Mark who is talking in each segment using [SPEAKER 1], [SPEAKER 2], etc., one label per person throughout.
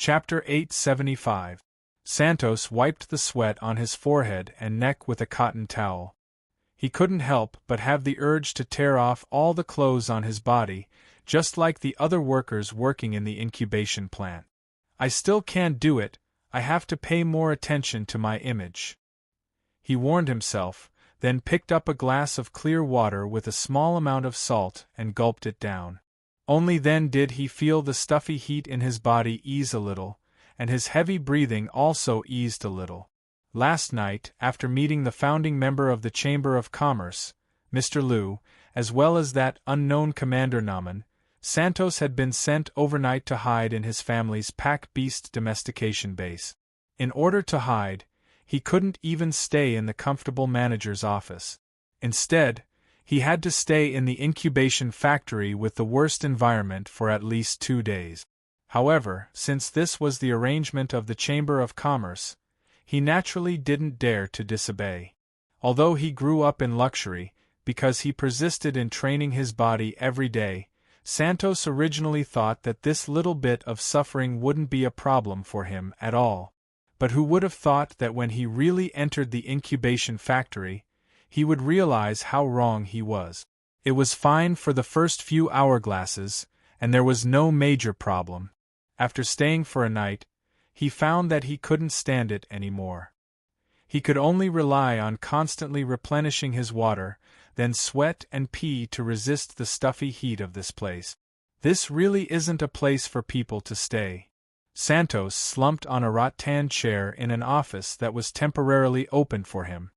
[SPEAKER 1] Chapter 875. Santos wiped the sweat on his forehead and neck with a cotton towel. He couldn't help but have the urge to tear off all the clothes on his body, just like the other workers working in the incubation plant. I still can't do it, I have to pay more attention to my image, he warned himself, then picked up a glass of clear water with a small amount of salt and gulped it down. Only then did he feel the stuffy heat in his body ease a little, and his heavy breathing also eased a little. Last night, after meeting the founding member of the Chamber of Commerce, Mr. Liu, as well as that unknown Commander Naman, Santos had been sent overnight to hide in his family's pack beast domestication base. In order to hide, he couldn't even stay in the comfortable manager's office. Instead, he had to stay in the incubation factory with the worst environment for at least 2 days. However, since this was the arrangement of the Chamber of Commerce, he naturally didn't dare to disobey. Although he grew up in luxury, because he persisted in training his body every day, Santos originally thought that this little bit of suffering wouldn't be a problem for him at all. But who would have thought that when he really entered the incubation factory, he would realize how wrong he was. It was fine for the first few hourglasses, and there was no major problem. After staying for a night, he found that he couldn't stand it anymore. He could only rely on constantly replenishing his water, then sweat and pee to resist the stuffy heat of this place. This really isn't a place for people to stay. Santos slumped on a rattan chair in an office that was temporarily opened for him.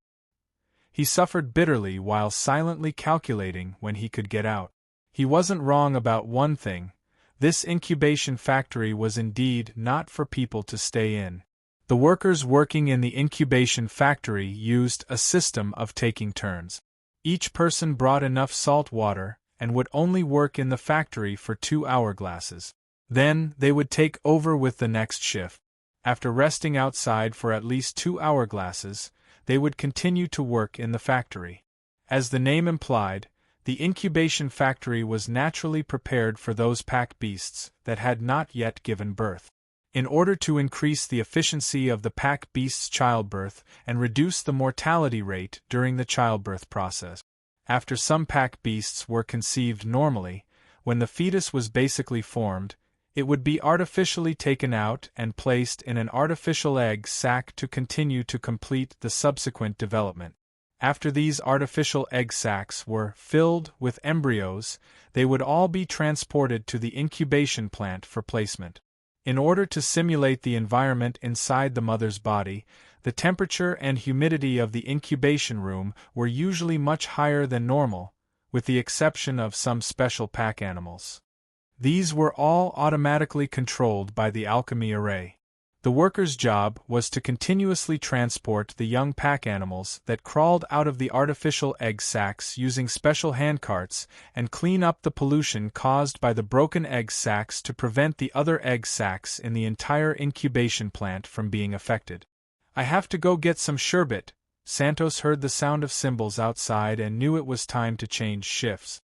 [SPEAKER 1] He suffered bitterly while silently calculating when he could get out. He wasn't wrong about one thing: this incubation factory was indeed not for people to stay in. The workers working in the incubation factory used a system of taking turns. Each person brought enough salt water and would only work in the factory for 2 hourglasses. Then, they would take over with the next shift. After resting outside for at least 2 hourglasses, they would continue to work in the factory. As the name implied, the incubation factory was naturally prepared for those pack beasts that had not yet given birth. In order to increase the efficiency of the pack beast's childbirth and reduce the mortality rate during the childbirth process. After some pack beasts were conceived normally, when the fetus was basically formed, it would be artificially taken out and placed in an artificial egg sac to continue to complete the subsequent development. After these artificial egg sacs were filled with embryos, they would all be transported to the incubation plant for placement. In order to simulate the environment inside the mother's body, the temperature and humidity of the incubation room were usually much higher than normal, with the exception of some special pack animals. These were all automatically controlled by the alchemy array. The worker's job was to continuously transport the young pack animals that crawled out of the artificial egg sacs using special handcarts and clean up the pollution caused by the broken egg sacs to prevent the other egg sacs in the entire incubation plant from being affected. "I have to go get some sherbet." Santos heard the sound of cymbals outside and knew it was time to change shifts.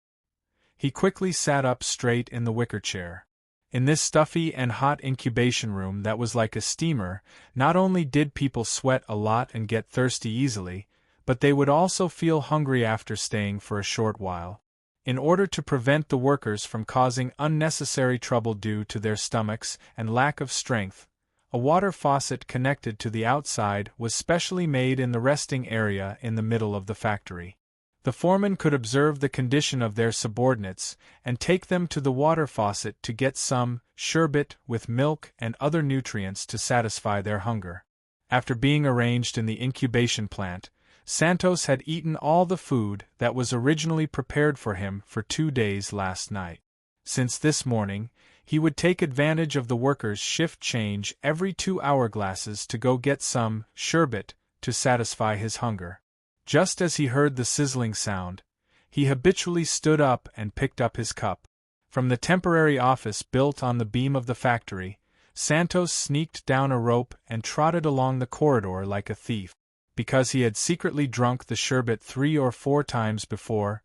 [SPEAKER 1] He quickly sat up straight in the wicker chair. In this stuffy and hot incubation room that was like a steamer, not only did people sweat a lot and get thirsty easily, but they would also feel hungry after staying for a short while. In order to prevent the workers from causing unnecessary trouble due to their stomachs and lack of strength, a water faucet connected to the outside was specially made in the resting area in the middle of the factory. The foreman could observe the condition of their subordinates and take them to the water faucet to get some sherbet with milk and other nutrients to satisfy their hunger. After being arranged in the incubation plant, Santos had eaten all the food that was originally prepared for him for 2 days last night. Since this morning, he would take advantage of the workers' shift change every 2 hourglasses to go get some sherbet to satisfy his hunger. Just as he heard the sizzling sound, he habitually stood up and picked up his cup. From the temporary office built on the beam of the factory, Santos sneaked down a rope and trotted along the corridor like a thief. Because he had secretly drunk the sherbet 3 or 4 times before,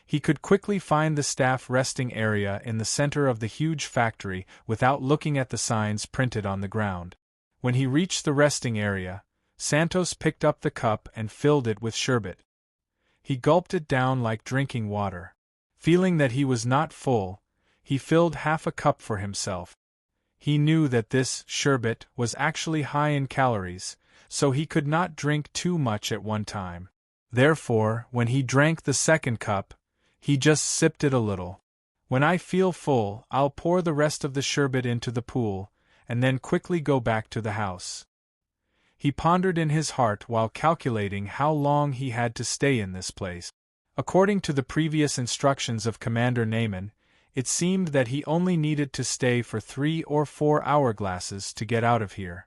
[SPEAKER 1] He could quickly find the staff resting area in the center of the huge factory without looking at the signs printed on the ground. When he reached the resting area, Santos picked up the cup and filled it with sherbet. He gulped it down like drinking water. Feeling that he was not full, he filled half a cup for himself. He knew that this sherbet was actually high in calories, so he could not drink too much at one time. Therefore, when he drank the second cup, he just sipped it a little. When I feel full, I'll pour the rest of the sherbet into the pool, and then quickly go back to the house. He pondered in his heart while calculating how long he had to stay in this place. According to the previous instructions of Commander Naaman, it seemed that he only needed to stay for 3 or 4 hourglasses to get out of here.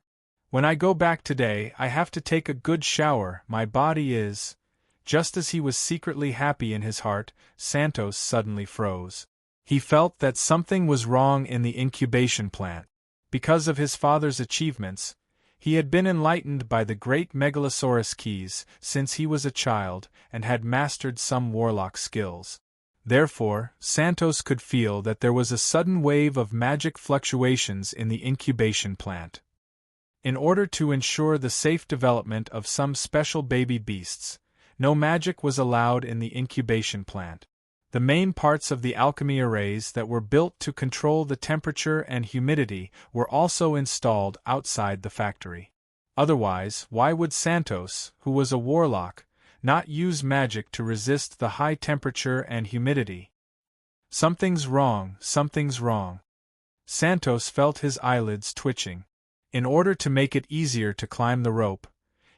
[SPEAKER 1] When I go back today, I have to take a good shower, my body is. Just as he was secretly happy in his heart, Santos suddenly froze. He felt that something was wrong in the incubation plant. Because of his father's achievements, he had been enlightened by the great Megalosaurus keys since he was a child and had mastered some warlock skills. Therefore, Santos could feel that there was a sudden wave of magic fluctuations in the incubation plant. In order to ensure the safe development of some special baby beasts, no magic was allowed in the incubation plant. The main parts of the alchemy arrays that were built to control the temperature and humidity were also installed outside the factory. Otherwise, why would Santos, who was a warlock, not use magic to resist the high temperature and humidity? Something's wrong, something's wrong. Santos felt his eyelids twitching. In order to make it easier to climb the rope,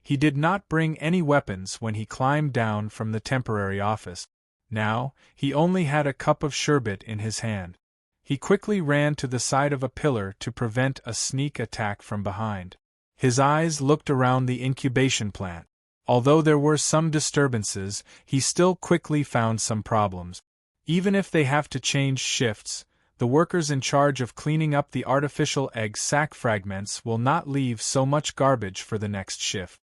[SPEAKER 1] he did not bring any weapons when he climbed down from the temporary office. Now, he only had a cup of sherbet in his hand. He quickly ran to the side of a pillar to prevent a sneak attack from behind. His eyes looked around the incubation plant. Although there were some disturbances, he still quickly found some problems. Even if they have to change shifts, the workers in charge of cleaning up the artificial egg sac fragments will not leave so much garbage for the next shift.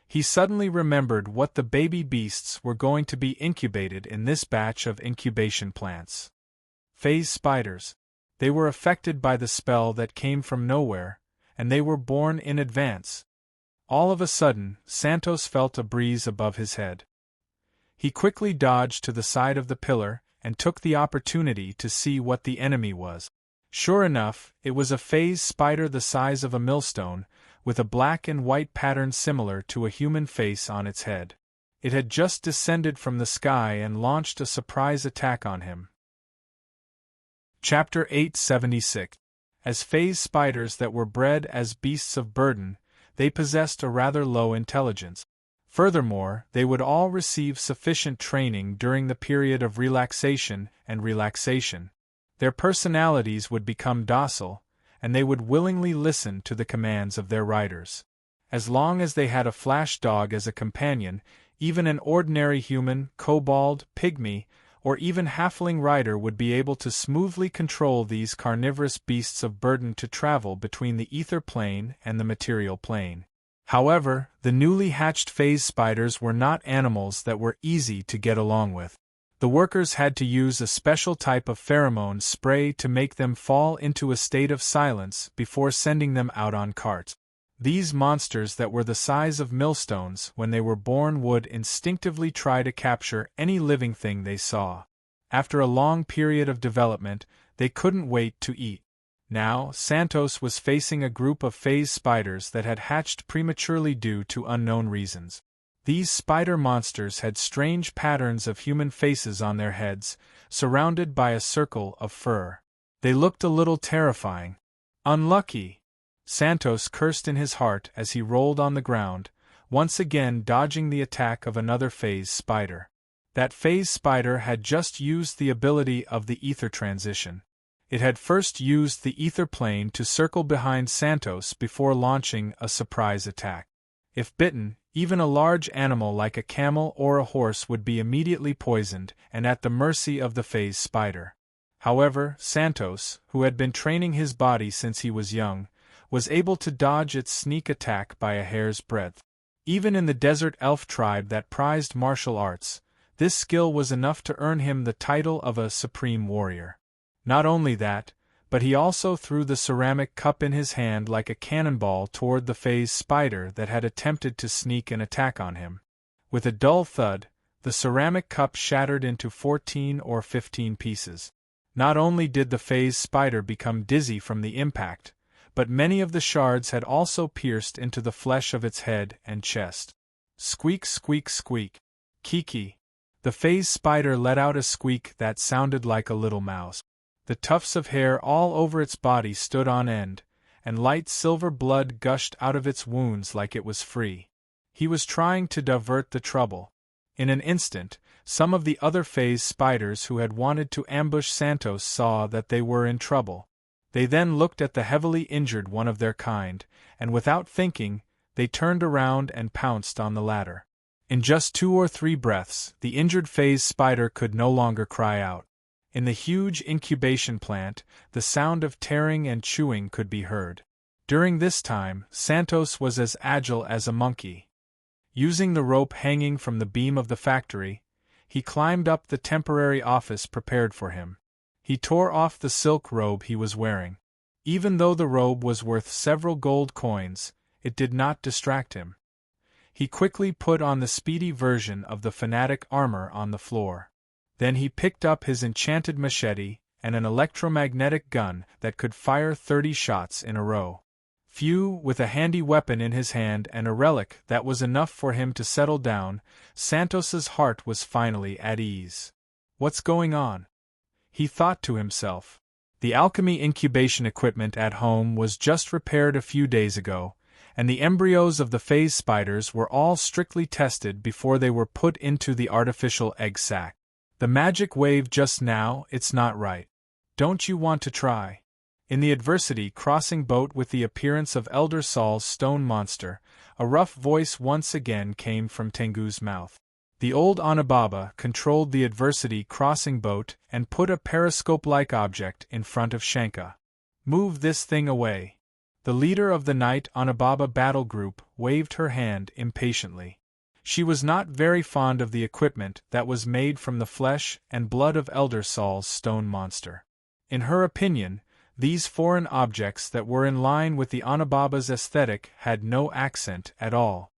[SPEAKER 1] He suddenly remembered what the baby beasts were going to be incubated in this batch of incubation plants. Phase spiders. They were affected by the spell that came from nowhere, and they were born in advance. All of a sudden, Santos felt a breeze above his head. He quickly dodged to the side of the pillar and took the opportunity to see what the enemy was. Sure enough, it was a phase spider the size of a millstone, with a black and white pattern similar to a human face on its head. It had just descended from the sky and launched a surprise attack on him. Chapter 876. As phase spiders that were bred as beasts of burden, they possessed a rather low intelligence. Furthermore, they would all receive sufficient training during the period of relaxation and relaxation. Their personalities would become docile, and they would willingly listen to the commands of their riders. As long as they had a flash dog as a companion, even an ordinary human, kobold, pygmy, or even halfling rider would be able to smoothly control these carnivorous beasts of burden to travel between the ether plane and the material plane. However, the newly hatched phase spiders were not animals that were easy to get along with. The workers had to use a special type of pheromone spray to make them fall into a state of silence before sending them out on carts. These monsters that were the size of millstones when they were born would instinctively try to capture any living thing they saw. After a long period of development, they couldn't wait to eat. Now, Santos was facing a group of phase spiders that had hatched prematurely due to unknown reasons. These spider monsters had strange patterns of human faces on their heads, surrounded by a circle of fur. They looked a little terrifying. Unlucky! Santos cursed in his heart as he rolled on the ground, once again dodging the attack of another phase spider. That phase spider had just used the ability of the ether transition. It had first used the ether plane to circle behind Santos before launching a surprise attack. If bitten, even a large animal like a camel or a horse would be immediately poisoned and at the mercy of the phase spider. However, Santos, who had been training his body since he was young, was able to dodge its sneak attack by a hair's breadth. Even in the desert elf tribe that prized martial arts, This skill was enough to earn him the title of a supreme warrior. Not only that, but he also threw the ceramic cup in his hand like a cannonball toward the phase spider that had attempted to sneak an attack on him. With a dull thud, the ceramic cup shattered into 14 or 15 pieces. Not only did the phase spider become dizzy from the impact, but many of the shards had also pierced into the flesh of its head and chest. Squeak, squeak, squeak. Kiki. The phase spider let out a squeak that sounded like a little mouse. The tufts of hair all over its body stood on end, and light silver blood gushed out of its wounds like it was free. He was trying to divert the trouble. In an instant, some of the other phase spiders who had wanted to ambush Santos saw that they were in trouble. They then looked at the heavily injured one of their kind, and without thinking, they turned around and pounced on the latter. In just 2 or 3 breaths, the injured phase spider could no longer cry out. In the huge incubation plant, the sound of tearing and chewing could be heard. During this time, Santos was as agile as a monkey. Using the rope hanging from the beam of the factory, he climbed up the temporary office prepared for him. He tore off the silk robe he was wearing. Even though the robe was worth several gold coins, it did not distract him. He quickly put on the speedy version of the fanatic armor on the floor. Then he picked up his enchanted machete and an electromagnetic gun that could fire 30 shots in a row. With a handy weapon in his hand and a relic that was enough for him to settle down, Santos's heart was finally at ease. What's going on? He thought to himself. The alchemy incubation equipment at home was just repaired a few days ago, and the embryos of the phase spiders were all strictly tested before they were put into the artificial egg sac. The magic wave just now, it's not right. Don't you want to try? In the adversity crossing boat with the appearance of Elder Saul's stone monster, a rough voice once again came from Tengu's mouth. The old Onababa controlled the adversity crossing boat and put a periscope-like object in front of Shanka. Move this thing away. The leader of the Night Onababa battle group waved her hand impatiently. She was not very fond of the equipment that was made from the flesh and blood of Elder Saul's stone monster. In her opinion, these foreign objects that were in line with the Onababa's aesthetic had no accent at all.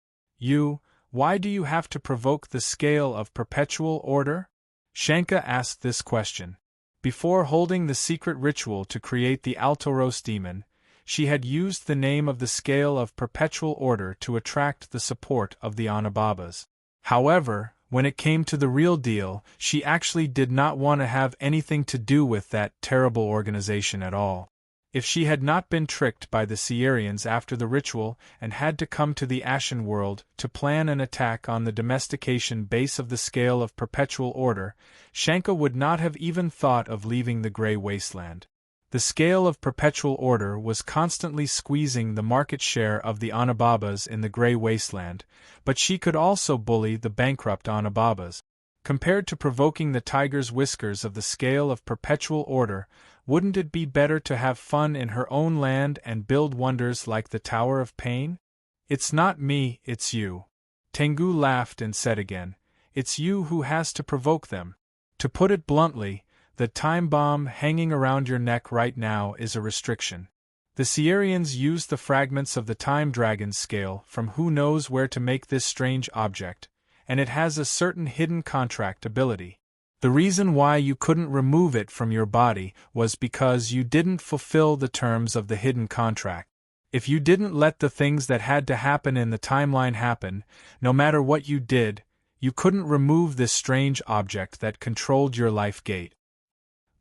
[SPEAKER 1] Why do you have to provoke the scale of perpetual order? Shanka asked this question. Before holding the secret ritual to create the Altoros demon, she had used the name of the scale of perpetual order to attract the support of the Onababas. However, when it came to the real deal, she actually did not want to have anything to do with that terrible organization at all. If she had not been tricked by the Sierrians after the ritual and had to come to the Ashen World to plan an attack on the domestication base of the scale of perpetual order, Shanka would not have even thought of leaving the Grey Wasteland. The scale of perpetual order was constantly squeezing the market share of the Onababas in the Grey Wasteland, but she could also bully the bankrupt Onababas. Compared to provoking the tiger's whiskers of the scale of perpetual order, wouldn't it be better to have fun in her own land and build wonders like the Tower of Pain? It's not me, it's you. Tengu laughed and said again, it's you who has to provoke them. To put it bluntly, the time bomb hanging around your neck right now is a restriction. The Sierrians used the fragments of the Time Dragon's scale from who knows where to make this strange object, and it has a certain hidden contract ability. The reason why you couldn't remove it from your body was because you didn't fulfill the terms of the hidden contract. If you didn't let the things that had to happen in the timeline happen, no matter what you did, you couldn't remove this strange object that controlled your life gate.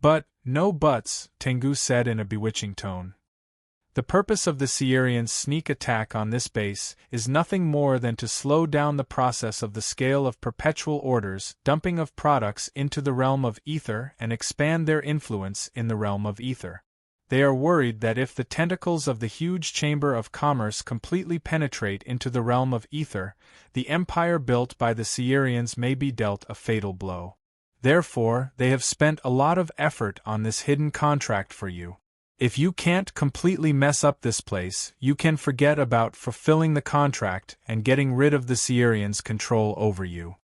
[SPEAKER 1] But, no buts, Tengu said in a bewitching tone. The purpose of the Sierrians' sneak attack on this base is nothing more than to slow down the process of the scale of perpetual orders, dumping of products into the realm of ether and expand their influence in the realm of ether. They are worried that if the tentacles of the huge chamber of commerce completely penetrate into the realm of ether, the empire built by the Sierrians may be dealt a fatal blow. Therefore, they have spent a lot of effort on this hidden contract for you. If you can't completely mess up this place, you can forget about fulfilling the contract and getting rid of the Sierrians' control over you.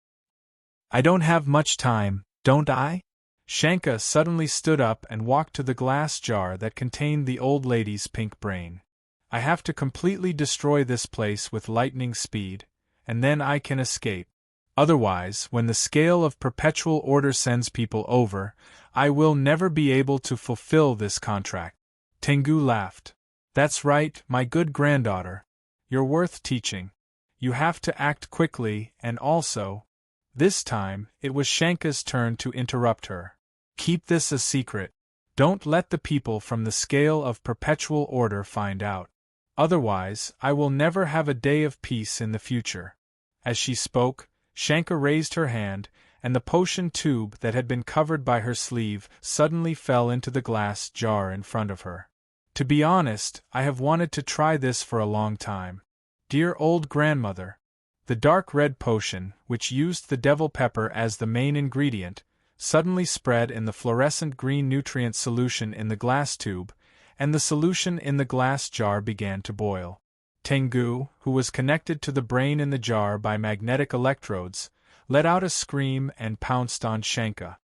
[SPEAKER 1] I don't have much time, don't I? Shanka suddenly stood up and walked to the glass jar that contained the old lady's pink brain. I have to completely destroy this place with lightning speed, and then I can escape. Otherwise, when the scale of perpetual order sends people over, I will never be able to fulfill this contract. Tengu laughed. That's right, my good granddaughter. You're worth teaching. You have to act quickly, and also… This time, it was Shanka's turn to interrupt her. Keep this a secret. Don't let the people from the scale of perpetual order find out. Otherwise, I will never have a day of peace in the future. As she spoke, Shanka raised her hand, and the potion tube that had been covered by her sleeve suddenly fell into the glass jar in front of her. To be honest, I have wanted to try this for a long time. Dear old grandmother. The dark red potion, which used the devil pepper as the main ingredient, suddenly spread in the fluorescent green nutrient solution in the glass tube, and the solution in the glass jar began to boil. Tengu, who was connected to the brain in the jar by magnetic electrodes, let out a scream and pounced on Shanka.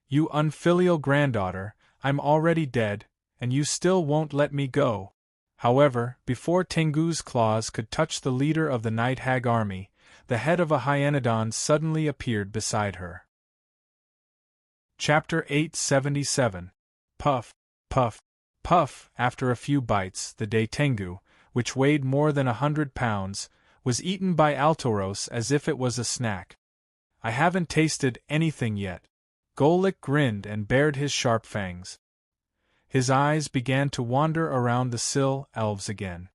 [SPEAKER 1] You unfilial granddaughter, I'm already dead, and you still won't let me go. However, before Tengu's claws could touch the leader of the Night Hag army, the head of a hyenodon suddenly appeared beside her. Chapter 877. Puff, puff, puff. After a few bites, the day Tengu, which weighed more than 100 pounds, was eaten by Altoros as if it was a snack. I haven't tasted anything yet. Golik grinned and bared his sharp fangs. His eyes began to wander around the sill elves again.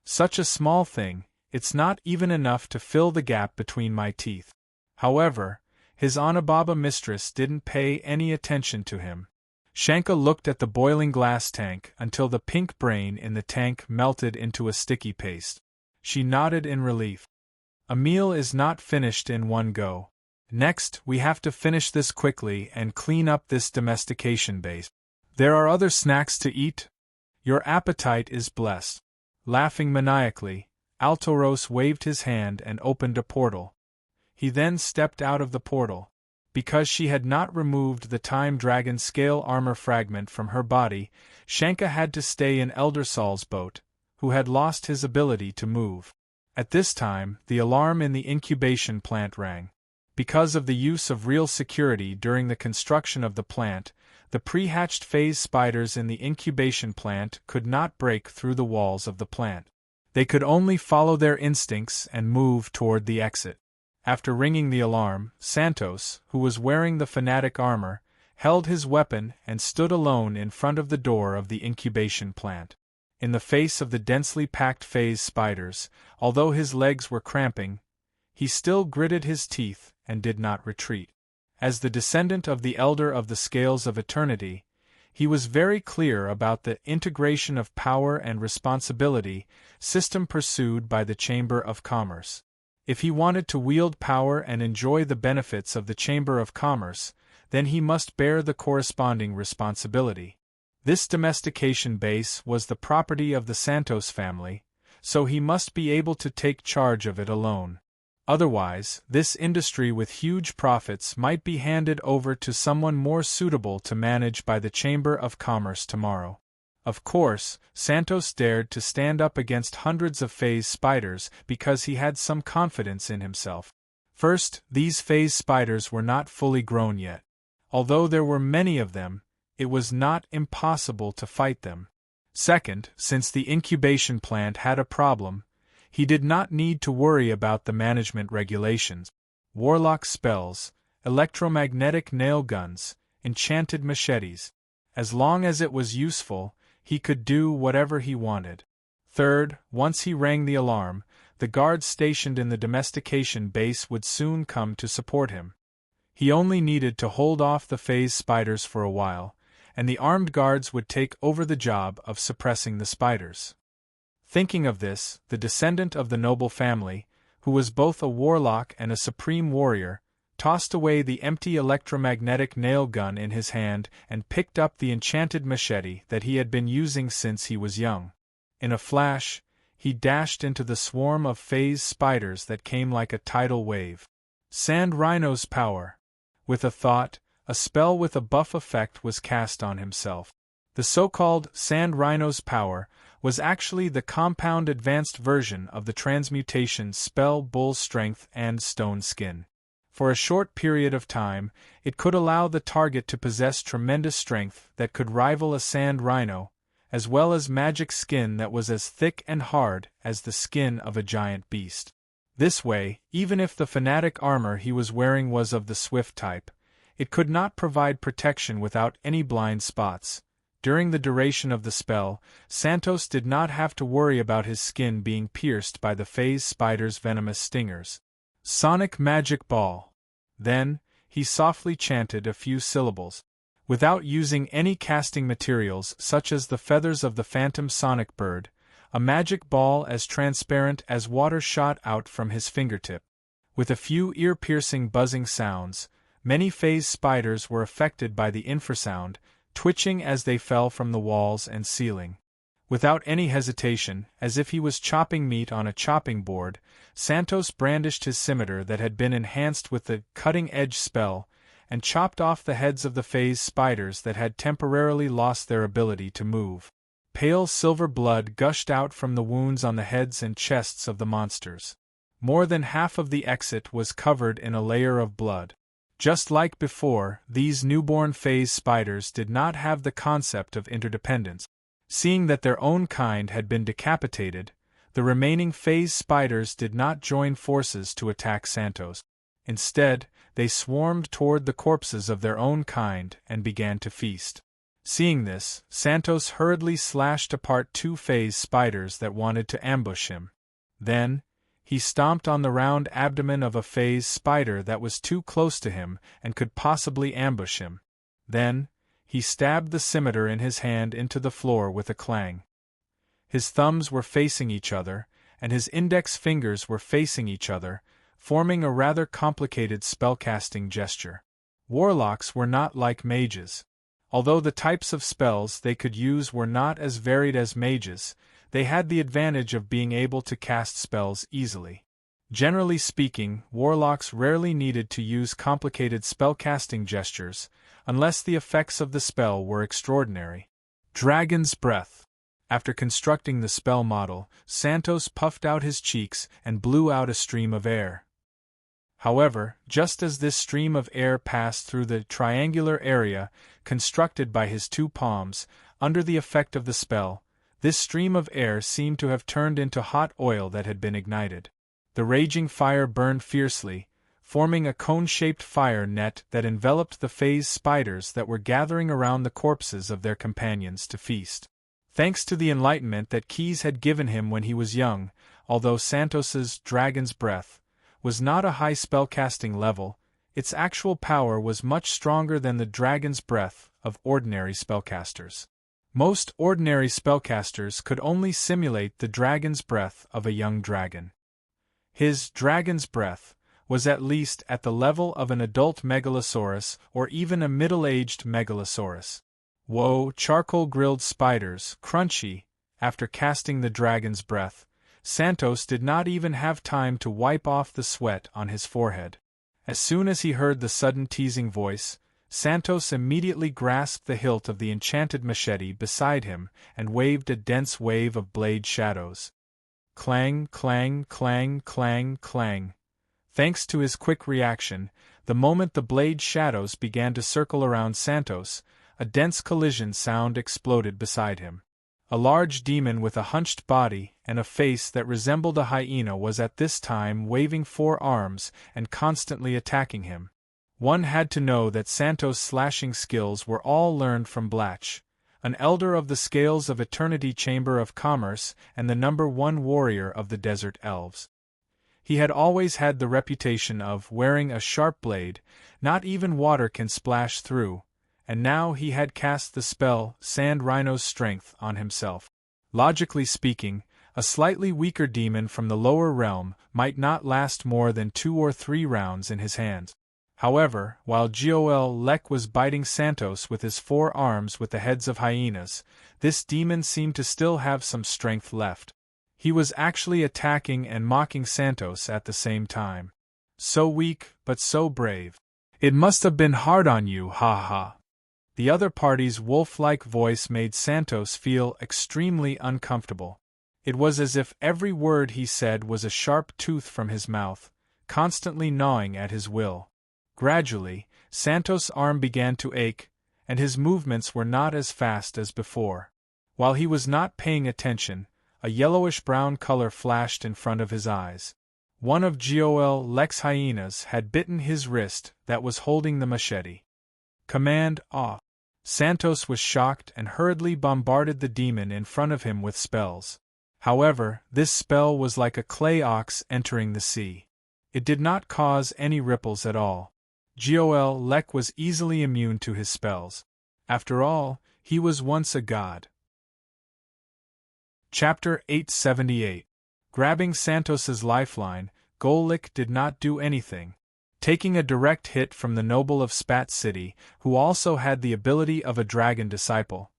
[SPEAKER 1] Such a small thing, it's not even enough to fill the gap between my teeth. However, his Onababa mistress didn't pay any attention to him. Shanka looked at the boiling glass tank until the pink brain in the tank melted into a sticky paste. She nodded in relief. A meal is not finished in one go. Next, we have to finish this quickly and clean up this domestication base. There are other snacks to eat? Your appetite is blessed. Laughing maniacally, Altoros waved his hand and opened a portal. He then stepped out of the portal. Because she had not removed the Time Dragon scale armor fragment from her body, Shanka had to stay in Eldersal's boat, who had lost his ability to move. At this time, the alarm in the incubation plant rang. Because of the use of real security during the construction of the plant, the pre-hatched phase spiders in the incubation plant could not break through the walls of the plant. They could only follow their instincts and move toward the exit. After ringing the alarm, Santos, who was wearing the fanatic armor, held his weapon and stood alone in front of the door of the incubation plant. In the face of the densely packed phase spiders, although his legs were cramping, he still gritted his teeth and did not retreat. As the descendant of the Elder of the Scales of Eternity, he was very clear about the integration of power and responsibility system pursued by the Chamber of Commerce. If he wanted to wield power and enjoy the benefits of the Chamber of Commerce, then he must bear the corresponding responsibility. This domestication base was the property of the Santos family, so he must be able to take charge of it alone. Otherwise, this industry with huge profits might be handed over to someone more suitable to manage by the Chamber of Commerce tomorrow. Of course, Santos dared to stand up against hundreds of phase spiders because he had some confidence in himself. First, these phase spiders were not fully grown yet. Although there were many of them, it was not impossible to fight them. Second, since the incubation plant had a problem, he did not need to worry about the management regulations. Warlock spells, electromagnetic nail guns, enchanted machetes. As long as it was useful, he could do whatever he wanted. Third, once he rang the alarm, the guards stationed in the domestication base would soon come to support him. He only needed to hold off the phase spiders for a while, and the armed guards would take over the job of suppressing the spiders. Thinking of this, the descendant of the noble family, who was both a warlock and a supreme warrior, tossed away the empty electromagnetic nail gun in his hand and picked up the enchanted machete that he had been using since he was young. In a flash, he dashed into the swarm of phase spiders that came like a tidal wave. Sand Rhino's power. With a thought, a spell with a buff effect was cast on himself. The so-called Sand Rhino's power was actually the compound advanced version of the transmutation spell Bull Strength and Stone Skin. For a short period of time, it could allow the target to possess tremendous strength that could rival a Sand Rhino, as well as magic skin that was as thick and hard as the skin of a giant beast. This way, even if the fanatic armor he was wearing was of the swift type, it could not provide protection without any blind spots. During the duration of the spell, Santos did not have to worry about his skin being pierced by the phase spider's venomous stingers. Sonic Magic Ball. Then, he softly chanted a few syllables. Without using any casting materials such as the feathers of the phantom sonic bird, a magic ball as transparent as water shot out from his fingertip. With a few ear-piercing buzzing sounds, many phase spiders were affected by the infrasound, twitching as they fell from the walls and ceiling. Without any hesitation, as if he was chopping meat on a chopping board, Santos brandished his scimitar that had been enhanced with the cutting-edge spell, and chopped off the heads of the phase spiders that had temporarily lost their ability to move. Pale silver blood gushed out from the wounds on the heads and chests of the monsters. More than half of the exit was covered in a layer of blood. Just like before, these newborn phase spiders did not have the concept of interdependence. Seeing that their own kind had been decapitated, the remaining phase spiders did not join forces to attack Santos. Instead, they swarmed toward the corpses of their own kind and began to feast. Seeing this, Santos hurriedly slashed apart two phase spiders that wanted to ambush him. Then, he stomped on the round abdomen of a phase spider that was too close to him and could possibly ambush him. Then, he stabbed the scimitar in his hand into the floor with a clang. His thumbs were facing each other, and his index fingers were facing each other, forming a rather complicated spellcasting gesture. Warlocks were not like mages. Although the types of spells they could use were not as varied as mages, they had the advantage of being able to cast spells easily. Generally speaking, warlocks rarely needed to use complicated spellcasting gestures, unless the effects of the spell were extraordinary. Dragon's Breath. After constructing the spell model, Santos puffed out his cheeks and blew out a stream of air. However, just as this stream of air passed through the triangular area constructed by his two palms, under the effect of the spell, this stream of air seemed to have turned into hot oil that had been ignited. The raging fire burned fiercely, forming a cone-shaped fire net that enveloped the phase spiders that were gathering around the corpses of their companions to feast. Thanks to the enlightenment that Keyes had given him when he was young, although Santos's Dragon's Breath was not a high spellcasting level, its actual power was much stronger than the Dragon's Breath of ordinary spellcasters. Most ordinary spellcasters could only simulate the Dragon's Breath of a young dragon. His Dragon's Breath was at least at the level of an adult megalosaurus or even a middle-aged megalosaurus. Whoa, charcoal-grilled spiders, crunchy. After casting the Dragon's Breath, Santos did not even have time to wipe off the sweat on his forehead. As soon as he heard the sudden teasing voice, Santos immediately grasped the hilt of the enchanted machete beside him and waved a dense wave of blade shadows. Clang, clang, clang, clang, clang. Thanks to his quick reaction, the moment the blade shadows began to circle around Santos, a dense collision sound exploded beside him. A large demon with a hunched body and a face that resembled a hyena was at this time waving four arms and constantly attacking him. One had to know that Santos' slashing skills were all learned from Blatch, an elder of the Scales of Eternity Chamber of Commerce and the #1 warrior of the Desert Elves. He had always had the reputation of wearing a sharp blade not even water can splash through, and now he had cast the spell Sand Rhino's Strength on himself. Logically speaking, a slightly weaker demon from the lower realm might not last more than 2 or 3 rounds in his hands. However, while Gol Lek was biting Santos with his 4 arms with the heads of hyenas, this demon seemed to still have some strength left. He was actually attacking and mocking Santos at the same time. So weak, but so brave. It must have been hard on you, ha ha. The other party's wolf-like voice made Santos feel extremely uncomfortable. It was as if every word he said was a sharp tooth from his mouth, constantly gnawing at his will. Gradually, Santos' arm began to ache, and his movements were not as fast as before. While he was not paying attention, a yellowish-brown color flashed in front of his eyes. One of Joel Lex's hyenas had bitten his wrist that was holding the machete. Command off. Santos was shocked and hurriedly bombarded the demon in front of him with spells. However, this spell was like a clay ox entering the sea. It did not cause any ripples at all. Joel Lex was easily immune to his spells. After all, he was once a god. Chapter 878. Grabbing Santos's lifeline, Golik did not do anything. Taking a direct hit from the noble of Spat City, who also had the ability of a dragon disciple,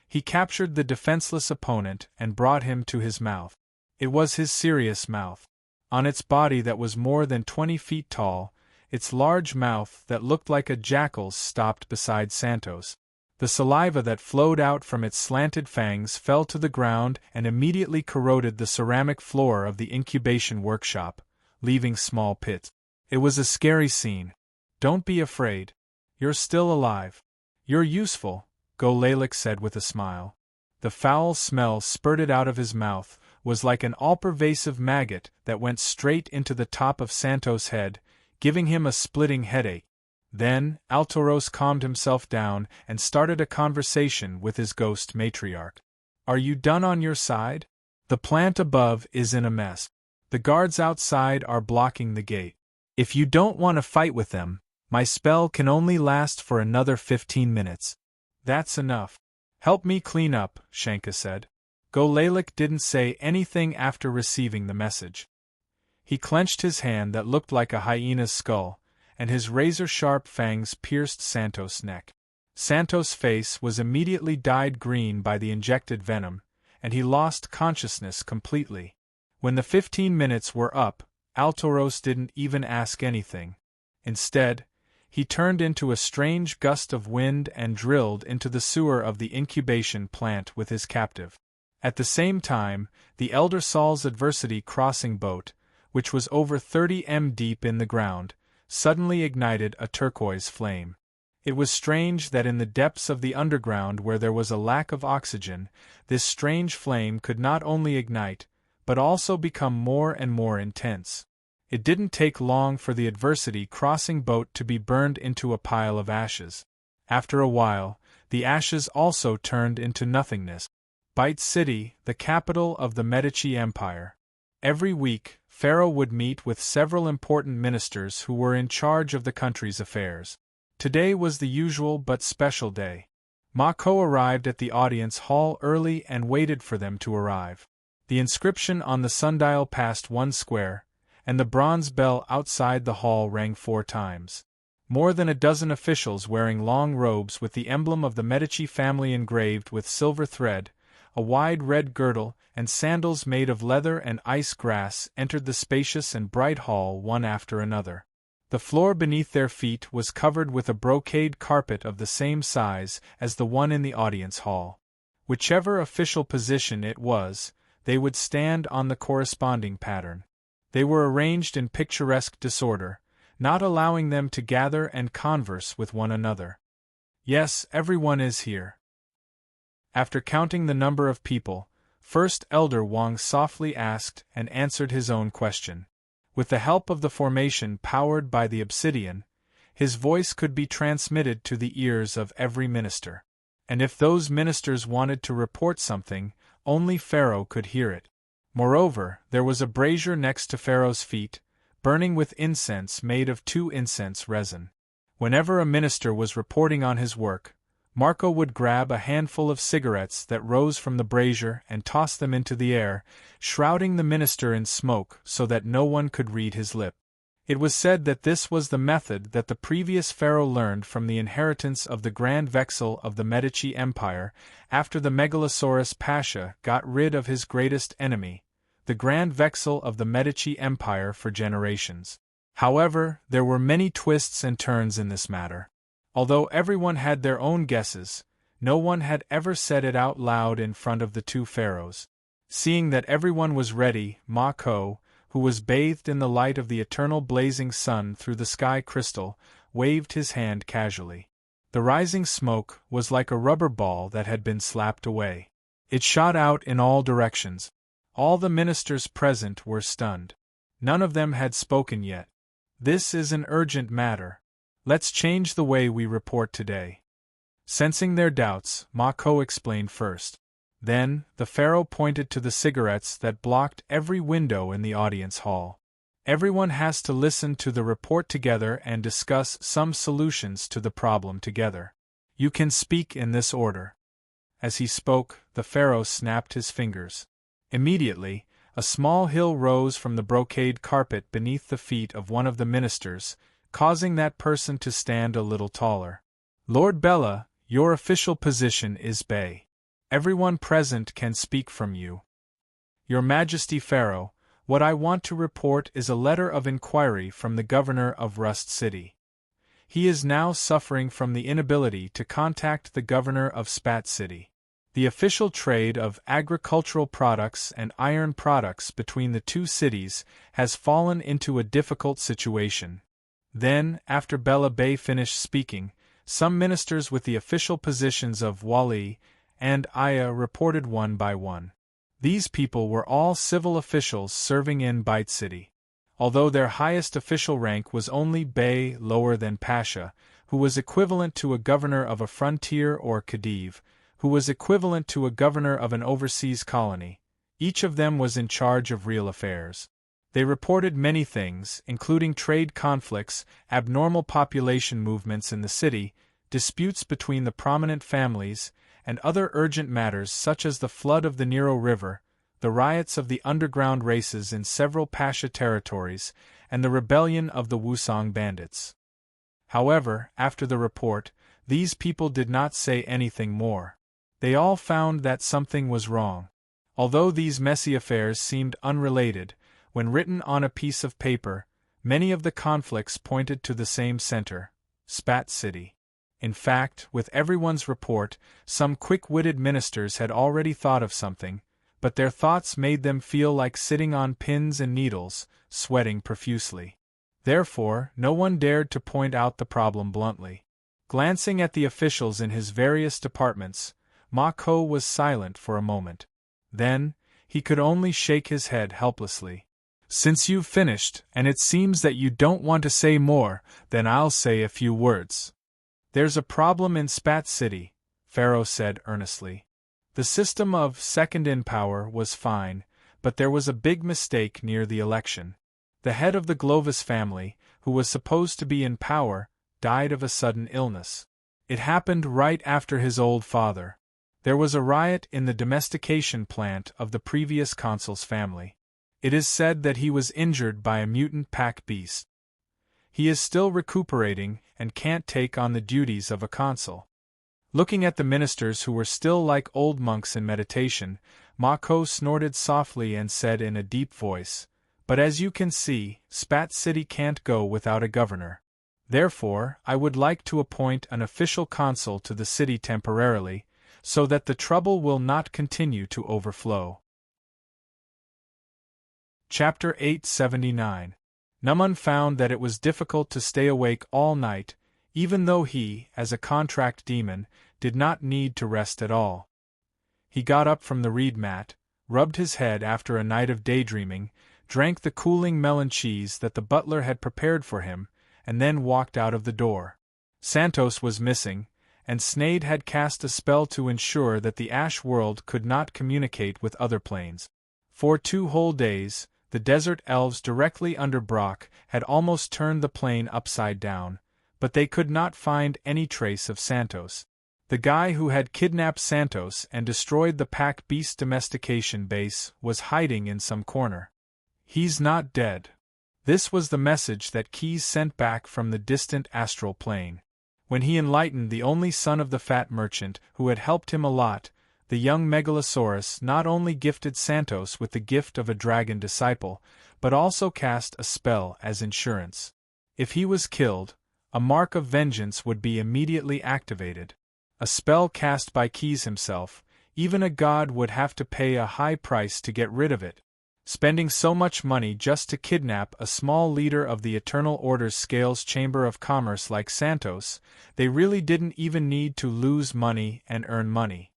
[SPEAKER 1] he captured the defenseless opponent and brought him to his mouth. It was his serious mouth. On its body that was more than 20 feet tall, its large mouth that looked like a jackal's stopped beside Santos. The saliva that flowed out from its slanted fangs fell to the ground and immediately corroded the ceramic floor of the incubation workshop, leaving small pits. It was a scary scene. Don't be afraid. You're still alive. You're useful, Golalik said with a smile. The foul smell spurted out of his mouth was like an all-pervasive maggot that went straight into the top of Santos' head, giving him a splitting headache. Then, Altoros calmed himself down and started a conversation with his ghost matriarch. Are you done on your side? The plant above is in a mess. The guards outside are blocking the gate. If you don't want to fight with them, my spell can only last for another 15 minutes. That's enough. Help me clean up, Shanka said. Golalik didn't say anything after receiving the message. He clenched his hand that looked like a hyena's skull, and his razor-sharp fangs pierced Santos' neck. Santos' face was immediately dyed green by the injected venom, and he lost consciousness completely. When the 15 minutes were up, Altoros didn't even ask anything. Instead, he turned into a strange gust of wind and drilled into the sewer of the incubation plant with his captive. At the same time, the Elder Saul's adversity crossing boat, which was over 30 m deep in the ground, suddenly ignited a turquoise flame. It was strange that in the depths of the underground where there was a lack of oxygen, this strange flame could not only ignite, but also become more and more intense. It didn't take long for the adversity crossing boat to be burned into a pile of ashes. After a while, the ashes also turned into nothingness. Bite City, the capital of the Medici Empire. Every week, Pharaoh would meet with several important ministers who were in charge of the country's affairs. Today was the usual but special day. Mako arrived at the audience hall early and waited for them to arrive. The inscription on the sundial passed 1 square, and the bronze bell outside the hall rang 4 times. More than a dozen officials wearing long robes with the emblem of the Medici family engraved with silver thread, a wide red girdle, and sandals made of leather and ice grass entered the spacious and bright hall one after another. The floor beneath their feet was covered with a brocade carpet of the same size as the one in the audience hall. Whichever official position it was, they would stand on the corresponding pattern. They were arranged in picturesque disorder, not allowing them to gather and converse with one another. Yes, everyone is here. After counting the number of people, First Elder Wang softly asked and answered his own question. With the help of the formation powered by the obsidian, his voice could be transmitted to the ears of every minister. And if those ministers wanted to report something, only Pharaoh could hear it. Moreover, there was a brazier next to Pharaoh's feet, burning with incense made of 2 incense resin. Whenever a minister was reporting on his work, Marco would grab a handful of cigarettes that rose from the brazier and toss them into the air, shrouding the minister in smoke so that no one could read his lip. It was said that this was the method that the previous pharaoh learned from the inheritance of the Grand Vexil of the Medici Empire after the Megalosaurus Pasha got rid of his greatest enemy, the Grand Vexil of the Medici Empire for generations. However, there were many twists and turns in this matter. Although everyone had their own guesses, no one had ever said it out loud in front of the two pharaohs. Seeing that everyone was ready, Ma Ko, who was bathed in the light of the eternal blazing sun through the sky crystal, waved his hand casually. The rising smoke was like a rubber ball that had been slapped away. It shot out in all directions. All the ministers present were stunned. None of them had spoken yet. This is an urgent matter. Let's change the way we report today. Sensing their doubts, Ma Ko explained first. Then, the pharaoh pointed to the cigarettes that blocked every window in the audience hall. Everyone has to listen to the report together and discuss some solutions to the problem together. You can speak in this order. As he spoke, the pharaoh snapped his fingers. Immediately, a small hill rose from the brocade carpet beneath the feet of one of the ministers, causing that person to stand a little taller. Lord Bella, your official position is Bey. Everyone present can speak from you. Your Majesty Pharaoh, what I want to report is a letter of inquiry from the governor of Rust City. He is now suffering from the inability to contact the governor of Spat City. The official trade of agricultural products and iron products between the two cities has fallen into a difficult situation. Then, after Bella Bey finished speaking, some ministers with the official positions of Wali and Aya reported one by one. These people were all civil officials serving in Bite City. Although their highest official rank was only Bey lower than Pasha, who was equivalent to a governor of a frontier, or Khedive, who was equivalent to a governor of an overseas colony. Each of them was in charge of real affairs. They reported many things, including trade conflicts, abnormal population movements in the city, disputes between the prominent families, and other urgent matters such as the flood of the Nero River, the riots of the underground races in several Pasha territories, and the rebellion of the Wusong bandits. However, after the report, these people did not say anything more. They all found that something was wrong. Although these messy affairs seemed unrelated, when written on a piece of paper, many of the conflicts pointed to the same center, Spat City. In fact, with everyone's report, some quick-witted ministers had already thought of something, but their thoughts made them feel like sitting on pins and needles, sweating profusely. Therefore, no one dared to point out the problem bluntly. Glancing at the officials in his various departments, Ma Ko was silent for a moment. Then, he could only shake his head helplessly. Since you've finished, and it seems that you don't want to say more, then I'll say a few words. There's a problem in Spat City, Pharaoh said earnestly. The system of second in power was fine, but there was a big mistake near the election. The head of the Glovis family, who was supposed to be in power, died of a sudden illness. It happened right after his old father. There was a riot in the domestication plant of the previous consul's family. It is said that he was injured by a mutant pack beast. He is still recuperating and can't take on the duties of a consul. Looking at the ministers who were still like old monks in meditation, Ma Ko snorted softly and said in a deep voice, "But as you can see, Spat City can't go without a governor. Therefore, I would like to appoint an official consul to the city temporarily, so that the trouble will not continue to overflow." Chapter 879. Numan found that it was difficult to stay awake all night, even though he, as a contract demon, did not need to rest at all. He got up from the reed mat, rubbed his head after a night of daydreaming, drank the cooling melon cheese that the butler had prepared for him, and then walked out of the door. Santos was missing, and Snade had cast a spell to ensure that the Ash world could not communicate with other planes. For 2 whole days, the desert elves directly under Brock had almost turned the plane upside down, but they could not find any trace of Santos. The guy who had kidnapped Santos and destroyed the pack beast domestication base was hiding in some corner. He's not dead. This was the message that Keys sent back from the distant astral plane. When he enlightened the only son of the fat merchant who had helped him a lot, the young Megalosaurus not only gifted Santos with the gift of a dragon disciple, but also cast a spell as insurance. If he was killed, a mark of vengeance would be immediately activated. A spell cast by Keys himself, even a god would have to pay a high price to get rid of it. Spending so much money just to kidnap a small leader of the Eternal Order's Scales Chamber of Commerce like Santos, they really didn't even need to lose money and earn money.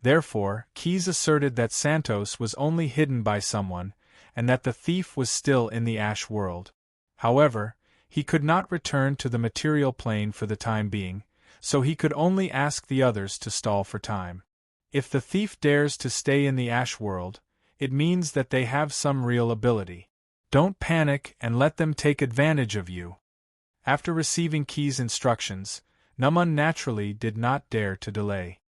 [SPEAKER 1] Therefore, Keys asserted that Santos was only hidden by someone, and that the thief was still in the Ash world. However, he could not return to the material plane for the time being, so he could only ask the others to stall for time. If the thief dares to stay in the Ash world, it means that they have some real ability. Don't panic and let them take advantage of you. After receiving Keys' instructions, Numun naturally did not dare to delay.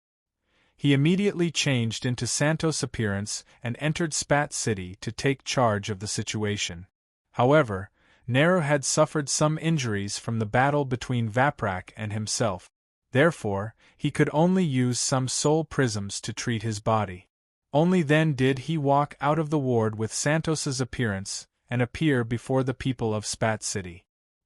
[SPEAKER 1] He immediately changed into Santos' appearance and entered Spat City to take charge of the situation. However, Nero had suffered some injuries from the battle between Vaprak and himself. Therefore, he could only use some soul prisms to treat his body. Only then did he walk out of the ward with Santos's appearance and appear before the people of Spat City.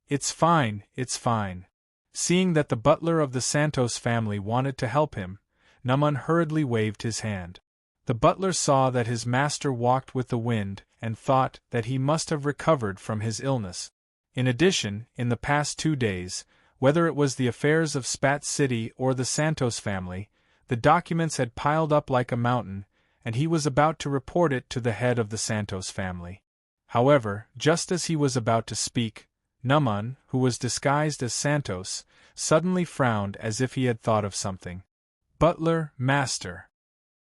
[SPEAKER 1] It's fine, it's fine. Seeing that the butler of the Santos family wanted to help him, Numun hurriedly waved his hand. The butler saw that his master walked with the wind and thought that he must have recovered from his illness. In addition, in the past 2 days, whether it was the affairs of Spat City or the Santos family, the documents had piled up like a mountain, and he was about to report it to the head of the Santos family. However, just as he was about to speak, Numun, who was disguised as Santos, suddenly frowned as if he had thought of something. "Butler, master.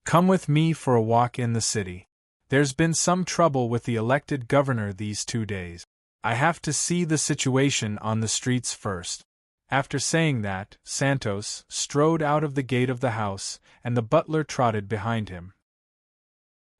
[SPEAKER 1] Come with me for a walk in the city. There's been some trouble with the elected governor these 2 days. I have to see the situation on the streets first." After saying that, Santos strode out of the gate of the house, and the butler trotted behind him.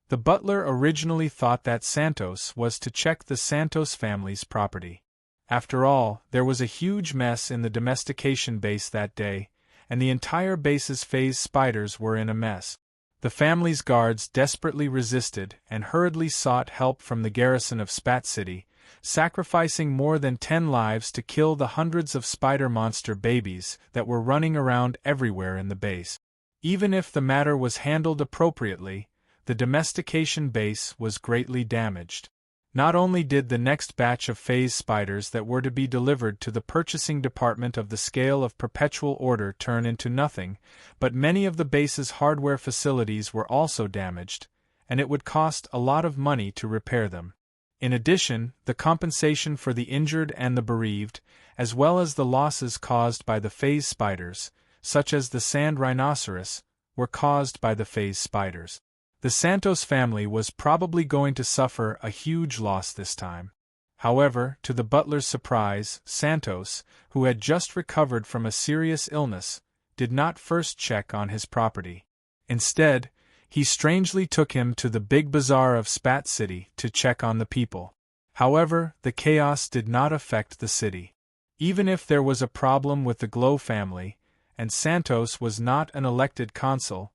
[SPEAKER 1] The butler originally thought that Santos was to check the Santos family's property. After all, there was a huge mess in the domestication base that day, and the entire base's phase spiders were in a mess. The family's guards desperately resisted and hurriedly sought help from the garrison of Spat City, sacrificing more than 10 lives to kill the hundreds of spider monster babies that were running around everywhere in the base. Even if the matter was handled appropriately, the domestication base was greatly damaged. Not only did the next batch of phase spiders that were to be delivered to the purchasing department of the Scale of Perpetual Order turn into nothing, but many of the base's hardware facilities were also damaged, and it would cost a lot of money to repair them. In addition, the compensation for the injured and the bereaved, as well as the losses caused by the phase spiders, such as the sand rhinoceros, were caused by the phase spiders. The Santos family was probably going to suffer a huge loss this time. However, to the butler's surprise, Santos, who had just recovered from a serious illness, did not first check on his property. Instead, he strangely took him to the big bazaar of Spat City to check on the people. However, the chaos did not affect the city. Even if there was a problem with the Glow family, and Santos was not an elected consul,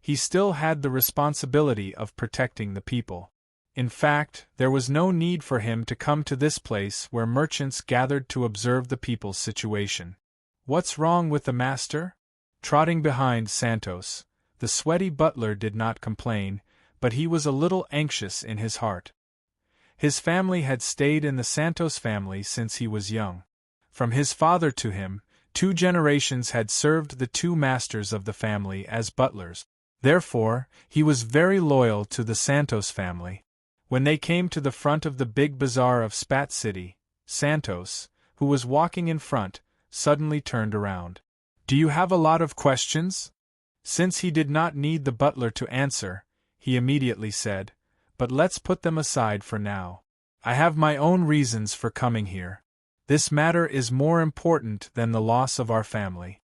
[SPEAKER 1] he still had the responsibility of protecting the people. In fact, there was no need for him to come to this place where merchants gathered to observe the people's situation. "What's wrong with the master?" Trotting behind Santos, the sweaty butler did not complain, but he was a little anxious in his heart. His family had stayed in the Santos family since he was young. From his father to him, 2 generations had served the 2 masters of the family as butlers. Therefore, he was very loyal to the Santos family. When they came to the front of the big bazaar of Spat City, Santos, who was walking in front, suddenly turned around. "Do you have a lot of questions?" Since he did not need the butler to answer, he immediately said, "But let's put them aside for now. I have my own reasons for coming here. This matter is more important than the loss of our family."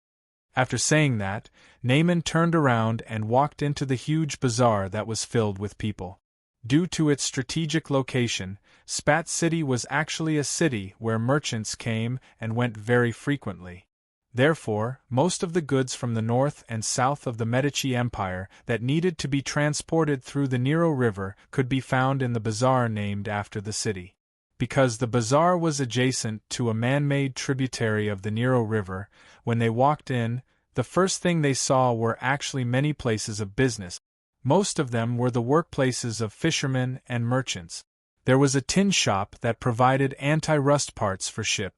[SPEAKER 1] After saying that, Naaman turned around and walked into the huge bazaar that was filled with people. Due to its strategic location, Spat City was actually a city where merchants came and went very frequently. Therefore, most of the goods from the north and south of the Medici Empire that needed to be transported through the Nero River could be found in the bazaar named after the city. Because the bazaar was adjacent to a man-made tributary of the Nero River, when they walked in, the first thing they saw were actually many places of business. Most of them were the workplaces of fishermen and merchants. There was a tin shop that provided anti-rust parts for ships.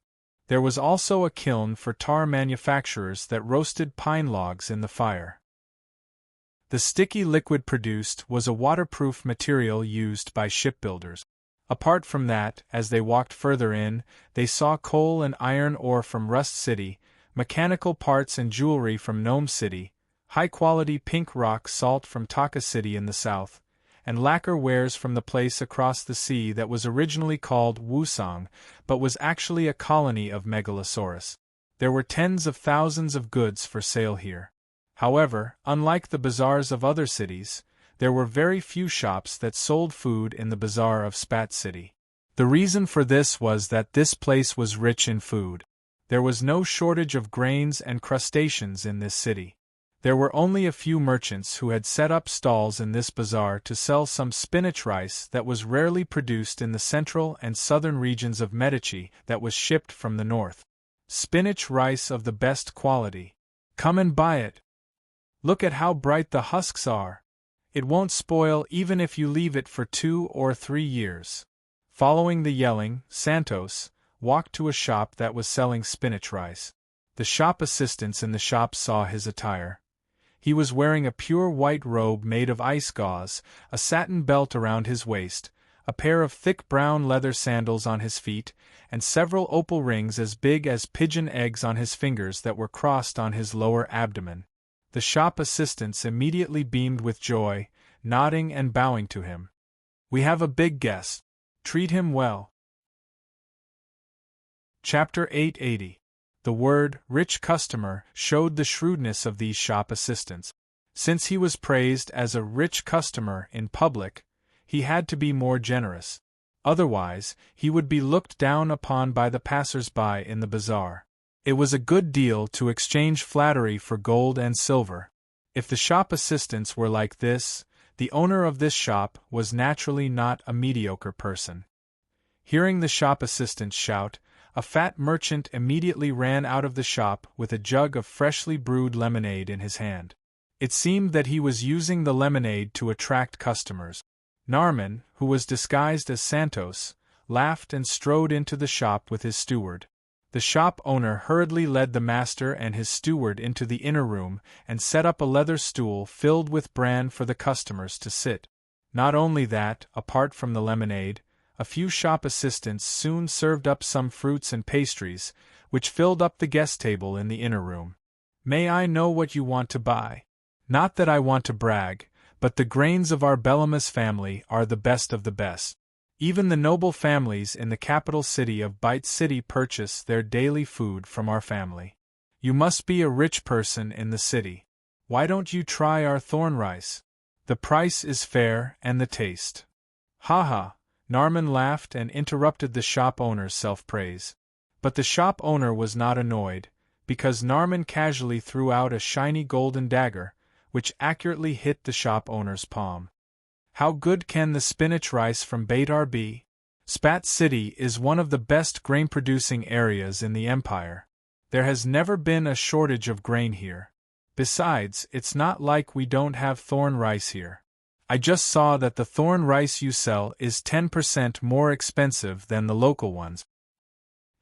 [SPEAKER 1] There was also a kiln for tar manufacturers that roasted pine logs in the fire. The sticky liquid produced was a waterproof material used by shipbuilders. Apart from that, as they walked further in, they saw coal and iron ore from Rust City, mechanical parts and jewelry from Gnome City, high-quality pink rock salt from Taka City in the south, and lacquer wares from the place across the sea that was originally called Wusong, but was actually a colony of Megalosaurus. There were tens of thousands of goods for sale here. However, unlike the bazaars of other cities, there were very few shops that sold food in the bazaar of Spat City. The reason for this was that this place was rich in food. There was no shortage of grains and crustaceans in this city. There were only a few merchants who had set up stalls in this bazaar to sell some spinach rice that was rarely produced in the central and southern regions of Medici that was shipped from the north. Spinach rice of the best quality. Come and buy it. Look at how bright the husks are. It won't spoil even if you leave it for 2 or 3 years. Following the yelling, Santos walked to a shop that was selling spinach rice. The shop assistants in the shop saw his attire. He was wearing a pure white robe made of ice gauze, a satin belt around his waist, a pair of thick brown leather sandals on his feet, and several opal rings as big as pigeon eggs on his fingers that were crossed on his lower abdomen. The shop assistants immediately beamed with joy, nodding and bowing to him. "We have a big guest. Treat him well." Chapter 880. The word, rich customer, showed the shrewdness of these shop assistants. Since he was praised as a rich customer in public, he had to be more generous. Otherwise, he would be looked down upon by the passers-by in the bazaar. It was a good deal to exchange flattery for gold and silver. If the shop assistants were like this, the owner of this shop was naturally not a mediocre person. Hearing the shop assistants shout, a fat merchant immediately ran out of the shop with a jug of freshly brewed lemonade in his hand. It seemed that he was using the lemonade to attract customers. Narman, who was disguised as Santos, laughed and strode into the shop with his steward. The shop owner hurriedly led the master and his steward into the inner room and set up a leather stool filled with bran for the customers to sit. Not only that, apart from the lemonade, a few shop assistants soon served up some fruits and pastries, which filled up the guest table in the inner room. "May I know what you want to buy? Not that I want to brag, but the grains of our Bellamus family are the best of the best. Even the noble families in the capital city of Bite City purchase their daily food from our family. You must be a rich person in the city. Why don't you try our thorn rice? The price is fair and the taste." "Ha ha!" Narman laughed and interrupted the shop owner's self-praise. But the shop owner was not annoyed, because Narman casually threw out a shiny golden dagger, which accurately hit the shop owner's palm. "How good can the spinach rice from Baitar be? Spat City is one of the best grain-producing areas in the empire. There has never been a shortage of grain here. Besides, it's not like we don't have thorn rice here. I just saw that the thorn rice you sell is 10% more expensive than the local ones."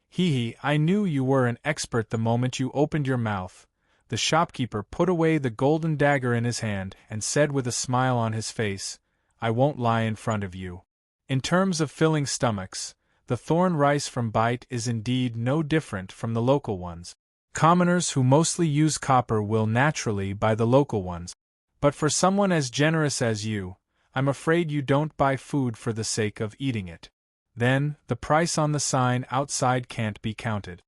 [SPEAKER 1] "Hee, I knew you were an expert the moment you opened your mouth." The shopkeeper put away the golden dagger in his hand and said with a smile on his face, "I won't lie in front of you. In terms of filling stomachs, the thorn rice from Bite is indeed no different from the local ones. Commoners who mostly use copper will naturally buy the local ones. But for someone as generous as you, I'm afraid you don't buy food for the sake of eating it. Then, the price on the sign outside can't be counted."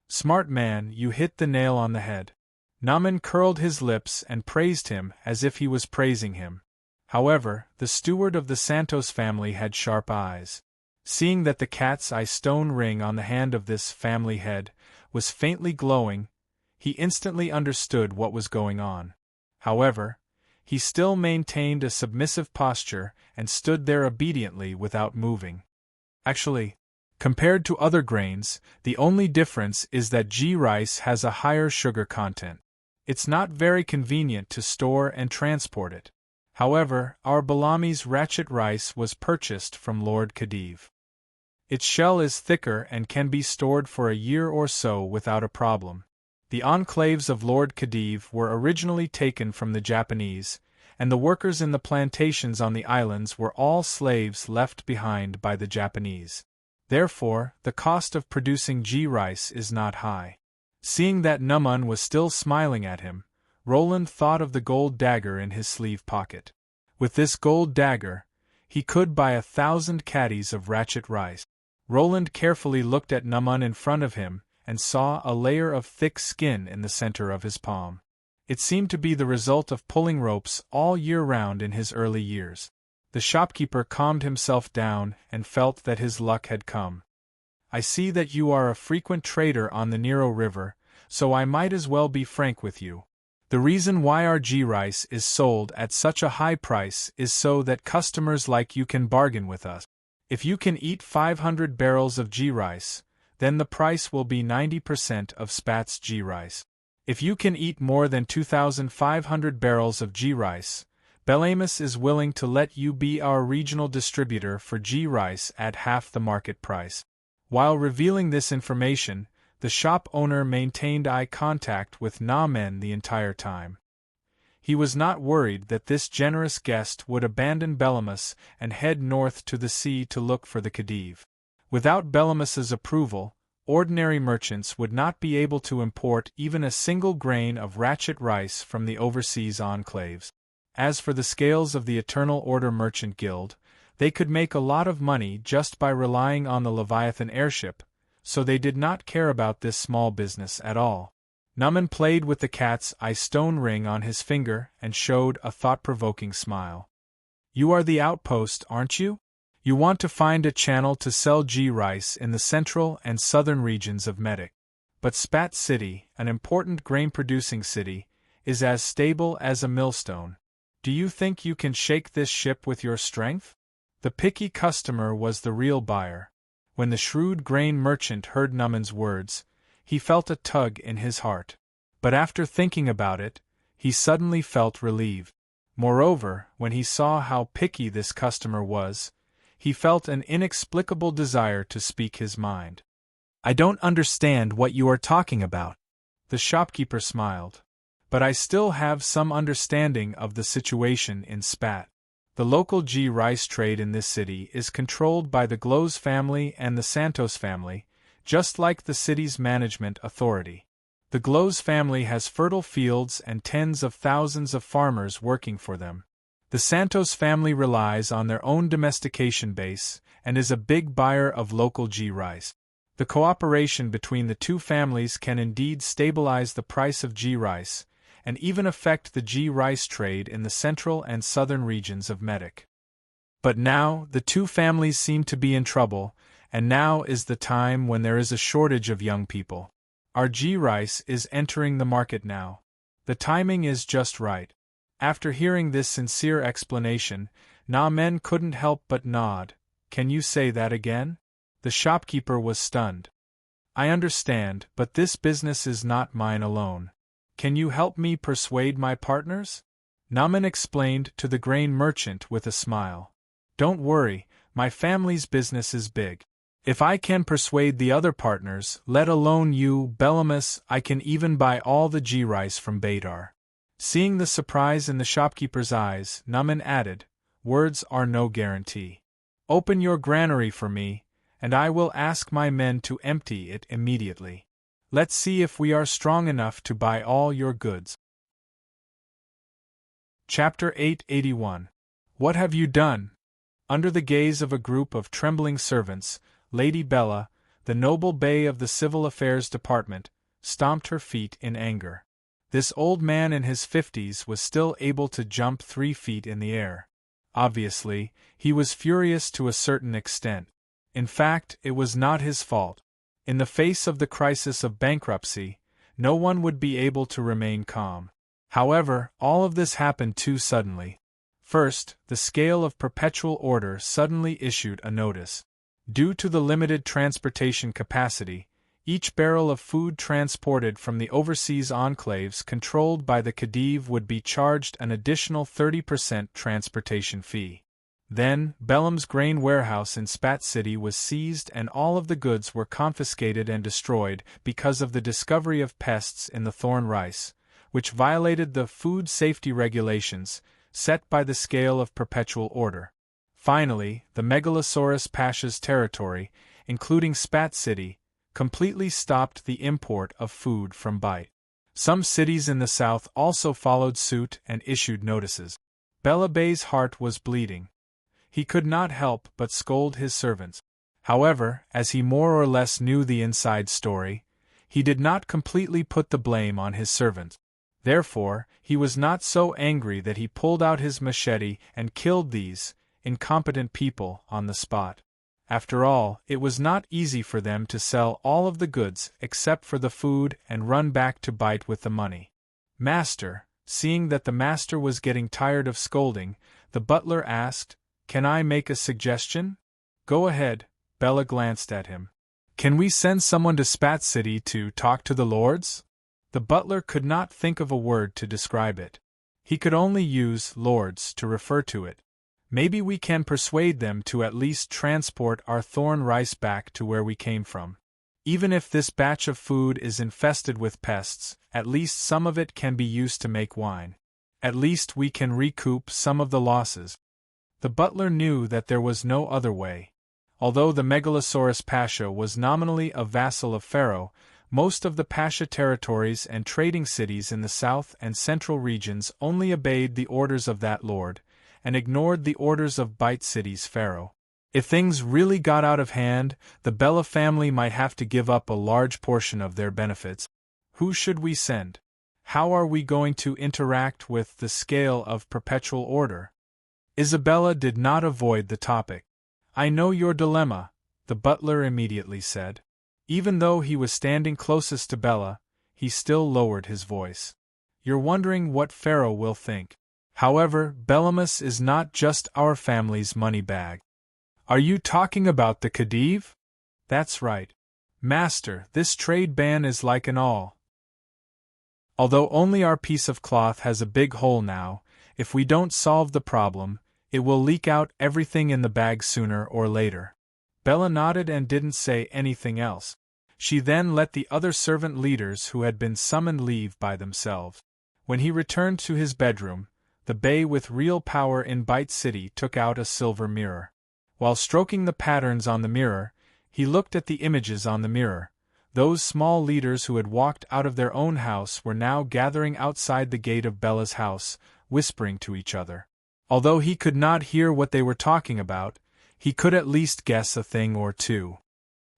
[SPEAKER 1] "Smart man, you hit the nail on the head." Naaman curled his lips and praised him as if he was praising him. However, the steward of the Santos family had sharp eyes. Seeing that the cat's eye stone ring on the hand of this family head was faintly glowing, he instantly understood what was going on. However, he still maintained a submissive posture and stood there obediently without moving. Actually, compared to other grains, the only difference is that G rice has a higher sugar content. It's not very convenient to store and transport it. However, our Belami's ratchet rice was purchased from Lord Khedive. Its shell is thicker and can be stored for a year or so without a problem. The enclaves of Lord Khedive were originally taken from the Japanese, and the workers in the plantations on the islands were all slaves left behind by the Japanese. Therefore, the cost of producing G rice is not high. Seeing that Numan was still smiling at him, Roland thought of the gold dagger in his sleeve pocket. With this gold dagger, he could buy 1,000 caddies of ratchet rice. Roland carefully looked at Numan in front of him and saw a layer of thick skin in the center of his palm. It seemed to be the result of pulling ropes all year round in his early years. The shopkeeper calmed himself down and felt that his luck had come. I see that you are a frequent trader on the Nero River, so I might as well be frank with you. The reason why our G rice is sold at such a high price is so that customers like you can bargain with us. If you can eat 500 barrels of G rice, then the price will be 90% of Spat's G rice. If you can eat more than 2,500 barrels of G rice, Belamis is willing to let you be our regional distributor for G rice at half the market price. While revealing this information, the shop owner maintained eye contact with Numan the entire time. He was not worried that this generous guest would abandon Belamis and head north to the sea to look for the Khedive. Without Belamis's approval, ordinary merchants would not be able to import even a single grain of ratchet rice from the overseas enclaves. As for the scales of the Eternal Order Merchant Guild, they could make a lot of money just by relying on the Leviathan airship, so they did not care about this small business at all. Numan played with the cat's eye stone ring on his finger and showed a thought-provoking smile. You are the outpost, aren't you? You want to find a channel to sell G rice in the central and southern regions of Medic. But Spat City, an important grain-producing city, is as stable as a millstone. Do you think you can shake this ship with your strength? The picky customer was the real buyer. When the shrewd grain merchant heard Numan's words, he felt a tug in his heart. But after thinking about it, he suddenly felt relieved. Moreover, when he saw how picky this customer was, he felt an inexplicable desire to speak his mind. I don't understand what you are talking about. The shopkeeper smiled. But I still have some understanding of the situation in Spat. The local G rice trade in this city is controlled by the Glows family and the Santos family, just like the city's management authority. The Glows family has fertile fields and tens of thousands of farmers working for them. The Santos family relies on their own domestication base and is a big buyer of local G rice. The cooperation between the two families can indeed stabilize the price of G rice, and even affect the G rice trade in the central and southern regions of Medic. But now, the two families seem to be in trouble, and now is the time when there is a shortage of young people. Our G rice is entering the market now. The timing is just right. After hearing this sincere explanation, Numan couldn't help but nod. Can you say that again? The shopkeeper was stunned. I understand, but this business is not mine alone. Can you help me persuade my partners? Numan explained to the grain merchant with a smile. Don't worry, my family's business is big. If I can persuade the other partners, let alone you, Belamis, I can even buy all the G rice from Badar. Seeing the surprise in the shopkeeper's eyes, Numan added, words are no guarantee. Open your granary for me, and I will ask my men to empty it immediately. Let's see if we are strong enough to buy all your goods. Chapter 881. What have you done? Under the gaze of a group of trembling servants, Lady Bella, the noble bay of the Civil Affairs Department, stomped her feet in anger. This old man in his 50s was still able to jump 3 feet in the air. Obviously, he was furious to a certain extent. In fact, it was not his fault. In the face of the crisis of bankruptcy, no one would be able to remain calm. However, all of this happened too suddenly. First, the scale of perpetual order suddenly issued a notice. Due to the limited transportation capacity, each barrel of food transported from the overseas enclaves controlled by the Khedive would be charged an additional 30% transportation fee. Then, Bellem's grain warehouse in Spat City was seized and all of the goods were confiscated and destroyed because of the discovery of pests in the thorn rice, which violated the food safety regulations set by the scale of perpetual order. Finally, the Megalosaurus Pasha's territory, including Spat City, completely stopped the import of food from Bite. Some cities in the south also followed suit and issued notices. Bella Bey's heart was bleeding. He could not help but scold his servants. However, as he more or less knew the inside story, he did not completely put the blame on his servants. Therefore, he was not so angry that he pulled out his machete and killed these incompetent people on the spot. After all, it was not easy for them to sell all of the goods except for the food and run back to Bite with the money. Master, seeing that the master was getting tired of scolding, the butler asked, "Can I make a suggestion?" "Go ahead," Bella glanced at him. "Can we send someone to Spat City to talk to the lords?" The butler could not think of a word to describe it. He could only use lords to refer to it. "Maybe we can persuade them to at least transport our thorn rice back to where we came from. Even if this batch of food is infested with pests, at least some of it can be used to make wine. At least we can recoup some of the losses." The butler knew that there was no other way. Although the Megalosaurus Pasha was nominally a vassal of Pharaoh, most of the Pasha territories and trading cities in the south and central regions only obeyed the orders of that lord, and ignored the orders of Bite City's pharaoh. If things really got out of hand, the Bella family might have to give up a large portion of their benefits. Who should we send? How are we going to interact with the scale of perpetual order? Isabella did not avoid the topic. "I know your dilemma," the butler immediately said. Even though he was standing closest to Bella, he still lowered his voice. "You're wondering what Pharaoh will think. However, Bellemus is not just our family's money bag." "Are you talking about the Khedive?" "That's right. Master, this trade ban is like an all. Although only our piece of cloth has a big hole now, if we don't solve the problem, it will leak out everything in the bag sooner or later." Bella nodded and didn't say anything else. She then let the other servant leaders who had been summoned leave by themselves. When he returned to his bedroom, the Bey with real power in Bite City took out a silver mirror. While stroking the patterns on the mirror, he looked at the images on the mirror. Those small leaders who had walked out of their own house were now gathering outside the gate of Bella's house, whispering to each other. Although he could not hear what they were talking about, he could at least guess a thing or two.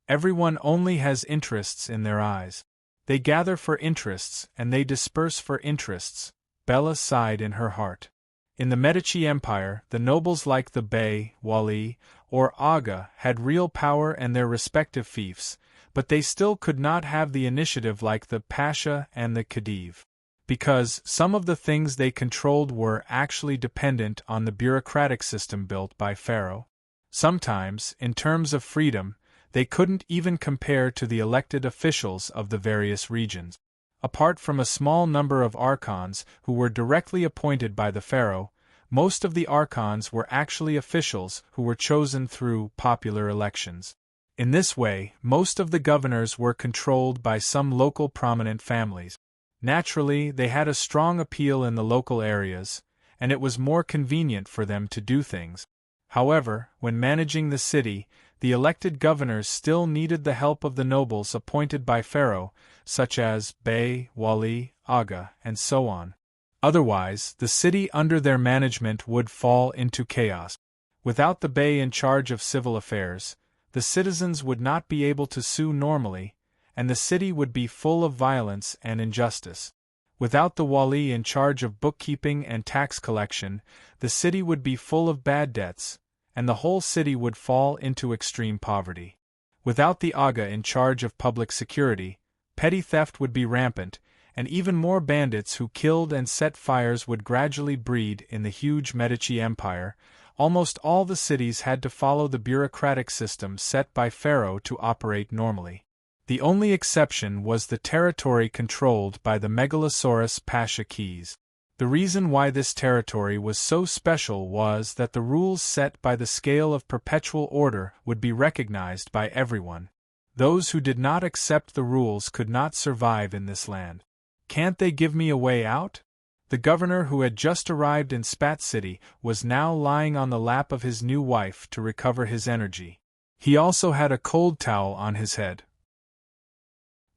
[SPEAKER 1] Everyone only has interests in their eyes. They gather for interests and they disperse for interests, Bella sighed in her heart. In the Medici Empire, the nobles like the Bey, Wali, or Aga had real power and their respective fiefs, but they still could not have the initiative like the Pasha and the Khedive. Because some of the things they controlled were actually dependent on the bureaucratic system built by Pharaoh. Sometimes, in terms of freedom, they couldn't even compare to the elected officials of the various regions. Apart from a small number of archons who were directly appointed by the pharaoh, most of the archons were actually officials who were chosen through popular elections. In this way, most of the governors were controlled by some local prominent families. Naturally, they had a strong appeal in the local areas, and it was more convenient for them to do things. However, when managing the city, the elected governors still needed the help of the nobles appointed by Pharaoh, such as Bey, Wali, Aga, and so on. Otherwise, the city under their management would fall into chaos. Without the Bey in charge of civil affairs, the citizens would not be able to sue normally, and the city would be full of violence and injustice. Without the Wali in charge of bookkeeping and tax collection, the city would be full of bad debts, and the whole city would fall into extreme poverty. Without the Aga in charge of public security, petty theft would be rampant, and even more bandits who killed and set fires would gradually breed in the huge Medici Empire. Almost all the cities had to follow the bureaucratic system set by Pharaoh to operate normally. The only exception was the territory controlled by the Megalosaurus Pasha Keys. The reason why this territory was so special was that the rules set by the scale of perpetual order would be recognized by everyone. Those who did not accept the rules could not survive in this land. "Can't they give me a way out?" The governor, who had just arrived in Spat City, was now lying on the lap of his new wife to recover his energy. He also had a cold towel on his head.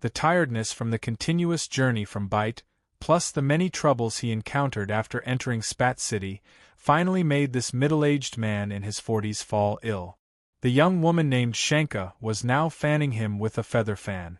[SPEAKER 1] The tiredness from the continuous journey from Bite, plus the many troubles he encountered after entering Spat City, finally made this middle-aged man in his 40s fall ill. The young woman named Shanka was now fanning him with a feather fan.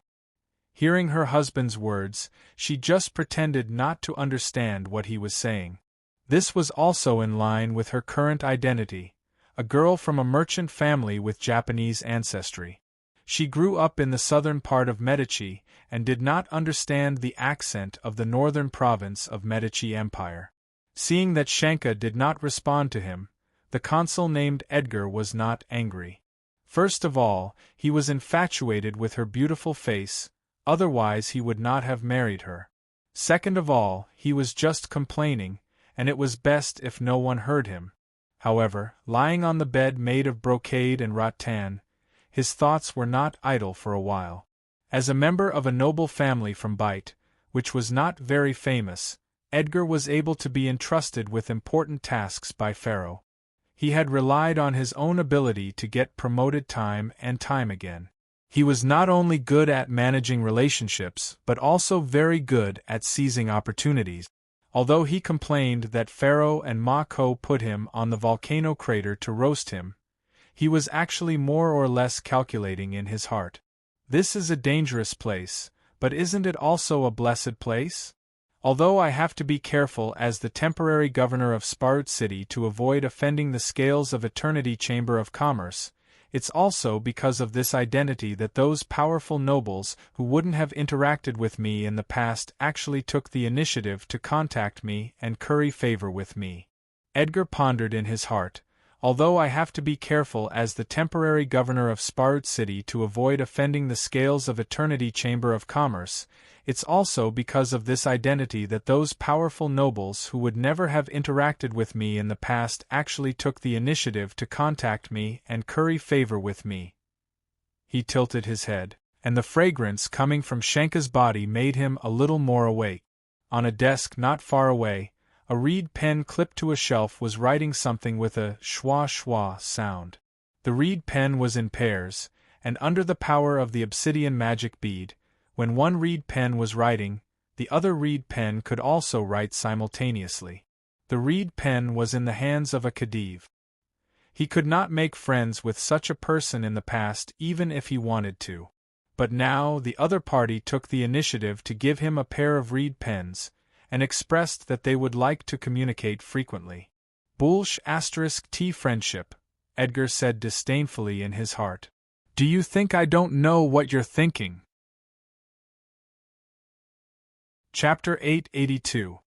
[SPEAKER 1] Hearing her husband's words, she just pretended not to understand what he was saying. This was also in line with her current identity, a girl from a merchant family with Japanese ancestry. She grew up in the southern part of Medici and did not understand the accent of the northern province of Medici Empire. Seeing that Shanka did not respond to him, the consul named Edgar was not angry. First of all, he was infatuated with her beautiful face, otherwise he would not have married her. Second of all, he was just complaining, and it was best if no one heard him. However, lying on the bed made of brocade and rattan, his thoughts were not idle for a while. As a member of a noble family from Bite, which was not very famous, Edgar was able to be entrusted with important tasks by Pharaoh. He had relied on his own ability to get promoted time and time again. He was not only good at managing relationships but also very good at seizing opportunities. Although he complained that Pharaoh and Ma Ko put him on the volcano crater to roast him, he was actually more or less calculating in his heart. This is a dangerous place, but isn't it also a blessed place? Although I have to be careful as the temporary governor of Sparut City to avoid offending the scales of Eternity Chamber of Commerce, it's also because of this identity that those powerful nobles who wouldn't have interacted with me in the past actually took the initiative to contact me and curry favor with me. Edgar pondered in his heart, although I have to be careful as the temporary governor of Sparut City to avoid offending the scales of Eternity Chamber of Commerce, it's also because of this identity that those powerful nobles who would never have interacted with me in the past actually took the initiative to contact me and curry favor with me. He tilted his head, and the fragrance coming from Shanka's body made him a little more awake. On a desk not far away, a reed pen clipped to a shelf was writing something with a schwa-schwa sound. The reed pen was in pairs, and under the power of the obsidian magic bead, when one reed pen was writing, the other reed pen could also write simultaneously. The reed pen was in the hands of a Khedive. He could not make friends with such a person in the past even if he wanted to. But now the other party took the initiative to give him a pair of reed pens, and expressed that they would like to communicate frequently. *T friendship, Edgar said disdainfully in his heart. Do you think I don't know what you're thinking? Chapter 882.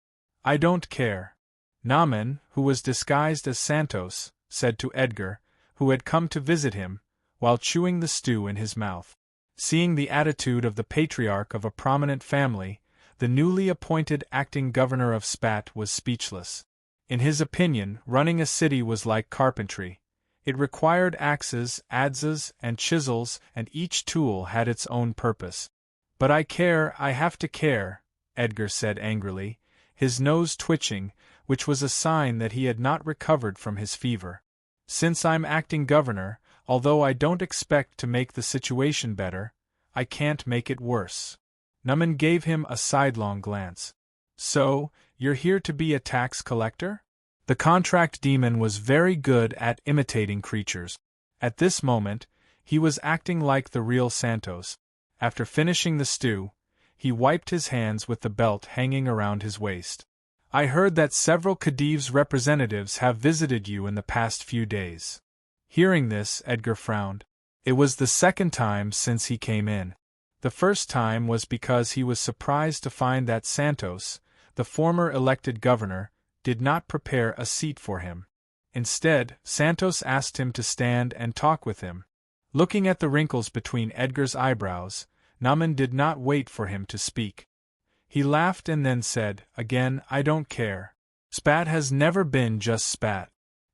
[SPEAKER 1] I Don't Care. Naaman, who was disguised as Santos, said to Edgar, who had come to visit him, while chewing the stew in his mouth. Seeing the attitude of the patriarch of a prominent family, the newly appointed acting governor of Spat was speechless. In his opinion, running a city was like carpentry. It required axes, adzes, and chisels, and each tool had its own purpose. But I have to care, Edgar said angrily, his nose twitching, which was a sign that he had not recovered from his fever. Since I'm acting governor, although I don't expect to make the situation better, I can't make it worse. Naaman gave him a sidelong glance. So, you're here to be a tax collector? The contract demon was very good at imitating creatures. At this moment, he was acting like the real Santos. After finishing the stew, he wiped his hands with the belt hanging around his waist. I heard that several Khedive's representatives have visited you in the past few days. Hearing this, Edgar frowned. It was the second time since he came in. The first time was because he was surprised to find that Santos, the former elected governor, did not prepare a seat for him. Instead, Santos asked him to stand and talk with him. Looking at the wrinkles between Edgar's eyebrows, Naman did not wait for him to speak. He laughed and then said, "Again, I don't care. Spat has never been just Spat.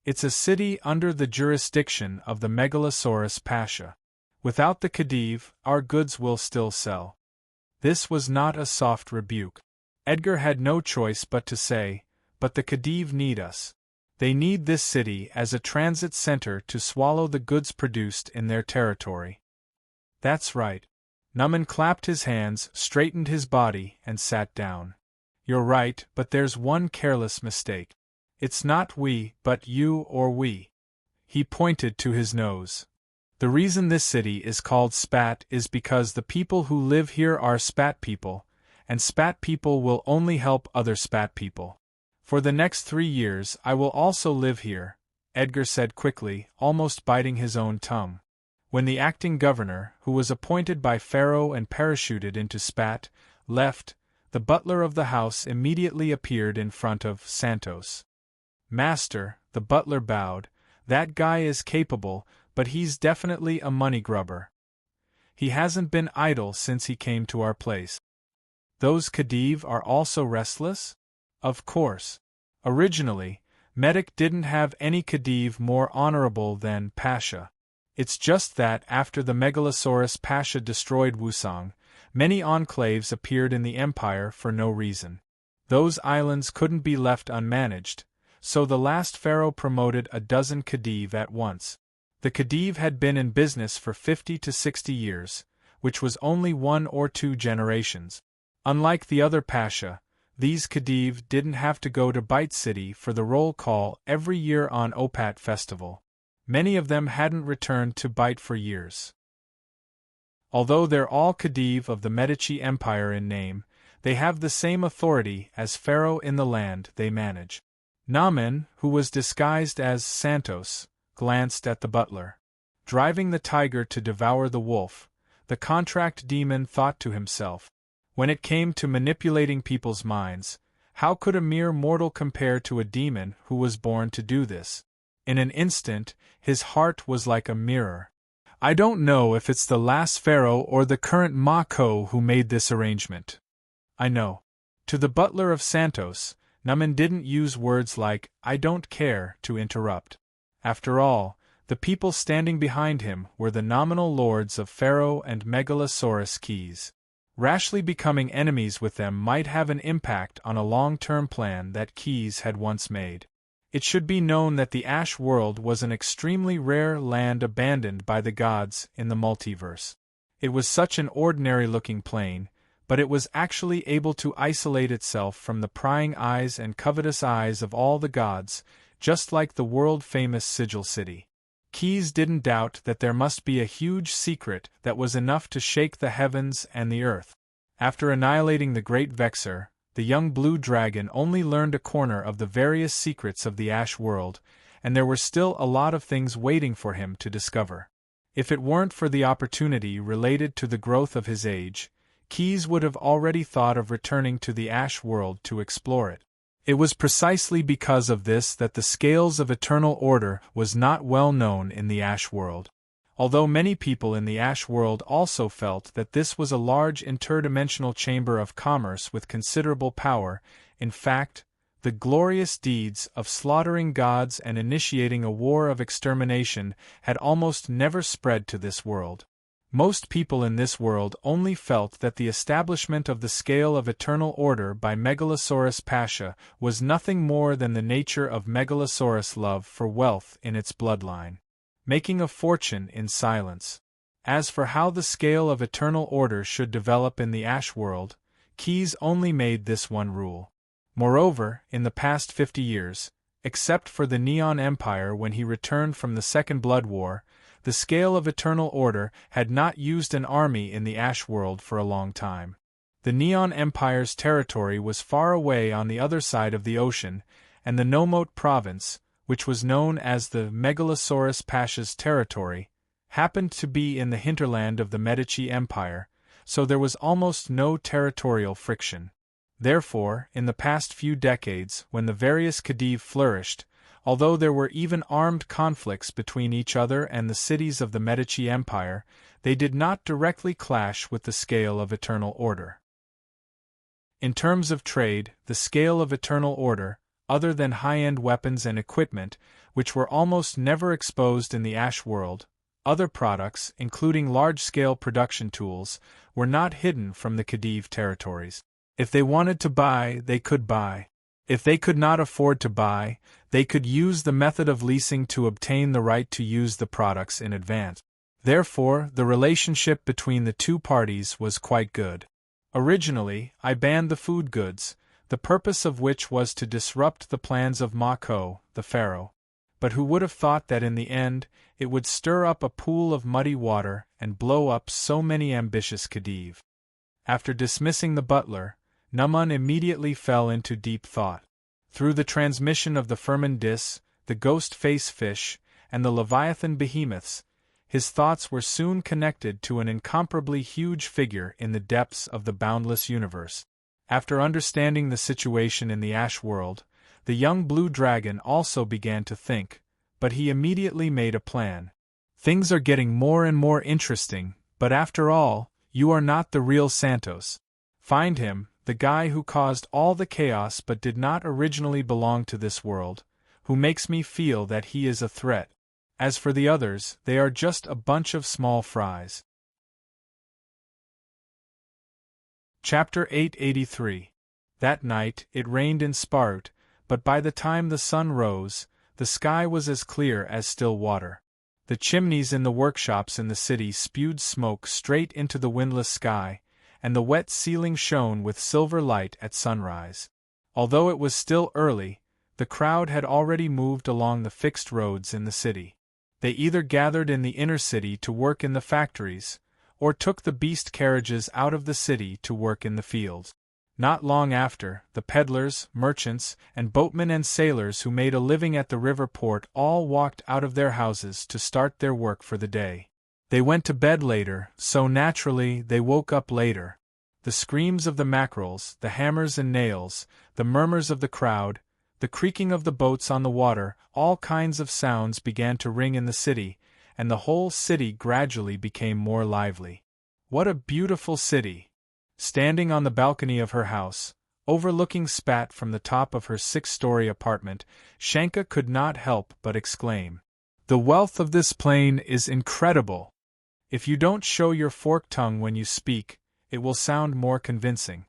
[SPEAKER 1] It's a city under the jurisdiction of the Megalosaurus Pasha. Without the Khedive, our goods will still sell." This was not a soft rebuke. Edgar had no choice but to say, "But the Khedive need us. They need this city as a transit center to swallow the goods produced in their territory." "That's right." Naman clapped his hands, straightened his body, and sat down. "You're right, but there's one careless mistake. It's not we, but you or we." He pointed to his nose. "The reason this city is called Spat is because the people who live here are Spat people, and Spat people will only help other Spat people. For the next 3 years I will also live here," Edgar said quickly, almost biting his own tongue. When the acting governor, who was appointed by Pharaoh and parachuted into Spat, left, the butler of the house immediately appeared in front of Santos. "Master," the butler bowed, "that guy is capable, but he's definitely a money grubber. He hasn't been idle since he came to our place." "Those Khedive are also restless?" "Of course. Originally, Medak didn't have any Khedive more honorable than Pasha. It's just that after the Megalosaurus Pasha destroyed Wusong, many enclaves appeared in the empire for no reason. Those islands couldn't be left unmanaged, so the last pharaoh promoted a dozen Khedive at once. The Khedive had been in business for 50 to 60 years, which was only 1 or 2 generations. Unlike the other Pasha, these Khedive didn't have to go to Bite City for the roll call every year on Opat Festival. Many of them hadn't returned to Bite for years. Although they're all Khedive of the Medici Empire in name, they have the same authority as Pharaoh in the land they manage. Naman, who was disguised as Santos, glanced at the butler. Driving the tiger to devour the wolf, the contract demon thought to himself. When it came to manipulating people's minds, how could a mere mortal compare to a demon who was born to do this? In an instant, his heart was like a mirror. "I don't know if it's the last pharaoh or the current Mako who made this arrangement. I know." To the butler of Santos, Naman didn't use words like, "I don't care," to interrupt. After all, the people standing behind him were the nominal lords of Pharaoh and Megalosaurus Keys. Rashly becoming enemies with them might have an impact on a long-term plan that Keys had once made. It should be known that the Ash World was an extremely rare land abandoned by the gods in the multiverse. It was such an ordinary-looking plane, but it was actually able to isolate itself from the prying eyes and covetous eyes of all the gods, just like the world-famous Sigil City. Keys didn't doubt that there must be a huge secret that was enough to shake the heavens and the earth. After annihilating the Great Vexer, the young blue dragon only learned a corner of the various secrets of the Ash World, and there were still a lot of things waiting for him to discover. If it weren't for the opportunity related to the growth of his age, Keys would have already thought of returning to the Ash World to explore it. It was precisely because of this that the scales of eternal order was not well known in the Ash World. Although many people in the Ash World also felt that this was a large interdimensional chamber of commerce with considerable power, in fact, the glorious deeds of slaughtering gods and initiating a war of extermination had almost never spread to this world. Most people in this world only felt that the establishment of the scale of eternal order by Megalosaurus Pasha was nothing more than the nature of Megalosaurus' love for wealth in its bloodline, making a fortune in silence. As for how the scale of eternal order should develop in the Ash World, Keys only made this one rule. Moreover, in the past 50 years, except for the Neon Empire when he returned from the Second Blood War, the scale of eternal order had not used an army in the Ash World for a long time. The Neon Empire's territory was far away on the other side of the ocean, and the Nomote province, which was known as the Megalosaurus Pasha's territory, happened to be in the hinterland of the Medici Empire, so there was almost no territorial friction. Therefore, in the past few decades, when the various Khedive flourished, although there were even armed conflicts between each other and the cities of the Medici Empire, they did not directly clash with the scale of eternal order. In terms of trade, the scale of eternal order, other than high-end weapons and equipment, which were almost never exposed in the Ash world, other products, including large-scale production tools, were not hidden from the Khedive territories. If they wanted to buy, they could buy. If they could not afford to buy, they could use the method of leasing to obtain the right to use the products in advance. Therefore, the relationship between the two parties was quite good. Originally, I banned the food goods, the purpose of which was to disrupt the plans of Mako, the pharaoh. But who would have thought that in the end, it would stir up a pool of muddy water and blow up so many ambitious Khedive? After dismissing the butler, Numan immediately fell into deep thought. Through the transmission of the Firmindis, the ghost face fish, and the Leviathan behemoths, his thoughts were soon connected to an incomparably huge figure in the depths of the boundless universe. After understanding the situation in the Ash world, the young blue dragon also began to think, but he immediately made a plan. Things are getting more and more interesting, but after all, you are not the real Santos. Find him, the guy who caused all the chaos but did not originally belong to this world, who makes me feel that he is a threat. As for the others, they are just a bunch of small fries. Chapter 883. That night, it rained in Sparut, but by the time the sun rose, the sky was as clear as still water. The chimneys in the workshops in the city spewed smoke straight into the windless sky, and the wet ceiling shone with silver light at sunrise. Although it was still early, the crowd had already moved along the fixed roads in the city. They either gathered in the inner city to work in the factories, or took the beast carriages out of the city to work in the fields. Not long after, the peddlers, merchants, and boatmen and sailors who made a living at the river port all walked out of their houses to start their work for the day. They went to bed later, so naturally they woke up later. The screams of the mackerels, the hammers and nails, the murmurs of the crowd, the creaking of the boats on the water, all kinds of sounds began to ring in the city, and the whole city gradually became more lively. What a beautiful city! Standing on the balcony of her house, overlooking Spat from the top of her 6-story apartment, Shanka could not help but exclaim, "The wealth of this plain is incredible! If you don't show your forked tongue when you speak, it will sound more convincing."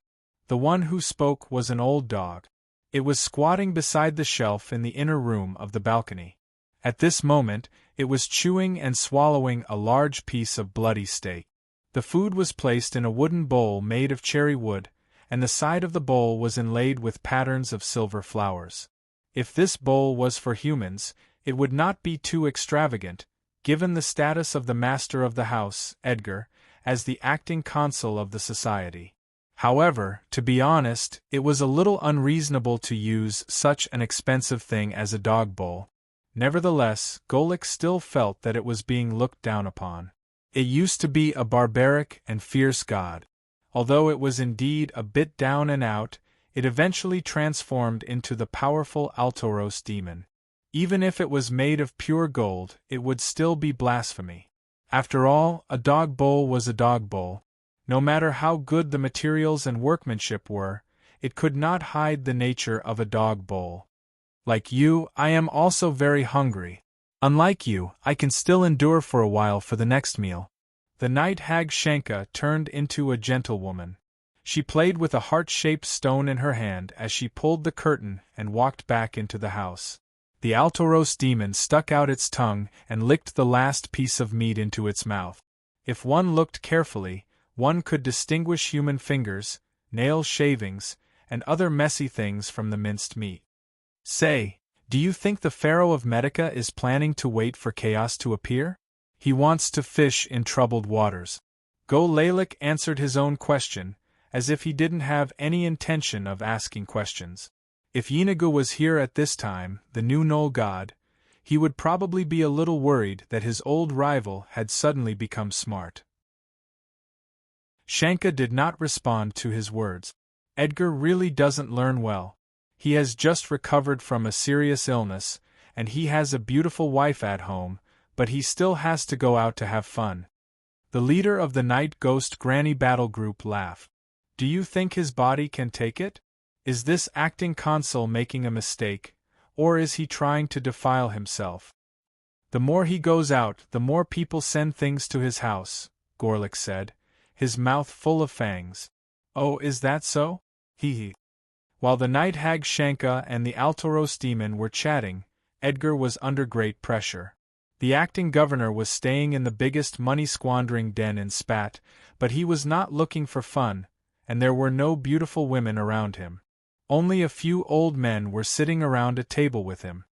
[SPEAKER 1] The one who spoke was an old dog. It was squatting beside the shelf in the inner room of the balcony. At this moment, it was chewing and swallowing a large piece of bloody steak. The food was placed in a wooden bowl made of cherry wood, and the side of the bowl was inlaid with patterns of silver flowers. If this bowl was for humans, it would not be too extravagant, given the status of the master of the house, Edgar, as the acting consul of the society. However, to be honest, it was a little unreasonable to use such an expensive thing as a dog bowl. Nevertheless, Golik still felt that it was being looked down upon. It used to be a barbaric and fierce god. Although it was indeed a bit down and out, it eventually transformed into the powerful Altoros demon. Even if it was made of pure gold, it would still be blasphemy. After all, a dog bowl was a dog bowl. No matter how good the materials and workmanship were, it could not hide the nature of a dog bowl. Like you, I am also very hungry. Unlike you, I can still endure for a while for the next meal. The night hag Shanka turned into a gentlewoman. She played with a heart-shaped stone in her hand as she pulled the curtain and walked back into the house. The Altoros demon stuck out its tongue and licked the last piece of meat into its mouth. If one looked carefully, one could distinguish human fingers, nail shavings, and other messy things from the minced meat. Say, do you think the Pharaoh of Medica is planning to wait for chaos to appear? He wants to fish in troubled waters. Go-Lalik answered his own question, as if he didn't have any intention of asking questions. If Yinagu was here at this time, the new Null god, he would probably be a little worried that his old rival had suddenly become smart. Shanka did not respond to his words. Edgar really doesn't learn well. He has just recovered from a serious illness, and he has a beautiful wife at home, but he still has to go out to have fun. The leader of the Night Ghost Granny Battle Group laughed. Do you think his body can take it? Is this acting consul making a mistake, or is he trying to defile himself? The more he goes out, the more people send things to his house, Gorlick said, his mouth full of fangs. Oh, is that so? Hee. While the night hag Shanka and the Altoros demon were chatting, Edgar was under great pressure. The acting governor was staying in the biggest money-squandering den in Spat, but he was not looking for fun, and there were no beautiful women around him. Only a few old men were sitting around a table with him.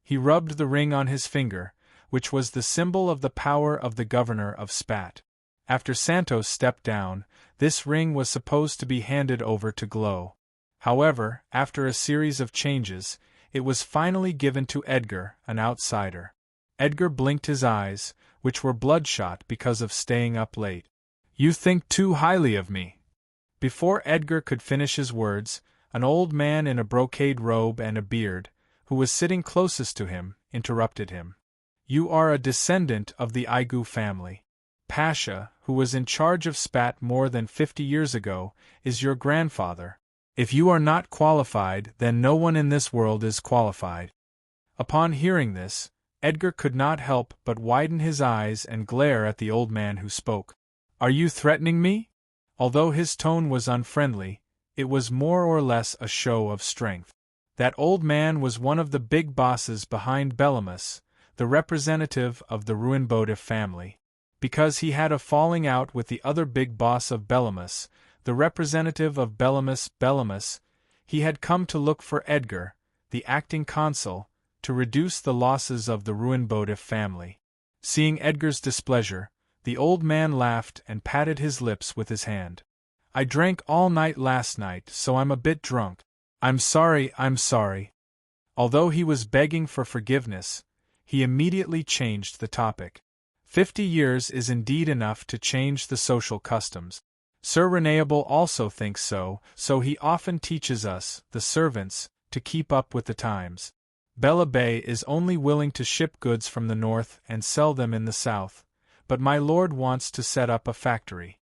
[SPEAKER 1] He rubbed the ring on his finger, which was the symbol of the power of the governor of Spat. After Santos stepped down, this ring was supposed to be handed over to Glow. However, after a series of changes, it was finally given to Edgar, an outsider. Edgar blinked his eyes, which were bloodshot because of staying up late. You think too highly of me. Before Edgar could finish his words, an old man in a brocade robe and a beard, who was sitting closest to him, interrupted him. You are a descendant of the Igu family. Pasha, who was in charge of Spat more than 50 years ago, is your grandfather. If you are not qualified, then no one in this world is qualified. Upon hearing this, Edgar could not help but widen his eyes and glare at the old man who spoke. Are you threatening me? Although his tone was unfriendly, it was more or less a show of strength. That old man was one of the big bosses behind Bellamus, the representative of the Ruinbodif family. Because he had a falling out with the other big boss of Bellamus, the representative of Bellamus, he had come to look for Edgar, the acting consul, to reduce the losses of the Ruinbodif family. Seeing Edgar's displeasure, the old man laughed and patted his lips with his hand. I drank all night last night, so I'm a bit drunk. I'm sorry. Although he was begging for forgiveness, he immediately changed the topic. 50 years is indeed enough to change the social customs. Sir Reneable also thinks so he often teaches us, the servants, to keep up with the times. Bella Bay is only willing to ship goods from the north and sell them in the south, but my lord wants to set up a factory.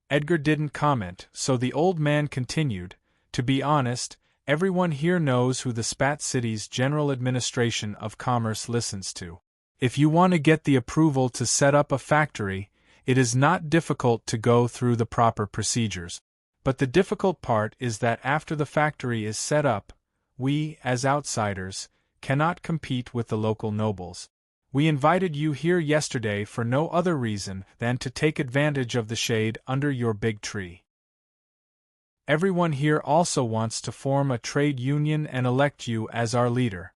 [SPEAKER 1] Edgar didn't comment, so the old man continued, to be honest, everyone here knows who the Spat City's General Administration of Commerce listens to. If you want to get the approval to set up a factory, it is not difficult to go through the proper procedures. But the difficult part is that after the factory is set up, we, as outsiders, cannot compete with the local nobles. We invited you here yesterday for no other reason than to take advantage of the shade under your big tree. Everyone here also wants to form a trade union and elect you as our leader.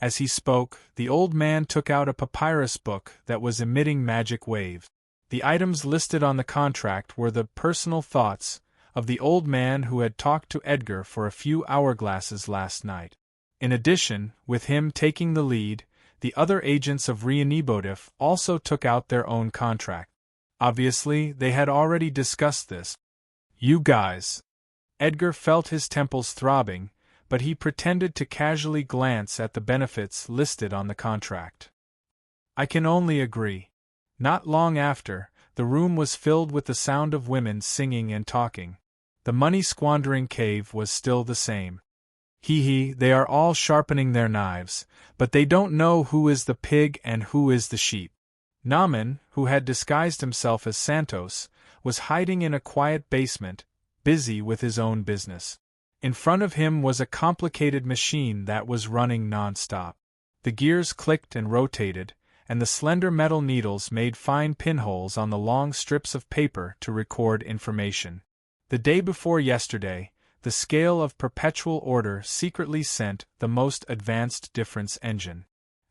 [SPEAKER 1] As he spoke, the old man took out a papyrus book that was emitting magic waves. The items listed on the contract were the personal thoughts of the old man who had talked to Edgar for a few hourglasses last night. In addition, with him taking the lead, the other agents of Ruinbodif also took out their own contract. Obviously, they had already discussed this. You guys. Edgar felt his temples throbbing, but he pretended to casually glance at the benefits listed on the contract. I can only agree. Not long after, the room was filled with the sound of women singing and talking. The money-squandering cave was still the same. They are all sharpening their knives, but they don't know who is the pig and who is the sheep. Naman, who had disguised himself as Santos, was hiding in a quiet basement, busy with his own business. In front of him was a complicated machine that was running non-stop. The gears clicked and rotated, and the slender metal needles made fine pinholes on the long strips of paper to record information. The day before yesterday, the scale of perpetual order secretly sent the most advanced difference engine.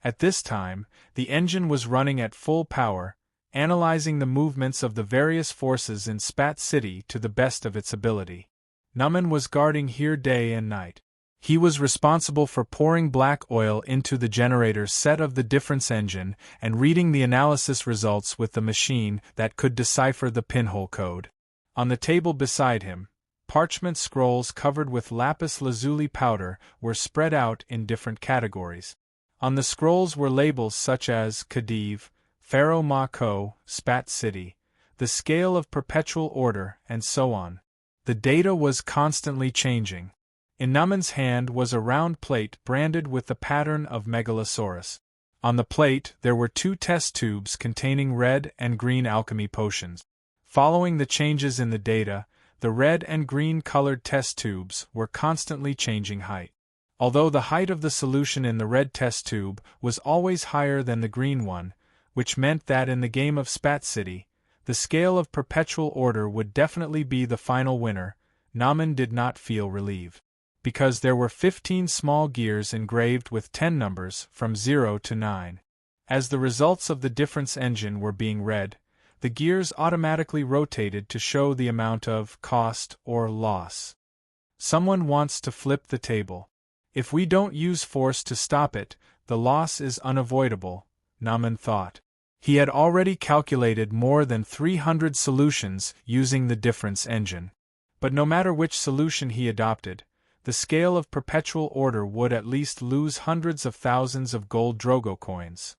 [SPEAKER 1] At this time, the engine was running at full power, analyzing the movements of the various forces in Spat City to the best of its ability. Numan was guarding here day and night. He was responsible for pouring black oil into the generator set of the difference engine and reading the analysis results with the machine that could decipher the pinhole code. On the table beside him, parchment scrolls covered with lapis lazuli powder were spread out in different categories. On the scrolls were labels such as Khedive, Pharaoh Ma-Ko, Spat City, the Scale of Perpetual Order, and so on. The data was constantly changing. In Numan's hand was a round plate branded with the pattern of Megalosaurus. On the plate there were 2 test tubes containing red and green alchemy potions. Following the changes in the data, the red and green colored test tubes were constantly changing height. Although the height of the solution in the red test tube was always higher than the green one, which meant that in the game of Spat City, the Scale of Perpetual Order would definitely be the final winner, Numan did not feel relieved. Because there were 15 small gears engraved with 10 numbers from 0 to 9. As the results of the difference engine were being read, the gears automatically rotated to show the amount of cost or loss. Someone wants to flip the table. If we don't use force to stop it, the loss is unavoidable, Numan thought. He had already calculated more than 300 solutions using the difference engine. But no matter which solution he adopted, the Scale of Perpetual Order would at least lose hundreds of thousands of gold Drogo coins.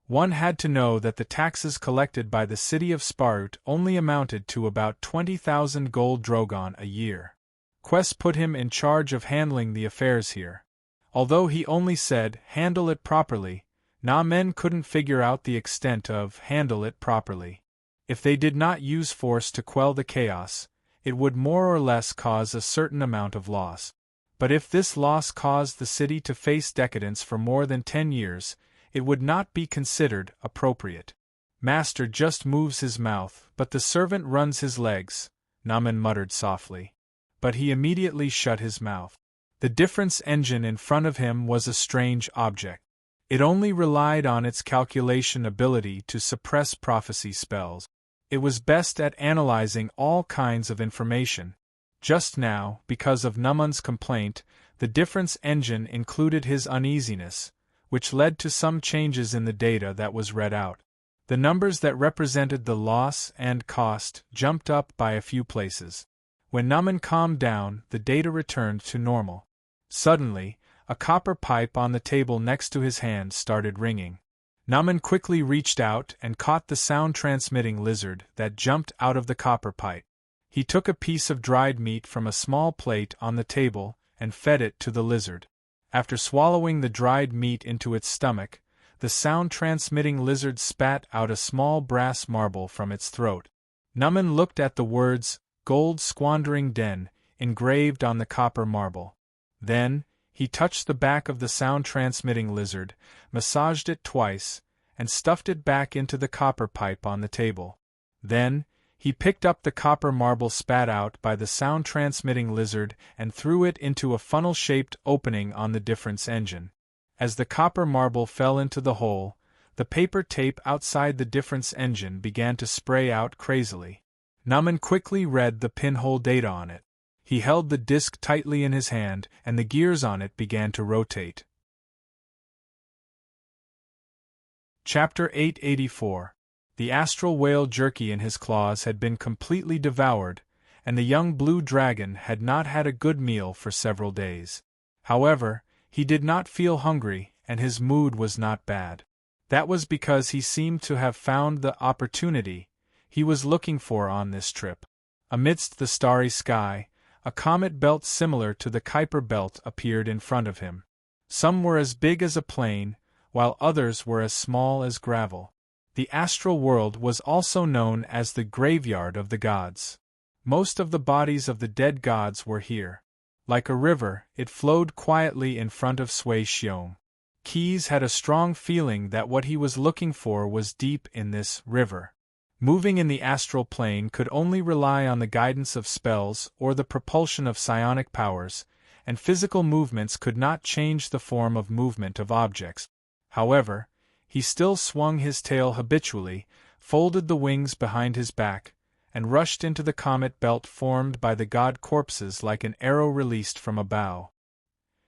[SPEAKER 1] One had to know that the taxes collected by the city of Sparut only amounted to about 20,000 gold Drogon a year. Quest put him in charge of handling the affairs here. Although he only said, "handle it properly," Numan couldn't figure out the extent of "handle it properly." If they did not use force to quell the chaos, it would more or less cause a certain amount of loss. But if this loss caused the city to face decadence for more than 10 years, it would not be considered appropriate. Master just moves his mouth, but the servant runs his legs, Numan muttered softly. But he immediately shut his mouth. The difference engine in front of him was a strange object. It only relied on its calculation ability to suppress prophecy spells. It was best at analyzing all kinds of information. Just now, because of Numan's complaint, the difference engine included his uneasiness, which led to some changes in the data that was read out. The numbers that represented the loss and cost jumped up by a few places. When Numan calmed down, the data returned to normal. Suddenly, a copper pipe on the table next to his hand started ringing. Numan quickly reached out and caught the sound-transmitting lizard that jumped out of the copper pipe. He took a piece of dried meat from a small plate on the table and fed it to the lizard. After swallowing the dried meat into its stomach, the sound-transmitting lizard spat out a small brass marble from its throat. Numan looked at the words, "Gold Squandering Den," engraved on the copper marble. Then, he touched the back of the sound-transmitting lizard, massaged it twice, and stuffed it back into the copper pipe on the table. Then, he picked up the copper marble spat out by the sound-transmitting lizard and threw it into a funnel-shaped opening on the difference engine. As the copper marble fell into the hole, the paper tape outside the difference engine began to spray out crazily. Numan quickly read the pinhole data on it. He held the disc tightly in his hand, and the gears on it began to rotate. Chapter 884. The astral whale jerky in his claws had been completely devoured, and the young blue dragon had not had a good meal for several days. However, he did not feel hungry, and his mood was not bad. That was because he seemed to have found the opportunity he was looking for on this trip. Amidst the starry sky, a comet belt similar to the Kuiper belt appeared in front of him. Some were as big as a plane, while others were as small as gravel. The astral world was also known as the graveyard of the gods. Most of the bodies of the dead gods were here. Like a river, it flowed quietly in front of Sui Xiong. Keys had a strong feeling that what he was looking for was deep in this river. Moving in the astral plane could only rely on the guidance of spells or the propulsion of psionic powers, and physical movements could not change the form of movement of objects. However, he still swung his tail habitually, folded the wings behind his back, and rushed into the comet belt formed by the god corpses like an arrow released from a bow.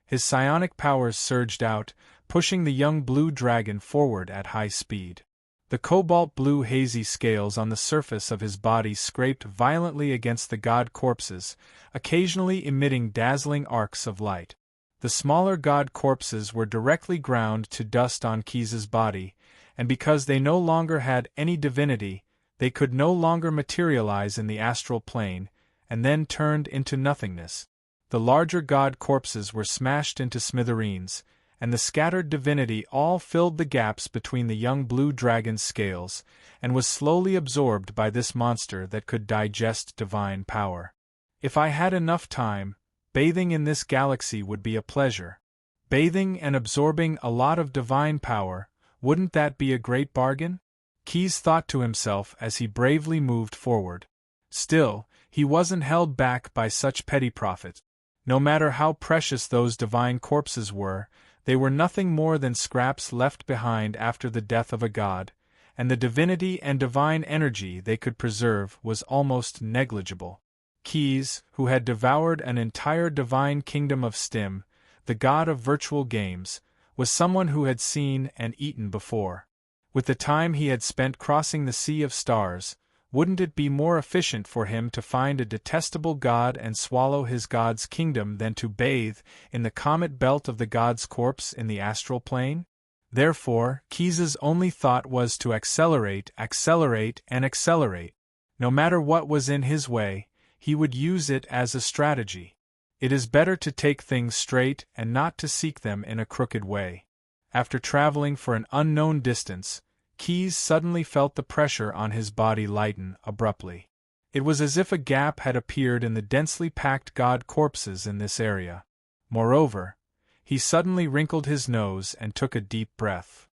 [SPEAKER 1] His psionic powers surged out, pushing the young blue dragon forward at high speed. The cobalt-blue hazy scales on the surface of his body scraped violently against the god corpses, occasionally emitting dazzling arcs of light. The smaller god corpses were directly ground to dust on Keys's body, and because they no longer had any divinity, they could no longer materialize in the astral plane, and then turned into nothingness. The larger god corpses were smashed into smithereens, and the scattered divinity all filled the gaps between the young blue dragon's scales, and was slowly absorbed by this monster that could digest divine power. If I had enough time, bathing in this galaxy would be a pleasure. Bathing and absorbing a lot of divine power, wouldn't that be a great bargain? Keys thought to himself as he bravely moved forward. Still, he wasn't held back by such petty profit. No matter how precious those divine corpses were, they were nothing more than scraps left behind after the death of a god, and the divinity and divine energy they could preserve was almost negligible. Keys, who had devoured an entire divine kingdom of Stim, the god of virtual games, was someone who had seen and eaten before. With the time he had spent crossing the Sea of Stars, wouldn't it be more efficient for him to find a detestable god and swallow his god's kingdom than to bathe in the comet belt of the god's corpse in the astral plane? Therefore, Keys's only thought was to accelerate, and accelerate. No matter what was in his way, he would use it as a strategy. It is better to take things straight and not to seek them in a crooked way. After traveling for an unknown distance, Keys suddenly felt the pressure on his body lighten abruptly. It was as if a gap had appeared in the densely packed god corpses in this area. Moreover, he suddenly wrinkled his nose and took a deep breath.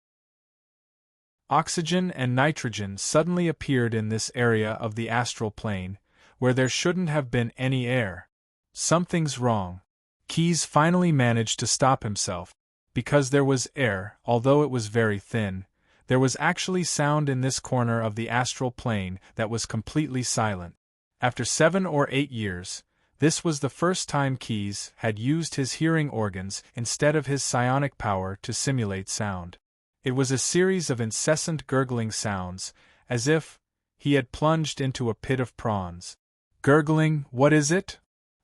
[SPEAKER 1] Oxygen and nitrogen suddenly appeared in this area of the astral plane, where there shouldn't have been any air. Something's wrong. Keys finally managed to stop himself. Because there was air, although it was very thin, there was actually sound in this corner of the astral plane that was completely silent. After 7 or 8 years, this was the first time Keys had used his hearing organs instead of his psionic power to simulate sound. It was a series of incessant gurgling sounds, as if he had plunged into a pit of prawns. Gurgling, what is it?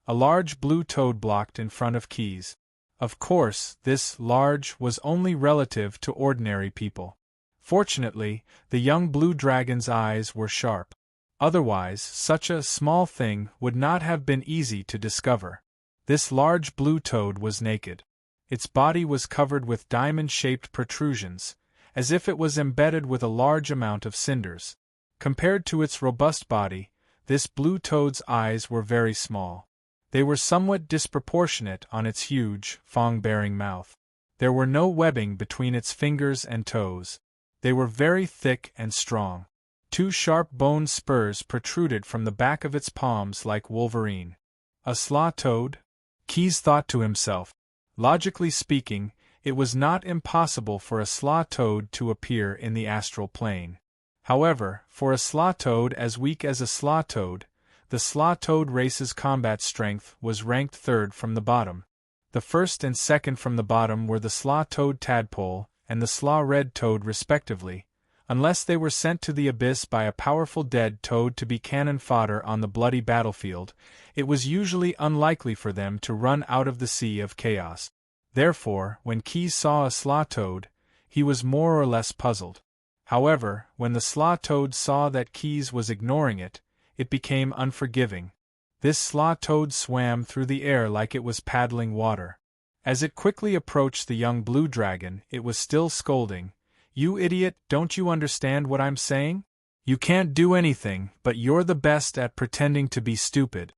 [SPEAKER 1] A large blue toad blocked in front of Keys. Of course, this large was only relative to ordinary people. Fortunately, the young blue dragon's eyes were sharp. Otherwise, such a small thing would not have been easy to discover. This large blue toad was naked. Its body was covered with diamond-shaped protrusions, as if it was embedded with a large amount of cinders. Compared to its robust body, this blue toad's eyes were very small. They were somewhat disproportionate on its huge, fang-bearing mouth. There were no webbing between its fingers and toes. They were very thick and strong. 2 sharp bone spurs protruded from the back of its palms like Wolverine. A slaw toad? Keys thought to himself. Logically speaking, it was not impossible for a slaw toad to appear in the astral plane. However, for a slaw toad as weak as a slaw toad, the slaw toad race's combat strength was ranked 3rd from the bottom. The 1st and 2nd from the bottom were the slaw toad tadpole and the slaw red toad respectively, unless they were sent to the abyss by a powerful dead toad to be cannon fodder on the bloody battlefield. It was usually unlikely for them to run out of the sea of chaos. Therefore, when Keys saw a slaw toad, he was more or less puzzled. However, when the slaw toad saw that Keys was ignoring it, it became unforgiving. This slaw toad swam through the air like it was paddling water. As it quickly approached the young blue dragon, it was still scolding, "You idiot, don't you understand what I'm saying? You can't do anything, but you're the best at pretending to be stupid."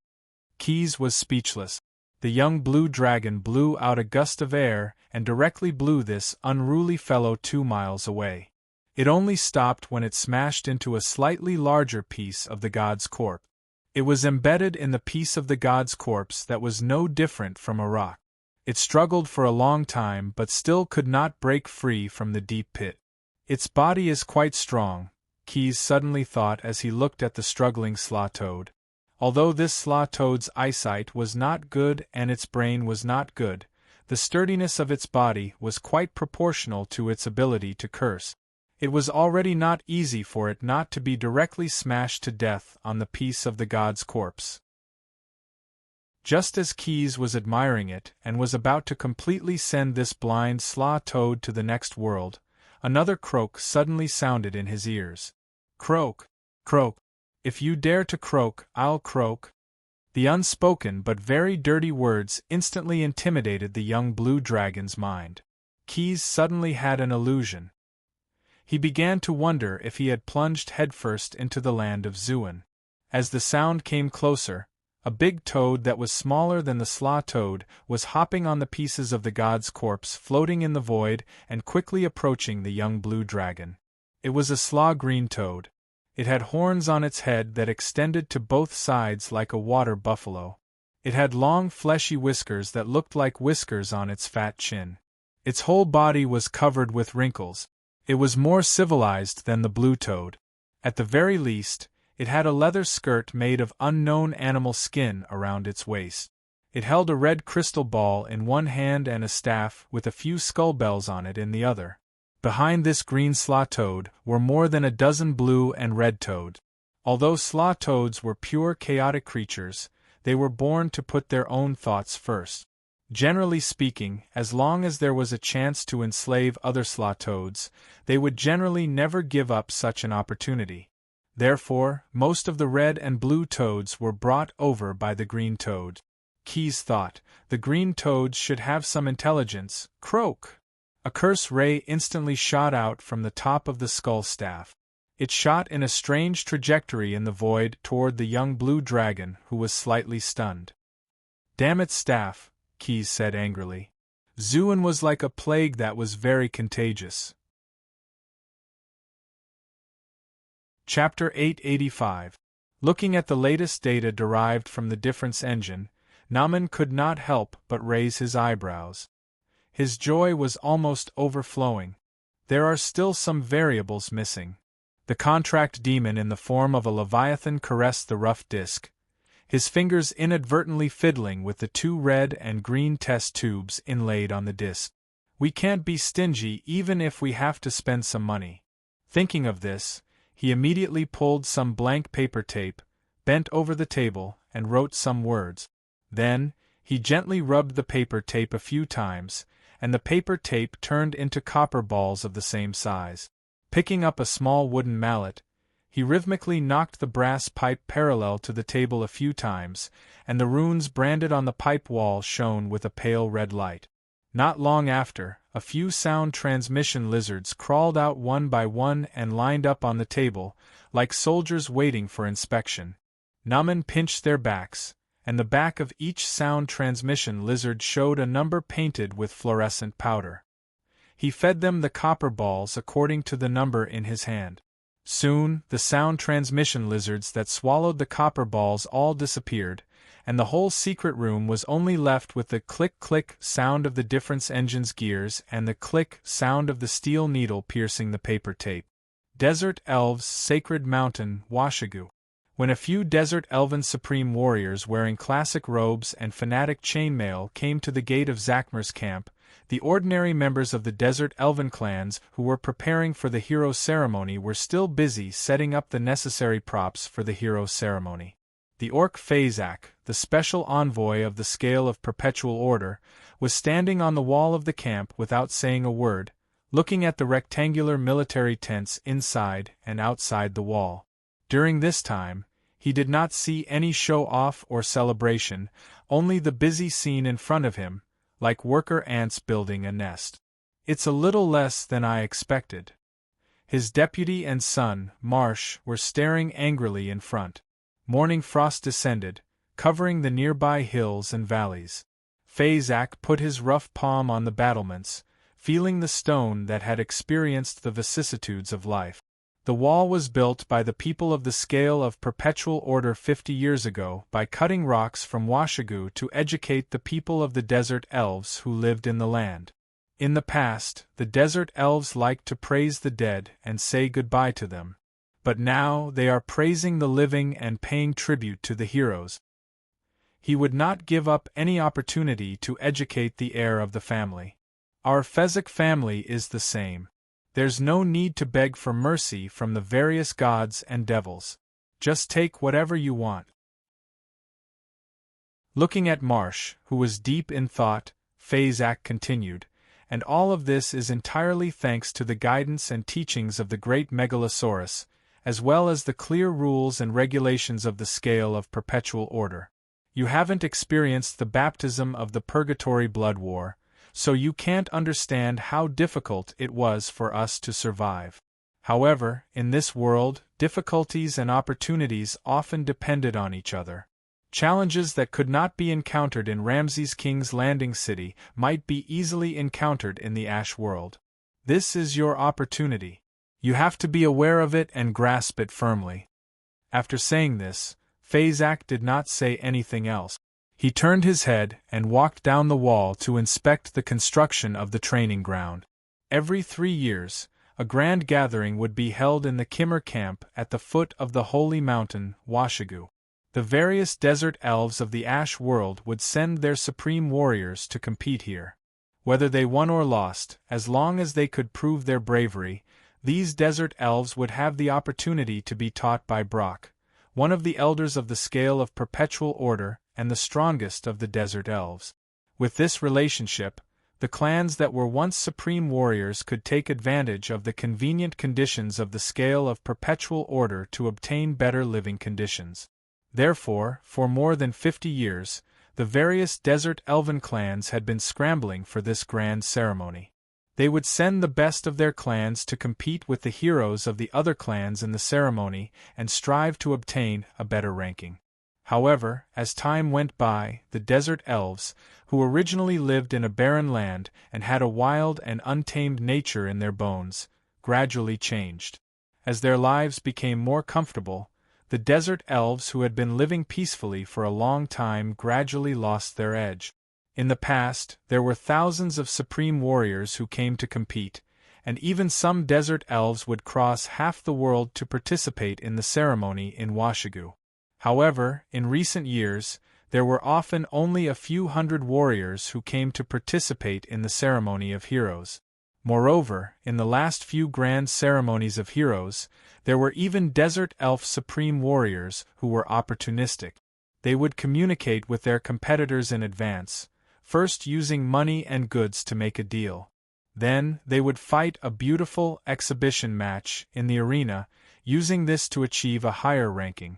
[SPEAKER 1] Keys was speechless. The young blue dragon blew out a gust of air and directly blew this unruly fellow 2 miles away. It only stopped when it smashed into a slightly larger piece of the god's corpse. It was embedded in the piece of the god's corpse that was no different from a rock. It struggled for a long time but still could not break free from the deep pit. Its body is quite strong, Keys suddenly thought as he looked at the struggling slaw toad. Although this slaw toad's eyesight was not good and its brain was not good, the sturdiness of its body was quite proportional to its ability to curse. It was already not easy for it not to be directly smashed to death on the piece of the god's corpse. Just as Keys was admiring it and was about to completely send this blind slaw toad to the next world, another croak suddenly sounded in his ears. Croak! Croak! If you dare to croak, I'll croak! The unspoken but very dirty words instantly intimidated the young blue dragon's mind. Keys suddenly had an illusion. He began to wonder if he had plunged headfirst into the land of Zuin. As the sound came closer, a big toad that was smaller than the slaw toad was hopping on the pieces of the god's corpse floating in the void and quickly approaching the young blue dragon. It was a slaw green toad. It had horns on its head that extended to both sides like a water buffalo. It had long fleshy whiskers that looked like whiskers on its fat chin. Its whole body was covered with wrinkles. It was more civilized than the blue toad. At the very least, it had a leather skirt made of unknown animal skin around its waist. It held a red crystal ball in one hand and a staff with a few skull bells on it in the other. Behind this green slaw toad were more than a dozen blue and red toads. Although slaw toads were pure chaotic creatures, they were born to put their own thoughts first. Generally speaking, as long as there was a chance to enslave other slaw toads, they would generally never give up such an opportunity. Therefore, most of the red and blue toads were brought over by the green toad. Keys thought, the green toads should have some intelligence. Croak! A curse ray instantly shot out from the top of the skull staff. It shot in a strange trajectory in the void toward the young blue dragon, who was slightly stunned. Damn it, staff! Keys said angrily. Zuin was like a plague that was very contagious. Chapter 885. Looking at the latest data derived from the difference engine, Naman could not help but raise his eyebrows. His joy was almost overflowing. There are still some variables missing. The contract demon in the form of a leviathan caressed the rough disk, his fingers inadvertently fiddling with the two red and green test tubes inlaid on the disc. We can't be stingy even if we have to spend some money. Thinking of this, he immediately pulled some blank paper tape, bent over the table, and wrote some words. Then, he gently rubbed the paper tape a few times, and the paper tape turned into copper balls of the same size. Picking up a small wooden mallet, he rhythmically knocked the brass pipe parallel to the table a few times, and the runes branded on the pipe wall shone with a pale red light. Not long after, a few sound transmission lizards crawled out one by one and lined up on the table, like soldiers waiting for inspection. Naman pinched their backs, and the back of each sound transmission lizard showed a number painted with fluorescent powder. He fed them the copper balls according to the number in his hand. Soon, the sound transmission lizards that swallowed the copper balls all disappeared, and the whole secret room was only left with the click-click sound of the difference engine's gears and the click sound of the steel needle piercing the paper tape. Desert Elves' Sacred Mountain, Washigu. When a few Desert Elven supreme warriors wearing classic robes and fanatic chainmail came to the gate of Zakmar's camp, the ordinary members of the Desert Elven clans who were preparing for the hero ceremony were still busy setting up the necessary props for the hero ceremony. The orc Fazak, the special envoy of the scale of perpetual order, was standing on the wall of the camp without saying a word, looking at the rectangular military tents inside and outside the wall. During this time, he did not see any show-off or celebration, only the busy scene in front of him, like worker ants building a nest. It's a little less than I expected. His deputy and son, Marsh, were staring angrily in front. Morning frost descended, covering the nearby hills and valleys. Fazak put his rough palm on the battlements, feeling the stone that had experienced the vicissitudes of life. The wall was built by the people of the scale of perpetual order 50 years ago by cutting rocks from Washigu to educate the people of the Desert Elves who lived in the land. In the past, the Desert Elves liked to praise the dead and say goodbye to them. But now they are praising the living and paying tribute to the heroes. He would not give up any opportunity to educate the heir of the family. Our Fezzik family is the same. There's no need to beg for mercy from the various gods and devils. Just take whatever you want. Looking at Marsh, who was deep in thought, Fezak continued, and all of this is entirely thanks to the guidance and teachings of the great Megalosaurus, as well as the clear rules and regulations of the scale of perpetual order. You haven't experienced the baptism of the purgatory blood war, so you can't understand how difficult it was for us to survive. However, in this world, difficulties and opportunities often depended on each other. Challenges that could not be encountered in Ramses King's Landing City might be easily encountered in the Ash world. This is your opportunity. You have to be aware of it and grasp it firmly. After saying this, Fezak did not say anything else. He turned his head and walked down the wall to inspect the construction of the training ground. Every 3 years, a grand gathering would be held in the Kimmer camp at the foot of the holy mountain, Washigu. The various desert elves of the Ash world would send their supreme warriors to compete here. Whether they won or lost, as long as they could prove their bravery, these desert elves would have the opportunity to be taught by Brock, one of the elders of the scale of perpetual order and the strongest of the desert elves. With this relationship, the clans that were once supreme warriors could take advantage of the convenient conditions of the scale of perpetual order to obtain better living conditions. Therefore, for more than 50 years, the various desert elven clans had been scrambling for this grand ceremony. They would send the best of their clans to compete with the heroes of the other clans in the ceremony and strive to obtain a better ranking. However, as time went by, the desert elves, who originally lived in a barren land and had a wild and untamed nature in their bones, gradually changed. As their lives became more comfortable, the desert elves who had been living peacefully for a long time gradually lost their edge. In the past, there were thousands of supreme warriors who came to compete, and even some desert elves would cross half the world to participate in the ceremony in Washigu. However, in recent years, there were often only a few hundred warriors who came to participate in the ceremony of heroes. Moreover, in the last few grand ceremonies of heroes, there were even desert elf supreme warriors who were opportunistic. They would communicate with their competitors in advance, first using money and goods to make a deal. Then, they would fight a beautiful exhibition match in the arena, using this to achieve a higher ranking.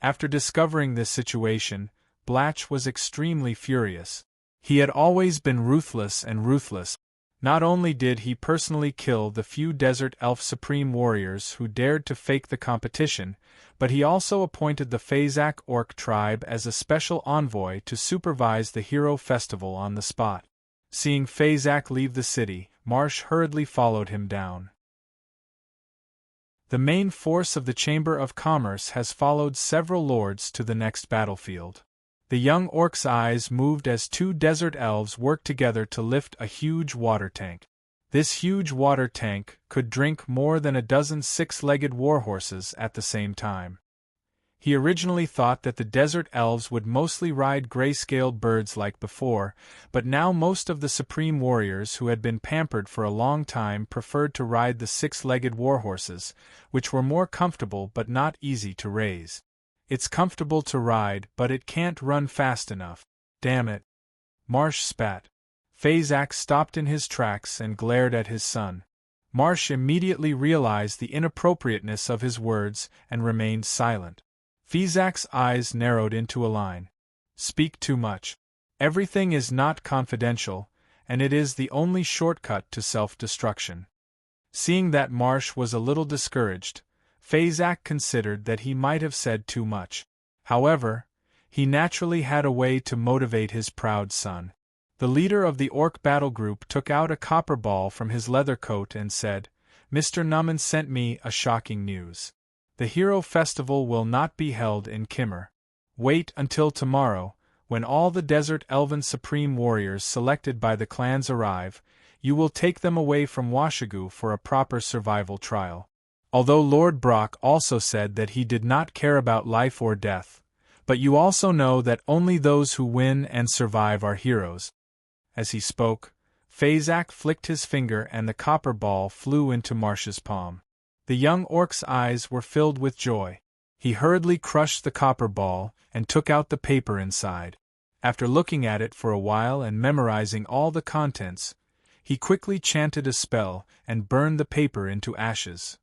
[SPEAKER 1] After discovering this situation, Blatch was extremely furious. He had always been ruthless and ruthless. Not only did he personally kill the few desert elf supreme warriors who dared to fake the competition, but he also appointed the Fezak Orc tribe as a special envoy to supervise the hero festival on the spot. Seeing Fezak leave the city, Marsh hurriedly followed him down. The main force of the Chamber of Commerce has followed several lords to the next battlefield. The young orc's eyes moved as 2 desert elves worked together to lift a huge water tank. This huge water tank could drink more than a dozen 6-legged warhorses at the same time. He originally thought that the desert elves would mostly ride gray-scaled birds like before, but now most of the supreme warriors who had been pampered for a long time preferred to ride the 6-legged warhorses, which were more comfortable but not easy to raise. It's comfortable to ride, but it can't run fast enough. Damn it. Marsh spat. Fezak stopped in his tracks and glared at his son. Marsh immediately realized the inappropriateness of his words and remained silent. Fezak's eyes narrowed into a line. Speak too much. Everything is not confidential, and it is the only shortcut to self-destruction. Seeing that Marsh was a little discouraged, Fezak considered that he might have said too much. However, he naturally had a way to motivate his proud son. The leader of the orc battle group took out a copper ball from his leather coat and said, "Mr. Numan sent me a shocking news. The Hero Festival will not be held in Kimmer. Wait until tomorrow, when all the Desert Elven Supreme Warriors selected by the clans arrive. You will take them away from Washigu for a proper survival trial." Although Lord Brock also said that he did not care about life or death, but you also know that only those who win and survive are heroes. As he spoke, Fazak flicked his finger and the copper ball flew into Marsh's palm. The young orc's eyes were filled with joy. He hurriedly crushed the copper ball and took out the paper inside. After looking at it for a while and memorizing all the contents, he quickly chanted a spell and burned the paper into ashes.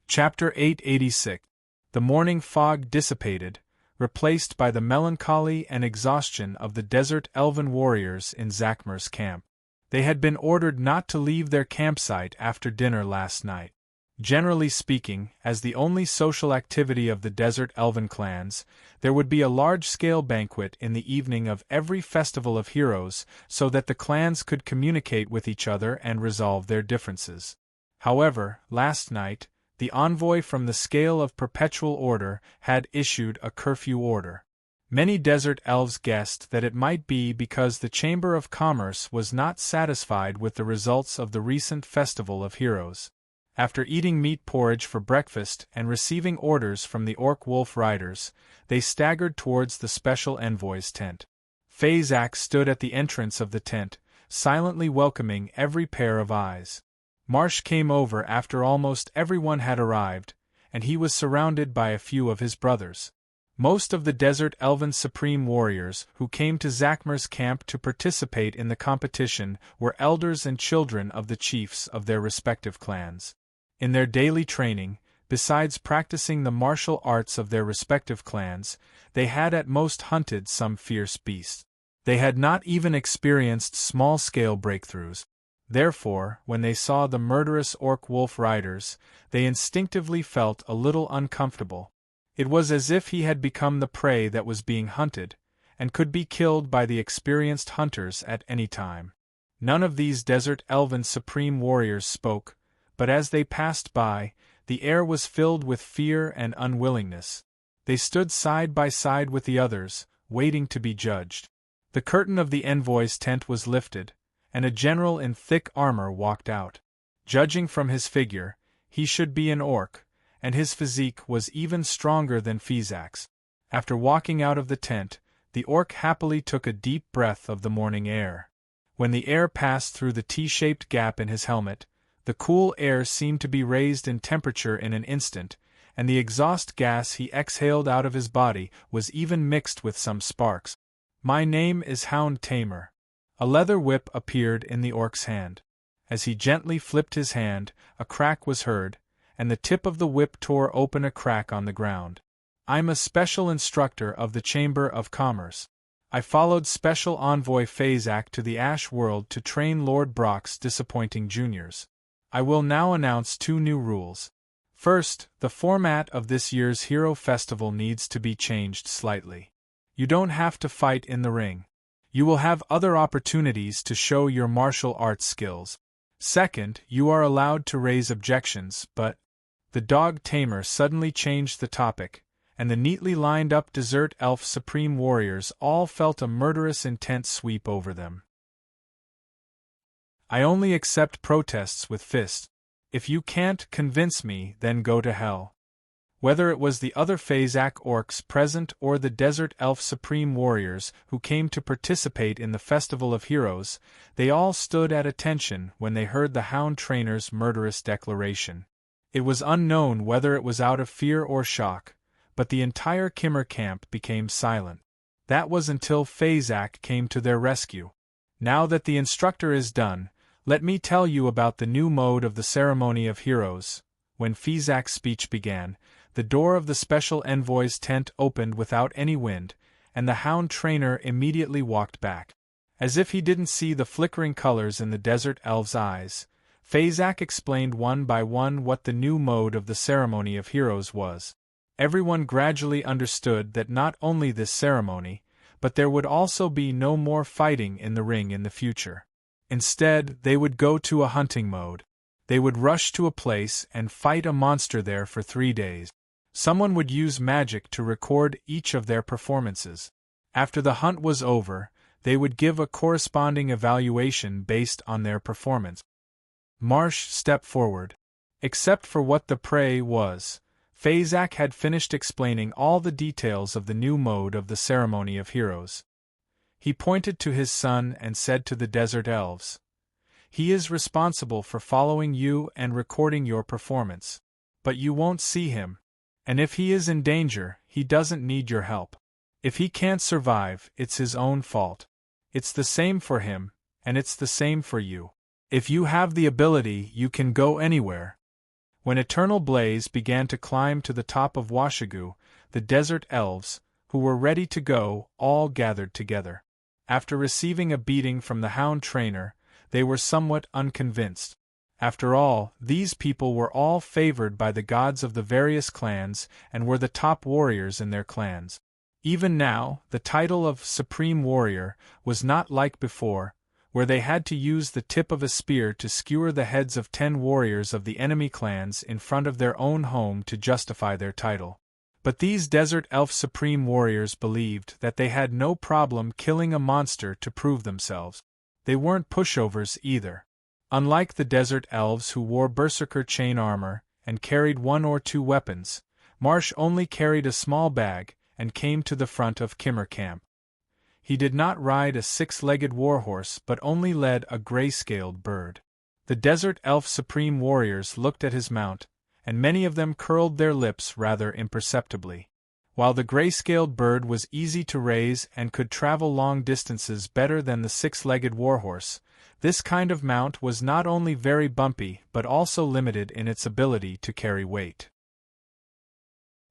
[SPEAKER 1] Chapter 886. The morning fog dissipated, replaced by the melancholy and exhaustion of the desert elven warriors in Zakmar's camp. They had been ordered not to leave their campsite after dinner last night. Generally speaking, as the only social activity of the desert elven clans, there would be a large-scale banquet in the evening of every festival of heroes so that the clans could communicate with each other and resolve their differences. However, last night, the envoy from the Scale of Perpetual Order had issued a curfew order. Many desert elves guessed that it might be because the Chamber of Commerce was not satisfied with the results of the recent Festival of Heroes. After eating meat porridge for breakfast and receiving orders from the orc-wolf riders, they staggered towards the special envoy's tent. Fazak stood at the entrance of the tent, silently welcoming every pair of eyes. Marsh came over after almost everyone had arrived, and he was surrounded by a few of his brothers. Most of the desert elven supreme warriors who came to Zakmar's camp to participate in the competition were elders and children of the chiefs of their respective clans. In their daily training, besides practicing the martial arts of their respective clans, they had at most hunted some fierce beast. They had not even experienced small-scale breakthroughs. Therefore, when they saw the murderous orc-wolf riders, they instinctively felt a little uncomfortable. It was as if he had become the prey that was being hunted, and could be killed by the experienced hunters at any time. None of these desert elven supreme warriors spoke, but as they passed by, the air was filled with fear and unwillingness. They stood side by side with the others, waiting to be judged. The curtain of the envoy's tent was lifted, and a general in thick armor walked out. Judging from his figure, he should be an orc, and his physique was even stronger than Fazak's. After walking out of the tent, the orc happily took a deep breath of the morning air. When the air passed through the T-shaped gap in his helmet, the cool air seemed to be raised in temperature in an instant, and the exhaust gas he exhaled out of his body was even mixed with some sparks. "My name is Hound Tamer." A leather whip appeared in the orc's hand. As he gently flipped his hand, a crack was heard, and the tip of the whip tore open a crack on the ground. "I'm a special instructor of the Chamber of Commerce. I followed Special Envoy Fazak to the Ash World to train Lord Brock's disappointing juniors. I will now announce 2 new rules. First, the format of this year's Hero Festival needs to be changed slightly. You don't have to fight in the ring. You will have other opportunities to show your martial arts skills. Second, you are allowed to raise objections, but..." The dog tamer suddenly changed the topic, and the neatly lined-up desert elf supreme warriors all felt a murderous intent sweep over them. "I only accept protests with fists. If you can't convince me, then go to hell." Whether it was the other Fazak orcs present or the desert elf supreme warriors who came to participate in the Festival of Heroes, they all stood at attention when they heard the Hound Trainer's murderous declaration. It was unknown whether it was out of fear or shock, but the entire Kimmer camp became silent. That was until Fazak came to their rescue. "Now that the instructor is done, let me tell you about the new mode of the Ceremony of Heroes." When Fazak's speech began, the door of the special envoy's tent opened without any wind, and the Hound Trainer immediately walked back. As if he didn't see the flickering colors in the desert elf's eyes, Fazak explained one by one what the new mode of the Ceremony of Heroes was. Everyone gradually understood that not only this ceremony, but there would also be no more fighting in the ring in the future. Instead, they would go to a hunting mode. They would rush to a place and fight a monster there for 3 days. Someone would use magic to record each of their performances. After the hunt was over, they would give a corresponding evaluation based on their performance. Marsh stepped forward. Except for what the prey was, Fazak had finished explaining all the details of the new mode of the Ceremony of Heroes. He pointed to his son and said to the desert elves, "He is responsible for following you and recording your performance. But you won't see him. And if he is in danger, he doesn't need your help. If he can't survive, it's his own fault. It's the same for him, and it's the same for you. If you have the ability, you can go anywhere." When Eternal Blaze began to climb to the top of Washigu, the desert elves, who were ready to go, all gathered together. After receiving a beating from the hound trainer, they were somewhat unconvinced. After all, these people were all favored by the gods of the various clans and were the top warriors in their clans. Even now, the title of Supreme Warrior was not like before, where they had to use the tip of a spear to skewer the heads of 10 warriors of the enemy clans in front of their own home to justify their title. But these desert elf supreme warriors believed that they had no problem killing a monster to prove themselves. They weren't pushovers either. Unlike the desert elves who wore berserker chain armor and carried 1 or 2 weapons, Marsh only carried a small bag and came to the front of Kimmer camp. He did not ride a 6-legged warhorse but only led a gray-scaled bird. The desert elf supreme warriors looked at his mount, and many of them curled their lips rather imperceptibly. While the gray-scaled bird was easy to raise and could travel long distances better than the 6-legged warhorse, this kind of mount was not only very bumpy but also limited in its ability to carry weight.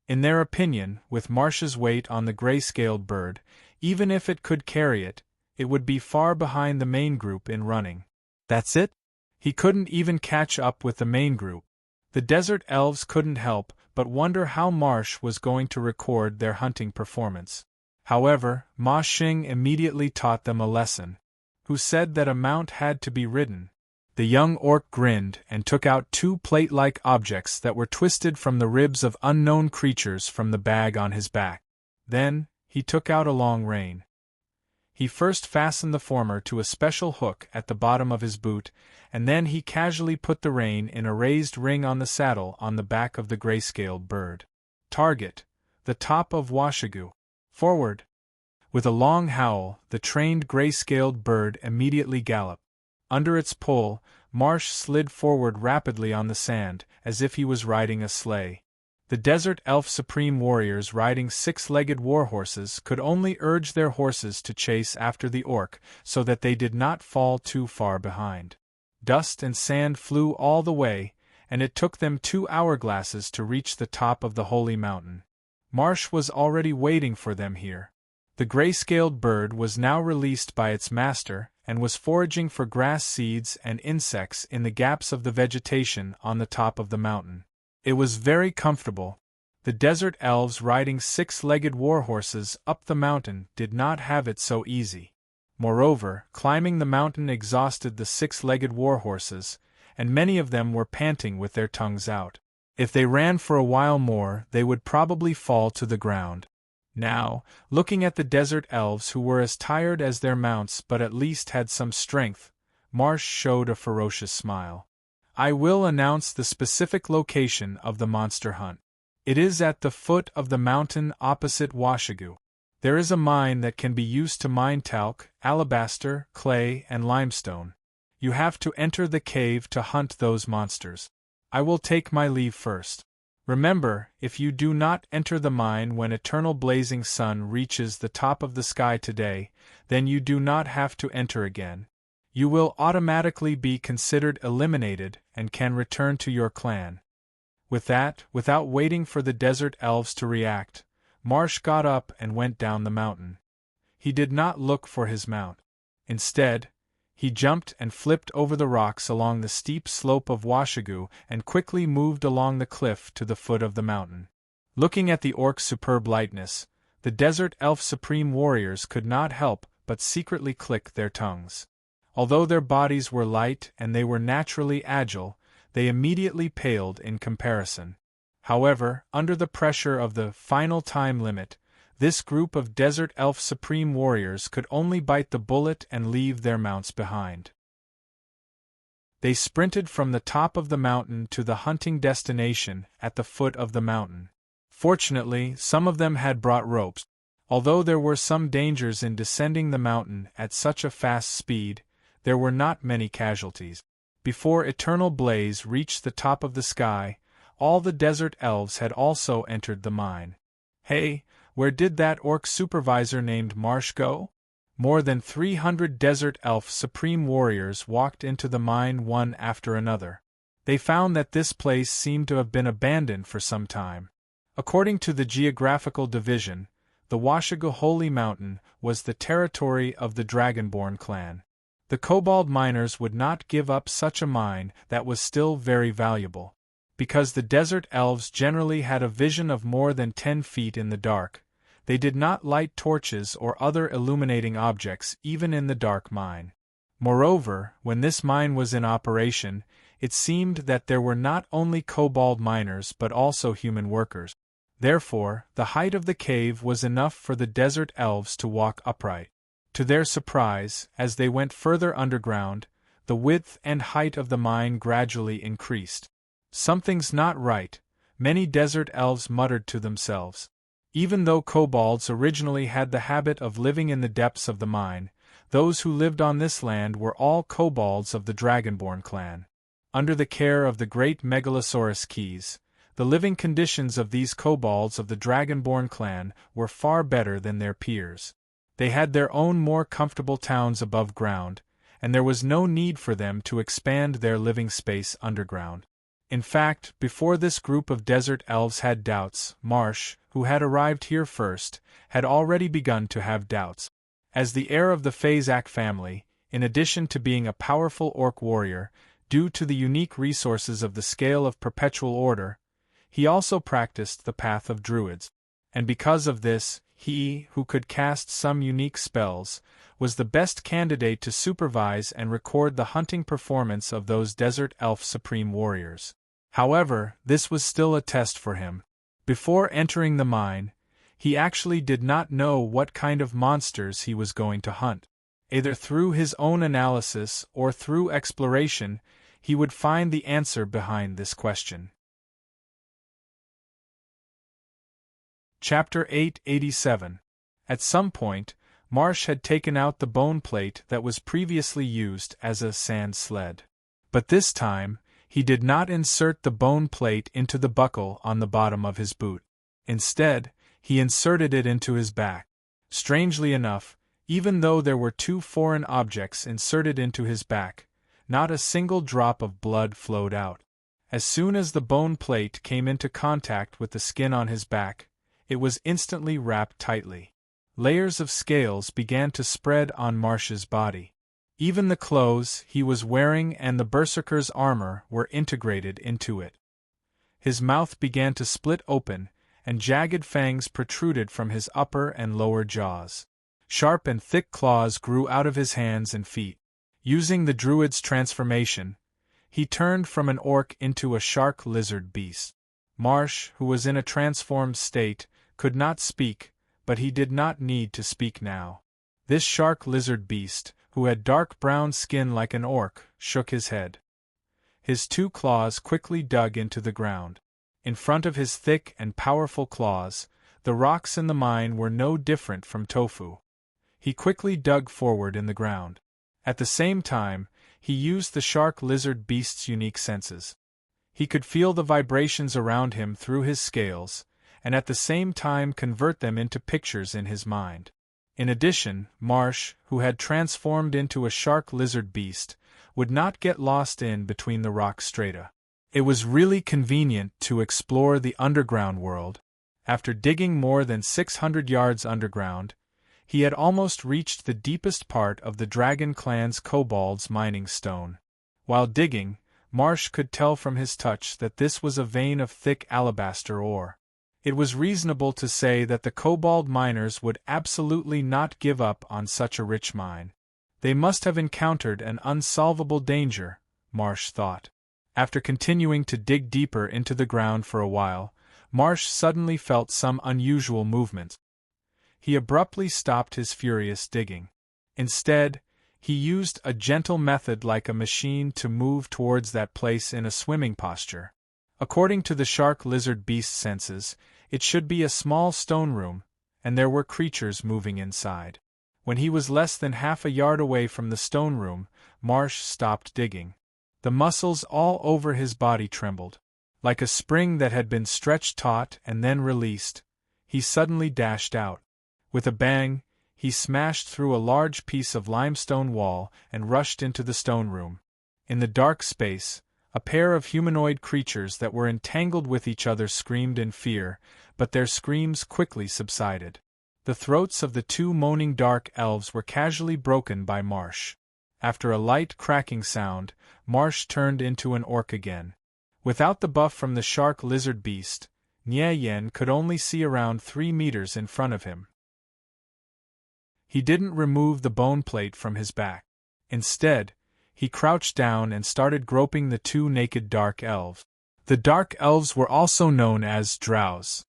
[SPEAKER 1] In their opinion, with Marsh's weight on the gray-scaled bird, even if it could carry it, it would be far behind the main group in running. That's it? He couldn't even catch up with the main group. The desert elves couldn't help but wonder how Marsh was going to record their hunting performance. However, Ma Xing immediately taught them a lesson. Who said that a mount had to be ridden? The young orc grinned and took out 2 plate-like objects that were twisted from the ribs of unknown creatures from the bag on his back. Then, he took out a long rein. He first fastened the former to a special hook at the bottom of his boot, and then he casually put the rein in a raised ring on the saddle on the back of the gray-scaled bird. Target: the top of Washigu. Forward! With a long howl, the trained gray-scaled bird immediately galloped. Under its pull, Marsh slid forward rapidly on the sand, as if he was riding a sleigh. The desert elf supreme warriors riding 6-legged warhorses could only urge their horses to chase after the orc so that they did not fall too far behind. Dust and sand flew all the way, and it took them 2 hourglasses to reach the top of the holy mountain. Marsh was already waiting for them here. The gray-scaled bird was now released by its master and was foraging for grass seeds and insects in the gaps of the vegetation on the top of the mountain. It was very comfortable. The desert elves riding 6-legged warhorses up the mountain did not have it so easy. Moreover, climbing the mountain exhausted the 6-legged warhorses, and many of them were panting with their tongues out. If they ran for a while more, they would probably fall to the ground. Now, looking at the desert elves who were as tired as their mounts but at least had some strength, Marsh showed a ferocious smile. "I will announce the specific location of the monster hunt. It is at the foot of the mountain opposite Washigu. There is a mine that can be used to mine talc, alabaster, clay, and limestone. You have to enter the cave to hunt those monsters. I will take my leave first. Remember, if you do not enter the mine when eternal blazing sun reaches the top of the sky today, then you do not have to enter again. You will automatically be considered eliminated and can return to your clan." With that, without waiting for the desert elves to react, Marsh got up and went down the mountain. He did not look for his mount. Instead, he jumped and flipped over the rocks along the steep slope of Washigu and quickly moved along the cliff to the foot of the mountain. Looking at the orc's superb lightness, the desert elf supreme warriors could not help but secretly click their tongues. Although their bodies were light and they were naturally agile, they immediately paled in comparison. However, under the pressure of the final time limit, this group of desert elf supreme warriors could only bite the bullet and leave their mounts behind. They sprinted from the top of the mountain to the hunting destination at the foot of the mountain. Fortunately, some of them had brought ropes. Although there were some dangers in descending the mountain at such a fast speed, there were not many casualties. Before Eternal Blaze reached the top of the sky, all the desert elves had also entered the mine. Hey, where did that orc supervisor named Marsh go? More than 300 desert elf supreme warriors walked into the mine one after another. They found that this place seemed to have been abandoned for some time. According to the geographical division, the Washiga Holy Mountain was the territory of the Dragonborn clan. The kobold miners would not give up such a mine that was still very valuable. Because the desert elves generally had a vision of more than 10 feet in the dark, they did not light torches or other illuminating objects even in the dark mine. Moreover, when this mine was in operation, it seemed that there were not only kobold miners but also human workers. Therefore, the height of the cave was enough for the desert elves to walk upright. To their surprise, as they went further underground, the width and height of the mine gradually increased. Something's not right, many desert elves muttered to themselves. Even though kobolds originally had the habit of living in the depths of the mine, those who lived on this land were all kobolds of the Dragonborn clan. Under the care of the great Megalosaurus Keys, the living conditions of these kobolds of the Dragonborn clan were far better than their peers. They had their own more comfortable towns above ground, and there was no need for them to expand their living space underground. In fact, before this group of desert elves had doubts, Marsh, who had arrived here first, had already begun to have doubts. As the heir of the Phazak family, in addition to being a powerful orc warrior, due to the unique resources of the Scale of Perpetual Order, he also practiced the path of druids. And because of this, he, who could cast some unique spells, was the best candidate to supervise and record the hunting performance of those desert elf supreme warriors. However, this was still a test for him. Before entering the mine, he actually did not know what kind of monsters he was going to hunt. Either through his own analysis or through exploration, he would find the answer behind this question. Chapter 887. At some point, Marsh had taken out the bone plate that was previously used as a sand sled. But this time, he did not insert the bone plate into the buckle on the bottom of his boot. Instead, he inserted it into his back. Strangely enough, even though there were 2 foreign objects inserted into his back, not a single drop of blood flowed out. As soon as the bone plate came into contact with the skin on his back, it was instantly wrapped tightly. Layers of scales began to spread on Marsh's body. Even the clothes he was wearing and the berserker's armor were integrated into it. His mouth began to split open, and jagged fangs protruded from his upper and lower jaws. Sharp and thick claws grew out of his hands and feet. Using the druid's transformation, he turned from an orc into a shark lizard beast. Marsh, who was in a transformed state, could not speak, but he did not need to speak now. This shark lizard beast, who had dark brown skin like an orc, shook his head. His 2 claws quickly dug into the ground. In front of his thick and powerful claws, the rocks in the mine were no different from tofu. He quickly dug forward in the ground. At the same time, he used the shark lizard beast's unique senses. He could feel the vibrations around him through his scales, and at the same time convert them into pictures in his mind. In addition, Marsh, who had transformed into a shark lizard beast, would not get lost in between the rock strata. It was really convenient to explore the underground world. After digging more than 600 yards underground, he had almost reached the deepest part of the Dragon Clan's kobolds' mining stone. While digging, Marsh could tell from his touch that this was a vein of thick alabaster ore. It was reasonable to say that the kobold miners would absolutely not give up on such a rich mine. They must have encountered an unsolvable danger, Marsh thought. After continuing to dig deeper into the ground for a while, Marsh suddenly felt some unusual movement. He abruptly stopped his furious digging. Instead, he used a gentle method like a machine to move towards that place in a swimming posture. According to the shark lizard beast's senses, it should be a small stone room, and there were creatures moving inside. When he was less than half a yard away from the stone room, Marsh stopped digging. The muscles all over his body trembled. Like a spring that had been stretched taut and then released, he suddenly dashed out. With a bang, he smashed through a large piece of limestone wall and rushed into the stone room. In the dark space, a pair of humanoid creatures that were entangled with each other screamed in fear, but their screams quickly subsided. The throats of the two moaning dark elves were casually broken by Marsh. After a light cracking sound, Marsh turned into an orc again. Without the buff from the shark lizard beast, Nye Yen could only see around 3 meters in front of him. He didn't remove the bone plate from his back. Instead, he crouched down and started groping the two naked dark elves. The dark elves were also known as drows.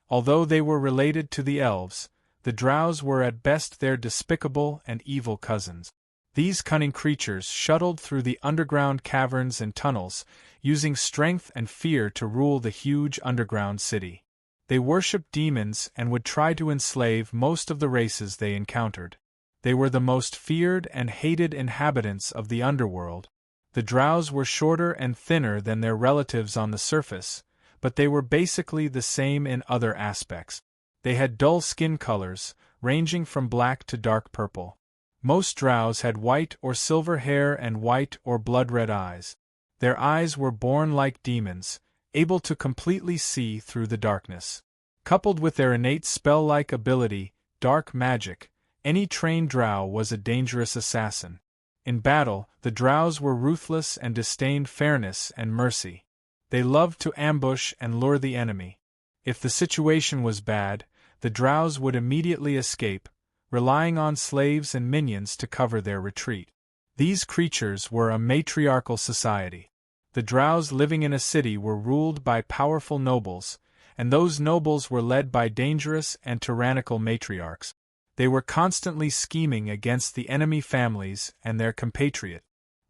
[SPEAKER 1] Although they were related to the elves, the drows were at best their despicable and evil cousins. These cunning creatures shuttled through the underground caverns and tunnels, using strength and fear to rule the huge underground city. They worshipped demons and would try to enslave most of the races they encountered. They were the most feared and hated inhabitants of the underworld. The drows were shorter and thinner than their relatives on the surface, but they were basically the same in other aspects. They had dull skin colors, ranging from black to dark purple. Most drows had white or silver hair and white or blood-red eyes. Their eyes were born like demons, able to completely see through the darkness. Coupled with their innate spell-like ability, dark magic, any trained drow was a dangerous assassin. In battle, the drows were ruthless and disdained fairness and mercy. They loved to ambush and lure the enemy. If the situation was bad, the drows would immediately escape, relying on slaves and minions to cover their retreat. These creatures were a matriarchal society. The drows living in a city were ruled by powerful nobles, and those nobles were led by dangerous and tyrannical matriarchs. They were constantly scheming against the enemy families and their compatriot.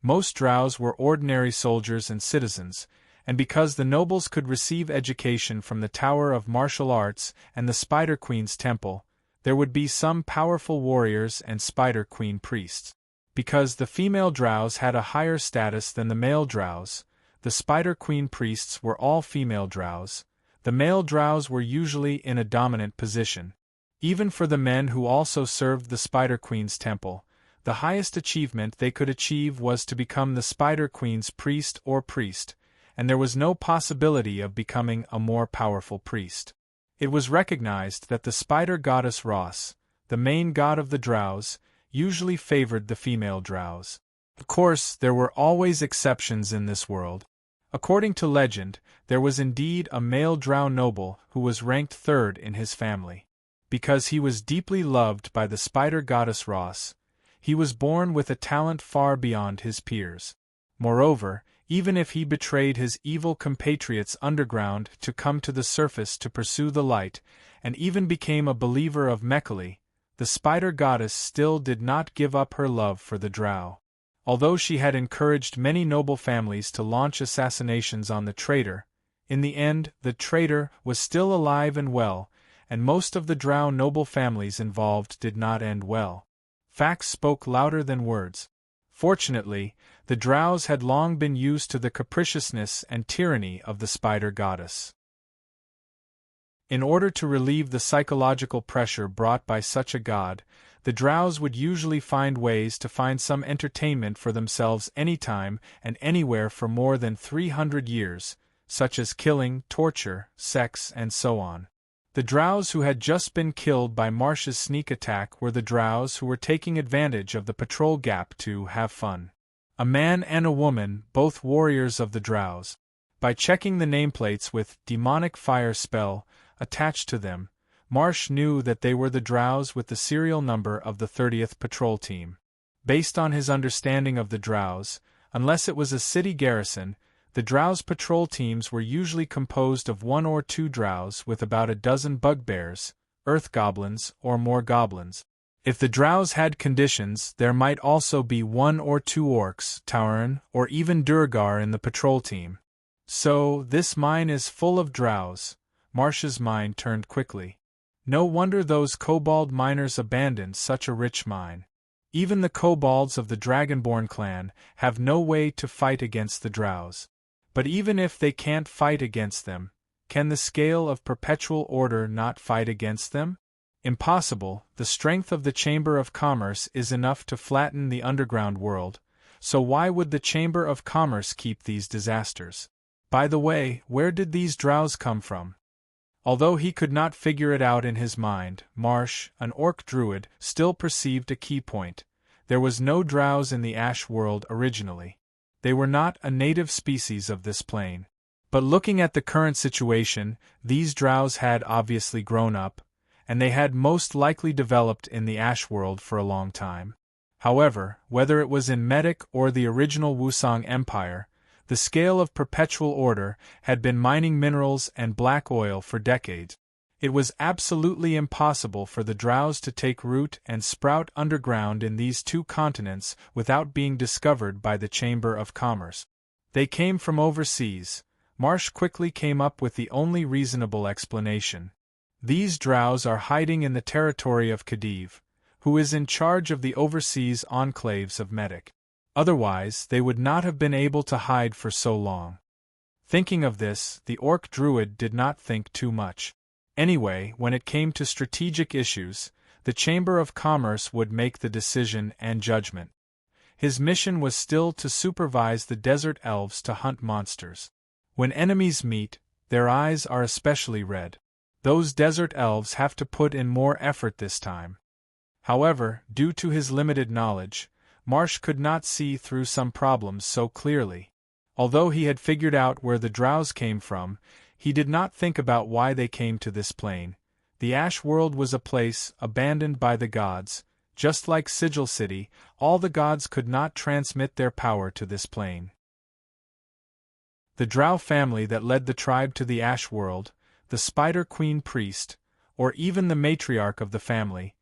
[SPEAKER 1] Most drows were ordinary soldiers and citizens, and because the nobles could receive education from the Tower of Martial Arts and the Spider Queen's temple, there would be some powerful warriors and Spider Queen priests. Because the female drows had a higher status than the male drows, the Spider Queen priests were all female drows. The male drows were usually in a dominant position. Even for the men who also served the Spider Queen's temple, the highest achievement they could achieve was to become the Spider Queen's priest or priest, and there was no possibility of becoming a more powerful priest. It was recognized that the spider goddess Ross, the main god of the drows, usually favored the female drows. Of course, there were always exceptions in this world. According to legend, there was indeed a male drow noble who was ranked third in his family. Because he was deeply loved by the spider goddess Ross, he was born with a talent far beyond his peers. Moreover, even if he betrayed his evil compatriots underground to come to the surface to pursue the light, and even became a believer of Mekali, the spider goddess still did not give up her love for the drow. Although she had encouraged many noble families to launch assassinations on the traitor, in the end the traitor was still alive and well, and most of the drow noble families involved did not end well. Facts spoke louder than words. Fortunately, the drows had long been used to the capriciousness and tyranny of the spider goddess. In order to relieve the psychological pressure brought by such a god, the drows would usually find ways to find some entertainment for themselves anytime and anywhere for more than 300 years, such as killing, torture, sex, and so on. The drows who had just been killed by Marsh's sneak attack were the drows who were taking advantage of the patrol gap to have fun. A man and a woman, both warriors of the drows. By checking the nameplates with demonic fire spell attached to them, Marsh knew that they were the drows with the serial number of the 30th patrol team. Based on his understanding of the drows, unless it was a city garrison, the drows' patrol teams were usually composed of 1 or 2 drows with about a dozen bugbears, earth goblins, or more goblins. If the drows had conditions, there might also be 1 or 2 orcs, tauren, or even durgar in the patrol team. So, this mine is full of drows. Marsh's mind turned quickly. No wonder those kobold miners abandoned such a rich mine. Even the kobolds of the Dragonborn clan have no way to fight against the drows. But even if they can't fight against them, can the scale of perpetual order not fight against them? Impossible. The strength of the Chamber of Commerce is enough to flatten the underground world, so why would the Chamber of Commerce keep these disasters? By the way, where did these drows come from? Although he could not figure it out in his mind, Marsh, an orc druid, still perceived a key point. There was no drows in the Ash world originally. They were not a native species of this plane. But looking at the current situation, these drows had obviously grown up, and they had most likely developed in the Ash world for a long time. However, whether it was in Medic or the original Wusong Empire, the scale of perpetual order had been mining minerals and black oil for decades. It was absolutely impossible for the drows to take root and sprout underground in these two continents without being discovered by the Chamber of Commerce. They came from overseas. Marsh quickly came up with the only reasonable explanation. These drows are hiding in the territory of Khedive, who is in charge of the overseas enclaves of Medic. Otherwise, they would not have been able to hide for so long. Thinking of this, the orc druid did not think too much. Anyway, when it came to strategic issues, the Chamber of Commerce would make the decision and judgment. His mission was still to supervise the desert elves to hunt monsters. When enemies meet, their eyes are especially red. Those desert elves have to put in more effort this time. However, due to his limited knowledge, Marsh could not see through some problems so clearly. Although he had figured out where the drows came from, he did not think about why they came to this plane. The Ash world was a place abandoned by the gods. Just like Sigil City, all the gods could not transmit their power to this plane. The drow family that led the tribe to the Ash world, the Spider Queen priest, or even the matriarch of the family,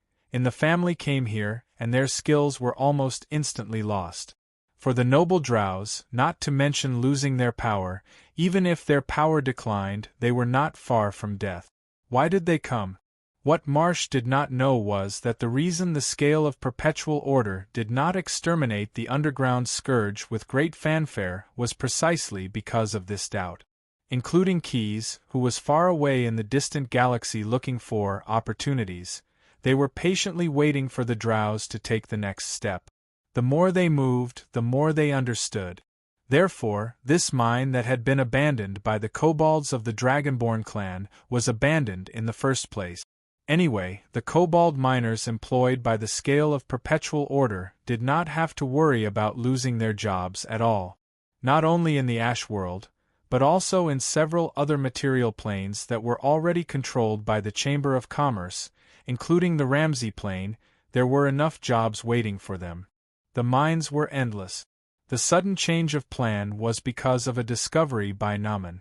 [SPEAKER 1] came here, and their skills were almost instantly lost. For the noble drows, not to mention losing their power, even if their power declined, they were not far from death. Why did they come? What Marsh did not know was that the reason the scale of perpetual order did not exterminate the underground scourge with great fanfare was precisely because of this doubt. Including Keys, who was far away in the distant galaxy looking for opportunities, they were patiently waiting for the drows to take the next step. The more they moved, the more they understood. Therefore, this mine that had been abandoned by the kobolds of the Dragonborn clan was abandoned in the first place. Anyway, the kobold miners employed by the scale of perpetual order did not have to worry about losing their jobs at all. Not only in the Ash world, but also in several other material planes that were already controlled by the Chamber of Commerce, including the Ramsey plane, there were enough jobs waiting for them. The mines were endless. The sudden change of plan was because of a discovery by Naman.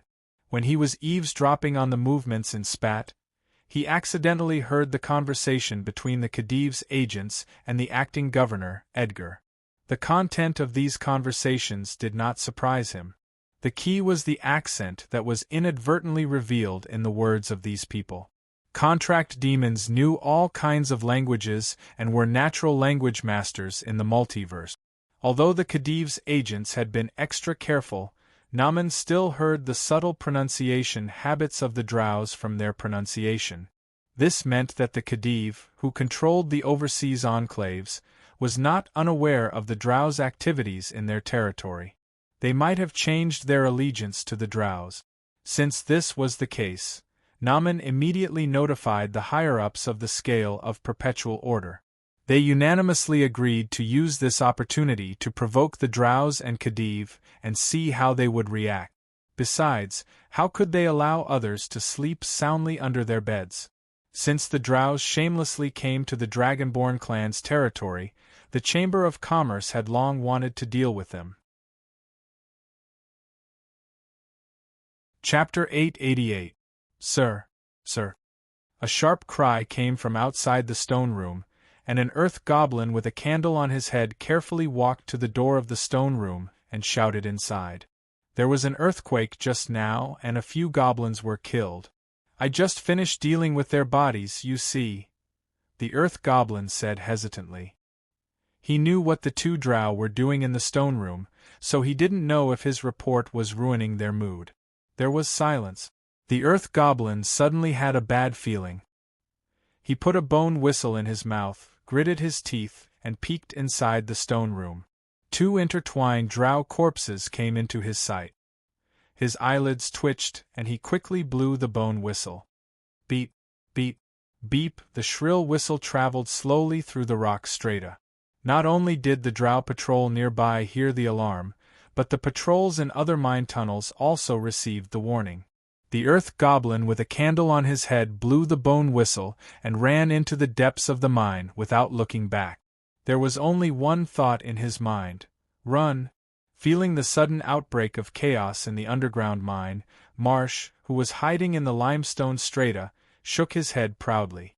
[SPEAKER 1] When he was eavesdropping on the movements in Spat, he accidentally heard the conversation between the Khedive's agents and the acting governor, Edgar. The content of these conversations did not surprise him. The key was the accent that was inadvertently revealed in the words of these people. Contract demons knew all kinds of languages and were natural language masters in the multiverse. Although the Khedive's agents had been extra careful, Naman still heard the subtle pronunciation habits of the drows from their pronunciation. This meant that the Khedive, who controlled the overseas enclaves, was not unaware of the drows' activities in their territory. They might have changed their allegiance to the drows. Since this was the case, Naman immediately notified the higher-ups of the scale of perpetual order. They unanimously agreed to use this opportunity to provoke the drows and Khedive and see how they would react. Besides, how could they allow others to sleep soundly under their beds? Since the drows shamelessly came to the Dragonborn clan's territory, the Chamber of Commerce had long wanted to deal with them. Chapter 888. Sir. A sharp cry came from outside the stone room, and an earth goblin with a candle on his head carefully walked to the door of the stone room and shouted inside. There was an earthquake just now and a few goblins were killed. I just finished dealing with their bodies, you see, the Earth Goblin said hesitantly. He knew what the two drow were doing in the stone room, so he didn't know if his report was ruining their mood. There was silence. The Earth Goblin suddenly had a bad feeling. He put a bone whistle in his mouth, gritted his teeth, and peeked inside the stone room. Two intertwined drow corpses came into his sight. His eyelids twitched, and he quickly blew the bone whistle. Beep, beep, beep, the shrill whistle traveled slowly through the rock strata. Not only did the drow patrol nearby hear the alarm, but the patrols in other mine tunnels also received the warning. The Earth Goblin with a candle on his head blew the bone whistle and ran into the depths of the mine without looking back. There was only one thought in his mind: run. Feeling the sudden outbreak of chaos in the underground mine, Marsh, who was hiding in the limestone strata, shook his head proudly.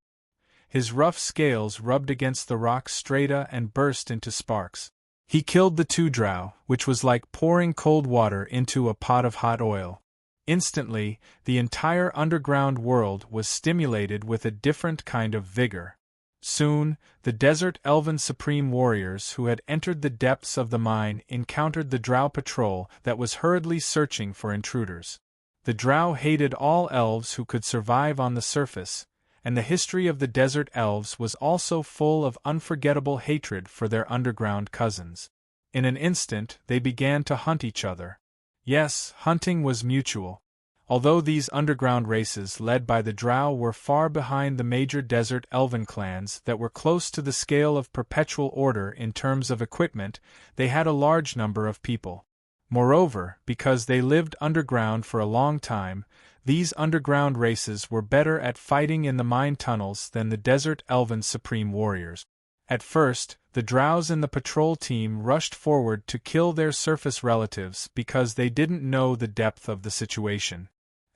[SPEAKER 1] His rough scales rubbed against the rock strata and burst into sparks. He killed the two drow, which was like pouring cold water into a pot of hot oil. Instantly, the entire underground world was stimulated with a different kind of vigor. Soon, the desert elven supreme warriors who had entered the depths of the mine encountered the drow patrol that was hurriedly searching for intruders. The drow hated all elves who could survive on the surface, and the history of the desert elves was also full of unforgettable hatred for their underground cousins. In an instant, they began to hunt each other. Yes, hunting was mutual. Although these underground races led by the drow were far behind the major desert elven clans that were close to the scale of perpetual order in terms of equipment, they had a large number of people. Moreover, because they lived underground for a long time, these underground races were better at fighting in the mine tunnels than the desert elven supreme warriors. At first, the drows in the patrol team rushed forward to kill their surface relatives because they didn't know the depth of the situation.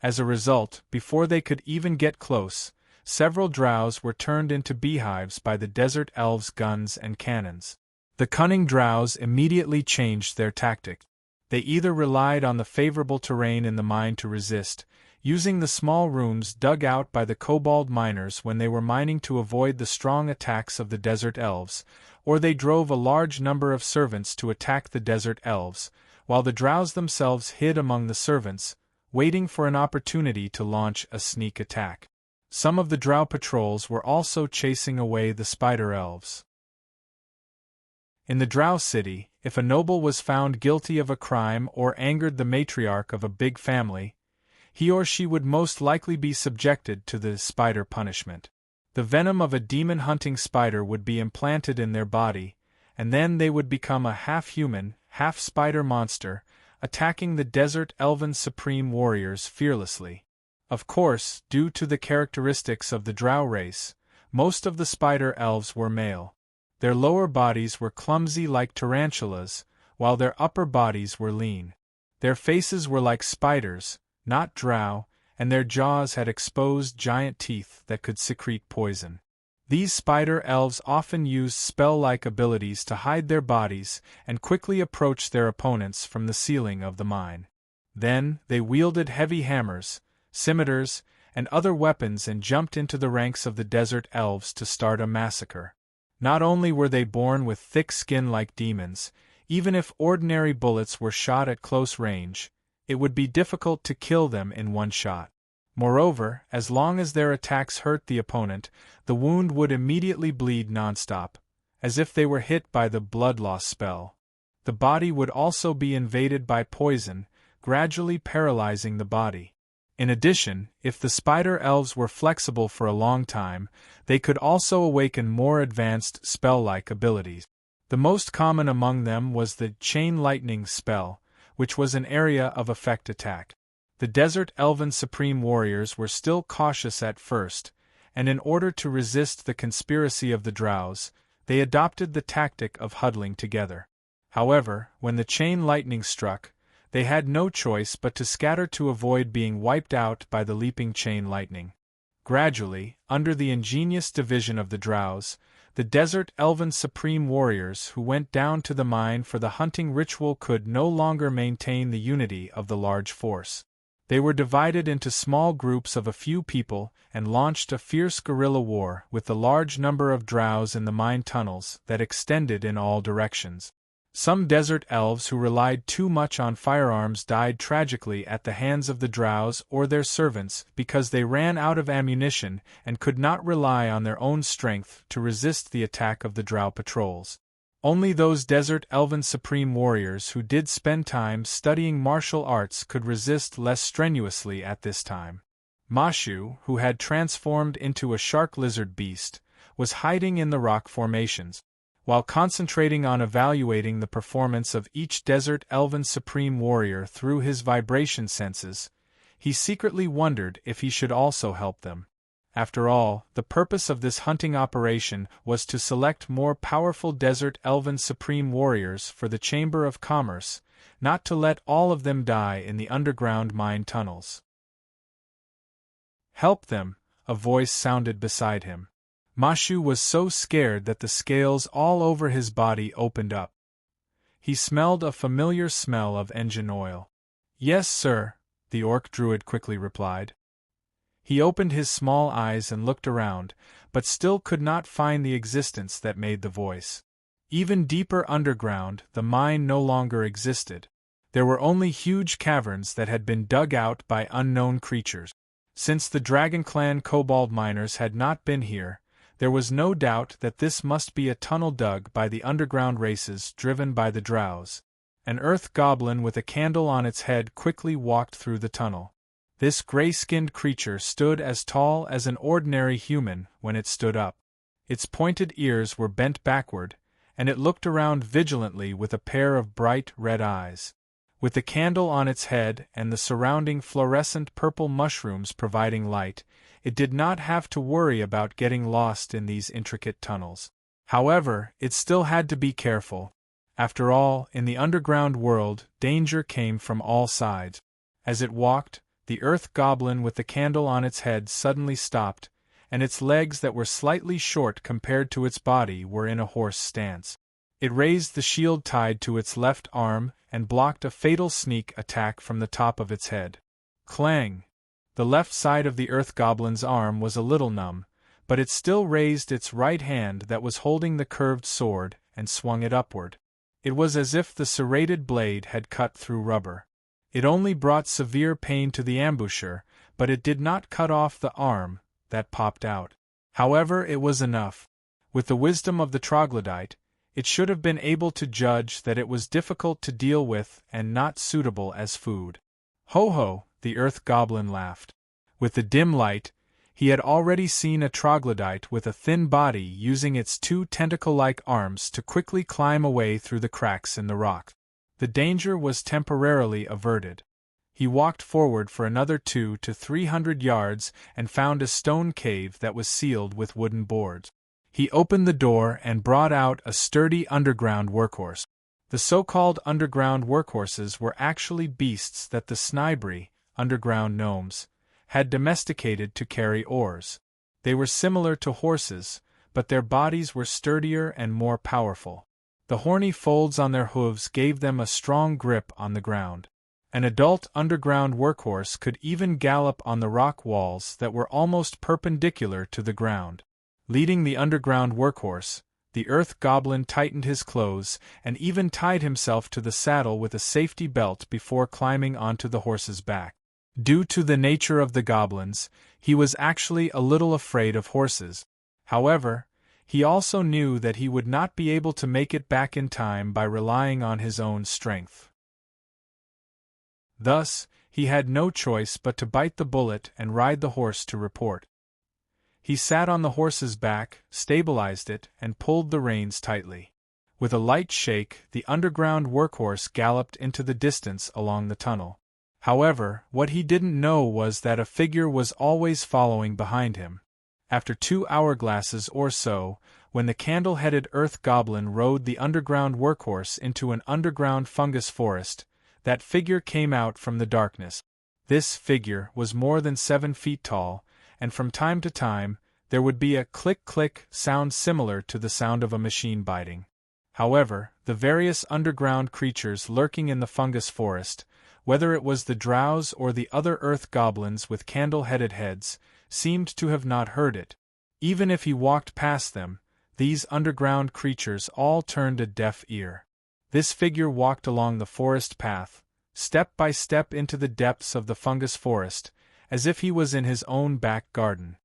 [SPEAKER 1] As a result, before they could even get close, several drows were turned into beehives by the desert elves' guns and cannons. The cunning drows immediately changed their tactic. They either relied on the favorable terrain in the mine to resist, using the small rooms dug out by the kobold miners when they were mining to avoid the strong attacks of the desert elves, or they drove a large number of servants to attack the desert elves, while the drows themselves hid among the servants, waiting for an opportunity to launch a sneak attack. Some of the drow patrols were also chasing away the spider elves. In the drow city, if a noble was found guilty of a crime or angered the matriarch of a big family, he or she would most likely be subjected to the spider punishment. The venom of a demon-hunting spider would be implanted in their body, and then they would become a half-human, half-spider monster, attacking the desert elven supreme warriors fearlessly. Of course, due to the characteristics of the drow race, most of the spider elves were male. Their lower bodies were clumsy like tarantulas, while their upper bodies were lean. Their faces were like spiders, not drow, and their jaws had exposed giant teeth that could secrete poison. These spider elves often used spell-like abilities to hide their bodies and quickly approach their opponents from the ceiling of the mine. Then, they wielded heavy hammers, scimitars, and other weapons and jumped into the ranks of the desert elves to start a massacre. Not only were they born with thick skin like demons, even if ordinary bullets were shot at close range, it would be difficult to kill them in one shot. Moreover, as long as their attacks hurt the opponent, the wound would immediately bleed nonstop, as if they were hit by the blood loss spell. The body would also be invaded by poison, gradually paralyzing the body. In addition, if the spider elves were flexible for a long time, they could also awaken more advanced spell-like abilities. The most common among them was the chain lightning spell, which was an area of effect attack. The desert elven supreme warriors were still cautious at first, and in order to resist the conspiracy of the drows, they adopted the tactic of huddling together. However, when the chain lightning struck, they had no choice but to scatter to avoid being wiped out by the leaping chain lightning. Gradually, under the ingenious division of the drows, the desert elven supreme warriors who went down to the mine for the hunting ritual could no longer maintain the unity of the large force. They were divided into small groups of a few people and launched a fierce guerrilla war with the large number of drows in the mine tunnels that extended in all directions. Some desert elves who relied too much on firearms died tragically at the hands of the drows or their servants because they ran out of ammunition and could not rely on their own strength to resist the attack of the drow patrols. Only those desert elven supreme warriors who did spend time studying martial arts could resist less strenuously at this time. Mashu, who had transformed into a shark lizard beast, was hiding in the rock formations. While concentrating on evaluating the performance of each desert elven supreme warrior through his vibration senses, he secretly wondered if he should also help them. After all, the purpose of this hunting operation was to select more powerful desert elven supreme warriors for the Chamber of Commerce, not to let all of them die in the underground mine tunnels. "Help them," a voice sounded beside him. Mashu was so scared that the scales all over his body opened up. He smelled a familiar smell of engine oil. "Yes, sir," the orc druid quickly replied. He opened his small eyes and looked around, but still could not find the existence that made the voice. Even deeper underground, the mine no longer existed. There were only huge caverns that had been dug out by unknown creatures. Since the Dragon Clan kobold miners had not been here, there was no doubt that this must be a tunnel dug by the underground races driven by the drows. An earth goblin with a candle on its head quickly walked through the tunnel. This gray-skinned creature stood as tall as an ordinary human when it stood up. Its pointed ears were bent backward, and it looked around vigilantly with a pair of bright red eyes. With the candle on its head and the surrounding fluorescent purple mushrooms providing light, it did not have to worry about getting lost in these intricate tunnels. However, it still had to be careful. After all, in the underground world, danger came from all sides. As it walked, the earth goblin with the candle on its head suddenly stopped, and its legs that were slightly short compared to its body were in a horse stance. It raised the shield tied to its left arm and blocked a fatal sneak attack from the top of its head. Clang! The left side of the earth goblin's arm was a little numb, but it still raised its right hand that was holding the curved sword and swung it upward. It was as if the serrated blade had cut through rubber. It only brought severe pain to the ambusher, but it did not cut off the arm that popped out. However, it was enough. With the wisdom of the troglodyte, it should have been able to judge that it was difficult to deal with and not suitable as food. Ho-ho, the earth goblin laughed. With the dim light, he had already seen a troglodyte with a thin body using its two tentacle-like arms to quickly climb away through the cracks in the rock. The danger was temporarily averted. He walked forward for another 200 to 300 yards and found a stone cave that was sealed with wooden boards. He opened the door and brought out a sturdy underground workhorse. The so-called underground workhorses were actually beasts that the Snibri, underground gnomes, had domesticated to carry oars. They were similar to horses, but their bodies were sturdier and more powerful. The horny folds on their hooves gave them a strong grip on the ground. An adult underground workhorse could even gallop on the rock walls that were almost perpendicular to the ground. Leading the underground workhorse, the earth goblin tightened his clothes and even tied himself to the saddle with a safety belt before climbing onto the horse's back. Due to the nature of the goblins, he was actually a little afraid of horses. However, he also knew that he would not be able to make it back in time by relying on his own strength. Thus, he had no choice but to bite the bullet and ride the horse to report. He sat on the horse's back, stabilized it, and pulled the reins tightly. With a light shake, the underground workhorse galloped into the distance along the tunnel. However, what he didn't know was that a figure was always following behind him. After 2 hourglasses or so, when the candle-headed earth goblin rode the underground workhorse into an underground fungus forest, that figure came out from the darkness. This figure was more than 7 feet tall, and from time to time, there would be a click-click sound similar to the sound of a machine biting. However, the various underground creatures lurking in the fungus forest, whether it was the drows or the other earth goblins with candle-headed heads, seemed to have not heard it. Even if he walked past them, these underground creatures all turned a deaf ear. This figure walked along the forest path, step by step into the depths of the fungus forest, as if he was in his own back garden.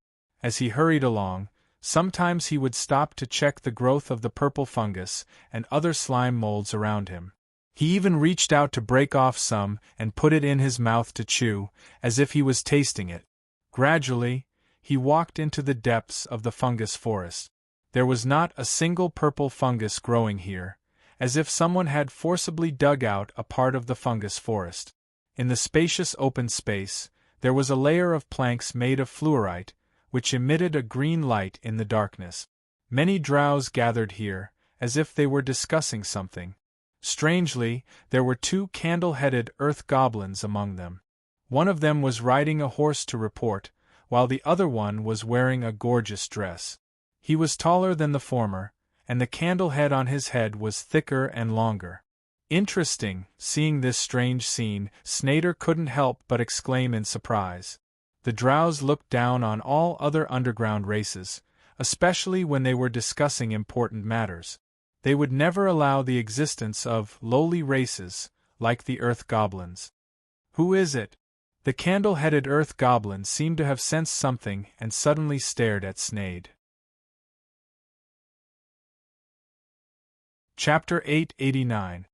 [SPEAKER 1] As he hurried along, sometimes he would stop to check the growth of the purple fungus and other slime molds around him. He even reached out to break off some and put it in his mouth to chew, as if he was tasting it. Gradually, he walked into the depths of the fungus forest. There was not a single purple fungus growing here, as if someone had forcibly dug out a part of the fungus forest. In the spacious open space, there was a layer of planks made of fluorite, which emitted a green light in the darkness. Many drows gathered here, as if they were discussing something. Strangely, there were 2 candle-headed earth goblins among them. One of them was riding a horse to report, while the other one was wearing a gorgeous dress. He was taller than the former, and the candle head on his head was thicker and longer. Interesting, seeing this strange scene, Snader couldn't help but exclaim in surprise. The drows looked down on all other underground races, especially when they were discussing important matters. They would never allow the existence of lowly races, like the earth goblins. Who is it? The candle-headed earth goblin seemed to have sensed something and suddenly stared at Snade. Chapter 889.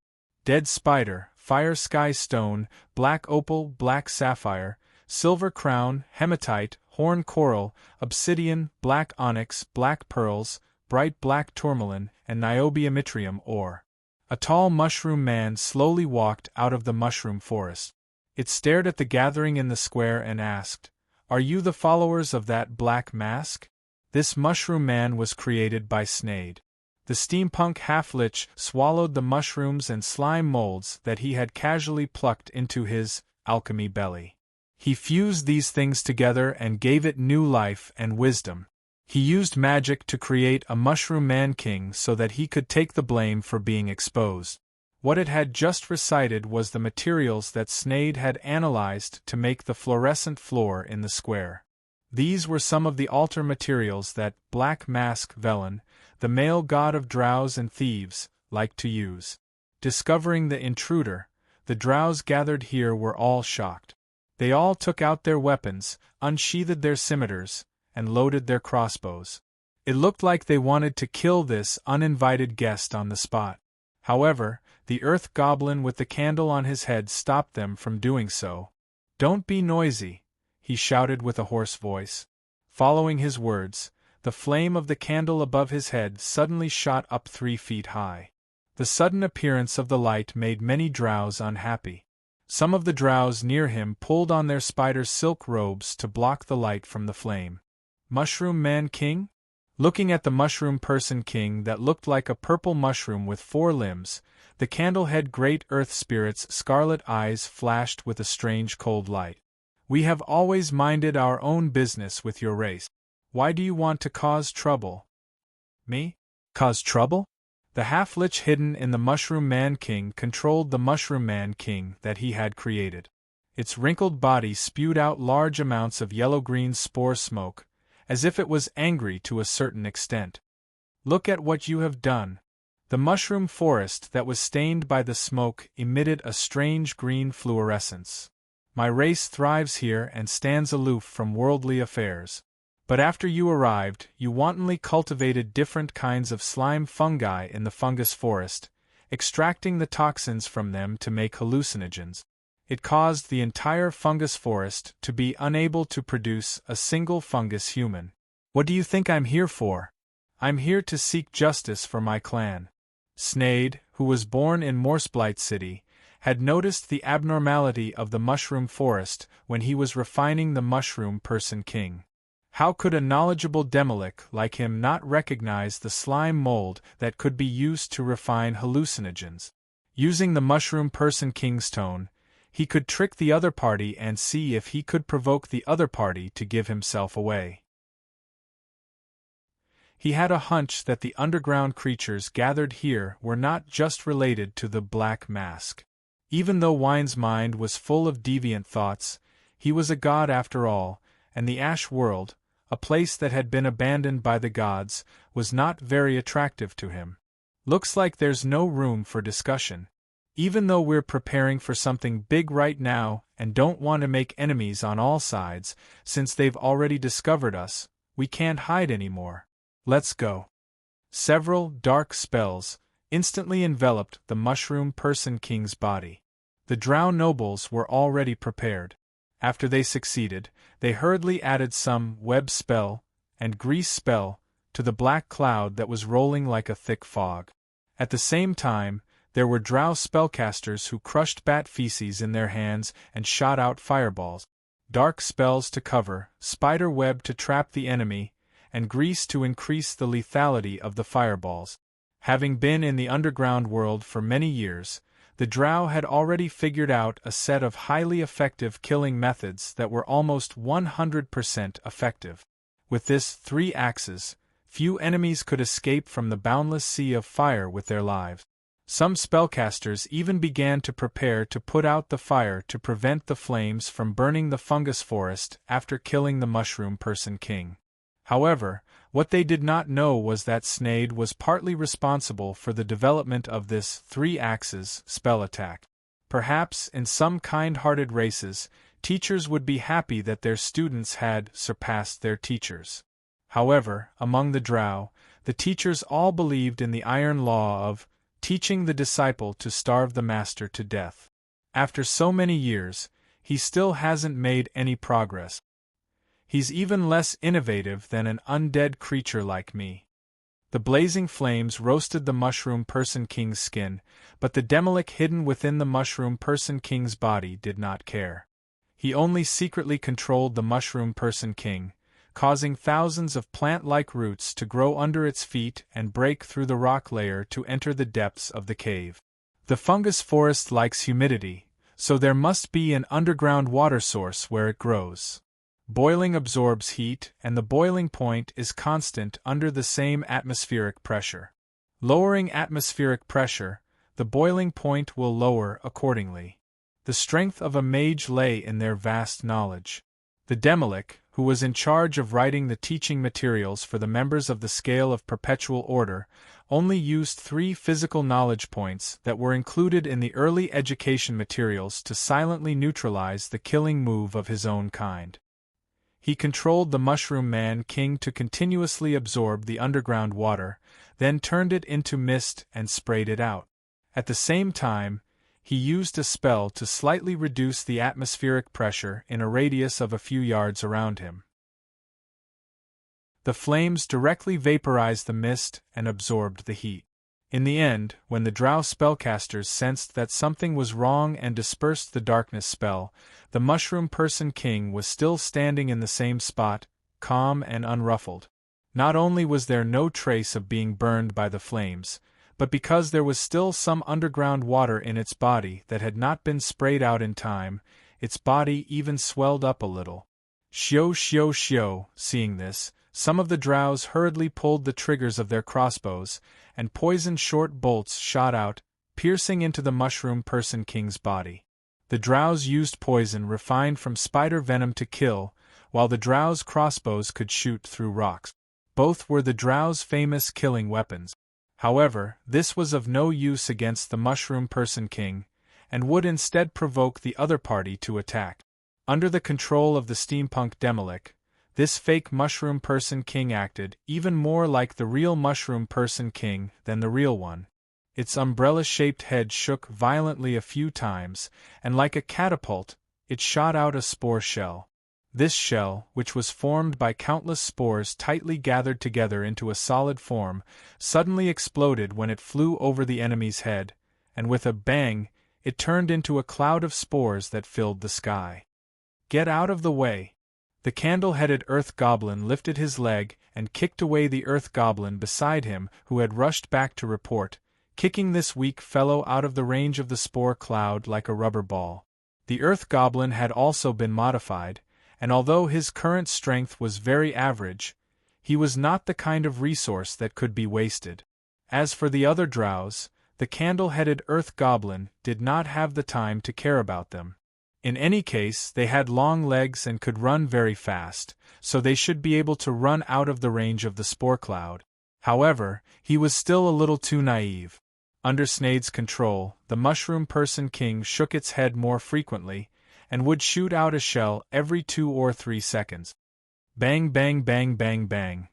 [SPEAKER 1] Dead Spider, Fire Sky Stone, Black Opal, Black Sapphire, Silver Crown, Hematite, Horn Coral, Obsidian, Black Onyx, Black Pearls, Bright Black Tourmaline, and Niobium ore. A tall mushroom man slowly walked out of the mushroom forest. It stared at the gathering in the square and asked, "Are you the followers of that black mask?" This mushroom man was created by Snade. The steampunk half-lich swallowed the mushrooms and slime molds that he had casually plucked into his alchemy belly. He fused these things together and gave it new life and wisdom. He used magic to create a mushroom man-king so that he could take the blame for being exposed. What it had just recited was the materials that Snade had analyzed to make the fluorescent floor in the square. These were some of the altar materials that Black Mask Velen, the male god of drows and thieves, liked to use. Discovering the intruder, the drows gathered here were all shocked. They all took out their weapons, unsheathed their scimitars, and loaded their crossbows. It looked like they wanted to kill this uninvited guest on the spot. However, the earth goblin with the candle on his head stopped them from doing so. "Don't be noisy," he shouted with a hoarse voice. Following his words, the flame of the candle above his head suddenly shot up 3 feet high. The sudden appearance of the light made many drows unhappy. Some of the drows near him pulled on their spider silk robes to block the light from the flame. Mushroom Man King? Looking at the mushroom person king that looked like a purple mushroom with 4 limbs, the candlehead great earth spirit's scarlet eyes flashed with a strange cold light. "We have always minded our own business with your race. Why do you want to cause trouble?" "Me? Cause trouble?" The half-lich hidden in the Mushroom Man King controlled the Mushroom Man King that he had created. Its wrinkled body spewed out large amounts of yellow-green spore smoke, as if it was angry to a certain extent. "Look at what you have done." The mushroom forest that was stained by the smoke emitted a strange green fluorescence. "My race thrives here and stands aloof from worldly affairs. But after you arrived, you wantonly cultivated different kinds of slime fungi in the fungus forest, extracting the toxins from them to make hallucinogens. It caused the entire fungus forest to be unable to produce a single fungus human. What do you think I'm here for? I'm here to seek justice for my clan." Snade, who was born in Morseblight City, had noticed the abnormality of the mushroom forest when he was refining the mushroom person king. How could a knowledgeable Demolich like him not recognize the slime mold that could be used to refine hallucinogens? Using the mushroom person king's tone, he could trick the other party and see if he could provoke the other party to give himself away. He had a hunch that the underground creatures gathered here were not just related to the Black Mask. Even though Wine's mind was full of deviant thoughts, he was a god after all, and the Ash world, a place that had been abandoned by the gods, was not very attractive to him. Looks like there's no room for discussion. Even though we're preparing for something big right now and don't want to make enemies on all sides, since they've already discovered us, we can't hide anymore. Let's go. Several dark spells instantly enveloped the Mushroom Person King's body. The Drow nobles were already prepared. After they succeeded, they hurriedly added some web spell and grease spell to the black cloud that was rolling like a thick fog. At the same time, there were Drow spellcasters who crushed bat feces in their hands and shot out fireballs. Dark spells to cover, spider web to trap the enemy, and grease to increase the lethality of the fireballs. Having been in the underground world for many years, the Drow had already figured out a set of highly effective killing methods that were almost 100% effective. With this 3 axes, few enemies could escape from the boundless sea of fire with their lives. Some spellcasters even began to prepare to put out the fire to prevent the flames from burning the fungus forest after killing the Mushroom Person King. However, what they did not know was that Snade was partly responsible for the development of this 3 axes spell attack. Perhaps, in some kind-hearted races, teachers would be happy that their students had surpassed their teachers. However, among the Drow, the teachers all believed in the iron law of teaching the disciple to starve the master to death. After so many years, he still hasn't made any progress. He's even less innovative than an undead creature like me. The blazing flames roasted the Mushroom Person King's skin, but the Demolic hidden within the Mushroom Person King's body did not care. He only secretly controlled the Mushroom Person King, causing thousands of plant-like roots to grow under its feet and break through the rock layer to enter the depths of the cave. The fungus forest likes humidity, so there must be an underground water source where it grows. Boiling absorbs heat, and the boiling point is constant under the same atmospheric pressure. Lowering atmospheric pressure, the boiling point will lower accordingly. The strength of a mage lay in their vast knowledge. The Demolic, who was in charge of writing the teaching materials for the members of the Scale of Perpetual Order, only used 3 physical knowledge points that were included in the early education materials to silently neutralize the killing move of his own kind. He controlled the Mushroom Man King to continuously absorb the underground water, then turned it into mist and sprayed it out. At the same time, he used a spell to slightly reduce the atmospheric pressure in a radius of a few yards around him. The flames directly vaporized the mist and absorbed the heat. In the end, when the Drow spellcasters sensed that something was wrong and dispersed the darkness spell, the Mushroom Person King was still standing in the same spot, calm and unruffled. Not only was there no trace of being burned by the flames, but because there was still some underground water in its body that had not been sprayed out in time, its body even swelled up a little. Shio, seeing this, some of the Drows hurriedly pulled the triggers of their crossbows, and poisoned short bolts shot out, piercing into the Mushroom Person King's body. The Drows used poison refined from spider venom to kill, while the Drows' crossbows could shoot through rocks. Both were the Drows' famous killing weapons. However, this was of no use against the Mushroom Person King, and would instead provoke the other party to attack. Under the control of the steampunk Demolic, this fake Mushroom Person King acted even more like the real Mushroom Person King than the real one. Its umbrella-shaped head shook violently a few times, and like a catapult, it shot out a spore shell. This shell, which was formed by countless spores tightly gathered together into a solid form, suddenly exploded when it flew over the enemy's head, and with a bang, it turned into a cloud of spores that filled the sky. "Get out of the way!" The candle-headed Earth Goblin lifted his leg and kicked away the Earth Goblin beside him who had rushed back to report, kicking this weak fellow out of the range of the spore cloud like a rubber ball. The Earth Goblin had also been modified, and although his current strength was very average, he was not the kind of resource that could be wasted. As for the other Drows, the candle-headed earth goblin did not have the time to care about them. In any case, they had long legs and could run very fast, so they should be able to run out of the range of the spore cloud. However, he was still a little too naive. Under Snade's control, the Mushroom Person King shook its head more frequently, and would shoot out a shell every 2 or 3 seconds. Bang bang bang bang bang.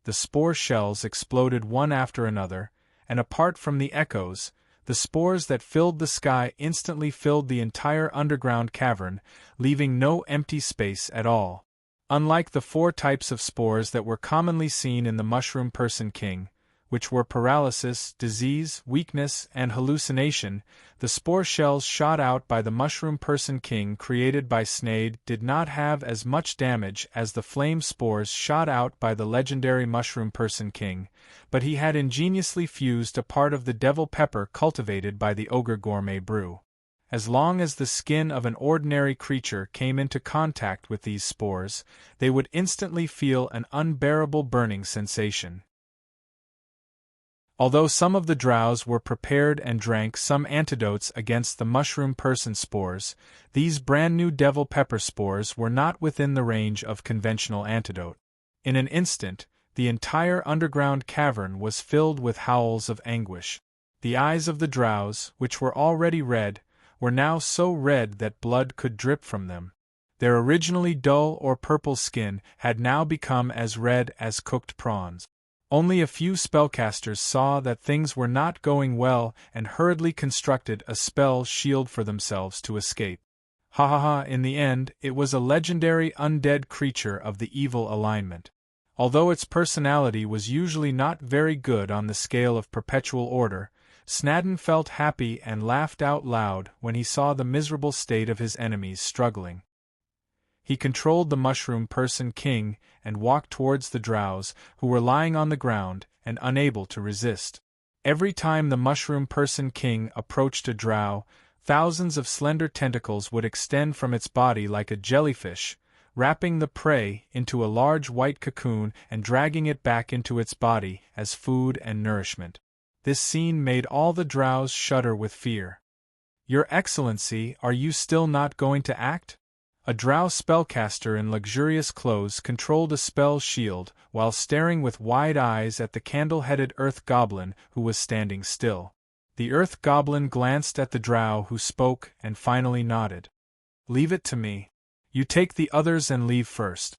[SPEAKER 1] The spore shells exploded one after another, and apart from the echoes, the spores that filled the sky instantly filled the entire underground cavern, leaving no empty space at all. Unlike the 4 types of spores that were commonly seen in the Mushroom Person King, which were paralysis, disease, weakness, and hallucination, the spore shells shot out by the Mushroom Person King created by Snade did not have as much damage as the flame spores shot out by the legendary Mushroom Person King, but he had ingeniously fused a part of the devil pepper cultivated by the Ogre Gourmet Brew. As long as the skin of an ordinary creature came into contact with these spores, they would instantly feel an unbearable burning sensation. Although some of the drows were prepared and drank some antidotes against the Mushroom Person spores, these brand-new devil pepper spores were not within the range of conventional antidote. In an instant, the entire underground cavern was filled with howls of anguish. The eyes of the drows, which were already red, were now so red that blood could drip from them. Their originally dull or purple skin had now become as red as cooked prawns. Only a few spellcasters saw that things were not going well and hurriedly constructed a spell shield for themselves to escape. Ha ha ha! In the end, it was a legendary undead creature of the evil alignment. Although its personality was usually not very good on the scale of perpetual order, Snadden felt happy and laughed out loud when he saw the miserable state of his enemies struggling. He controlled the Mushroom Person King and walked towards the drows, who were lying on the ground and unable to resist. Every time the Mushroom Person King approached a drow, thousands of slender tentacles would extend from its body like a jellyfish, wrapping the prey into a large white cocoon and dragging it back into its body as food and nourishment. This scene made all the drows shudder with fear. "Your Excellency, are you still not going to act?" A drow spellcaster in luxurious clothes controlled a spell shield while staring with wide eyes at the candle-headed earth goblin who was standing still. The earth goblin glanced at the drow who spoke and finally nodded. "Leave it to me. You take the others and leave first."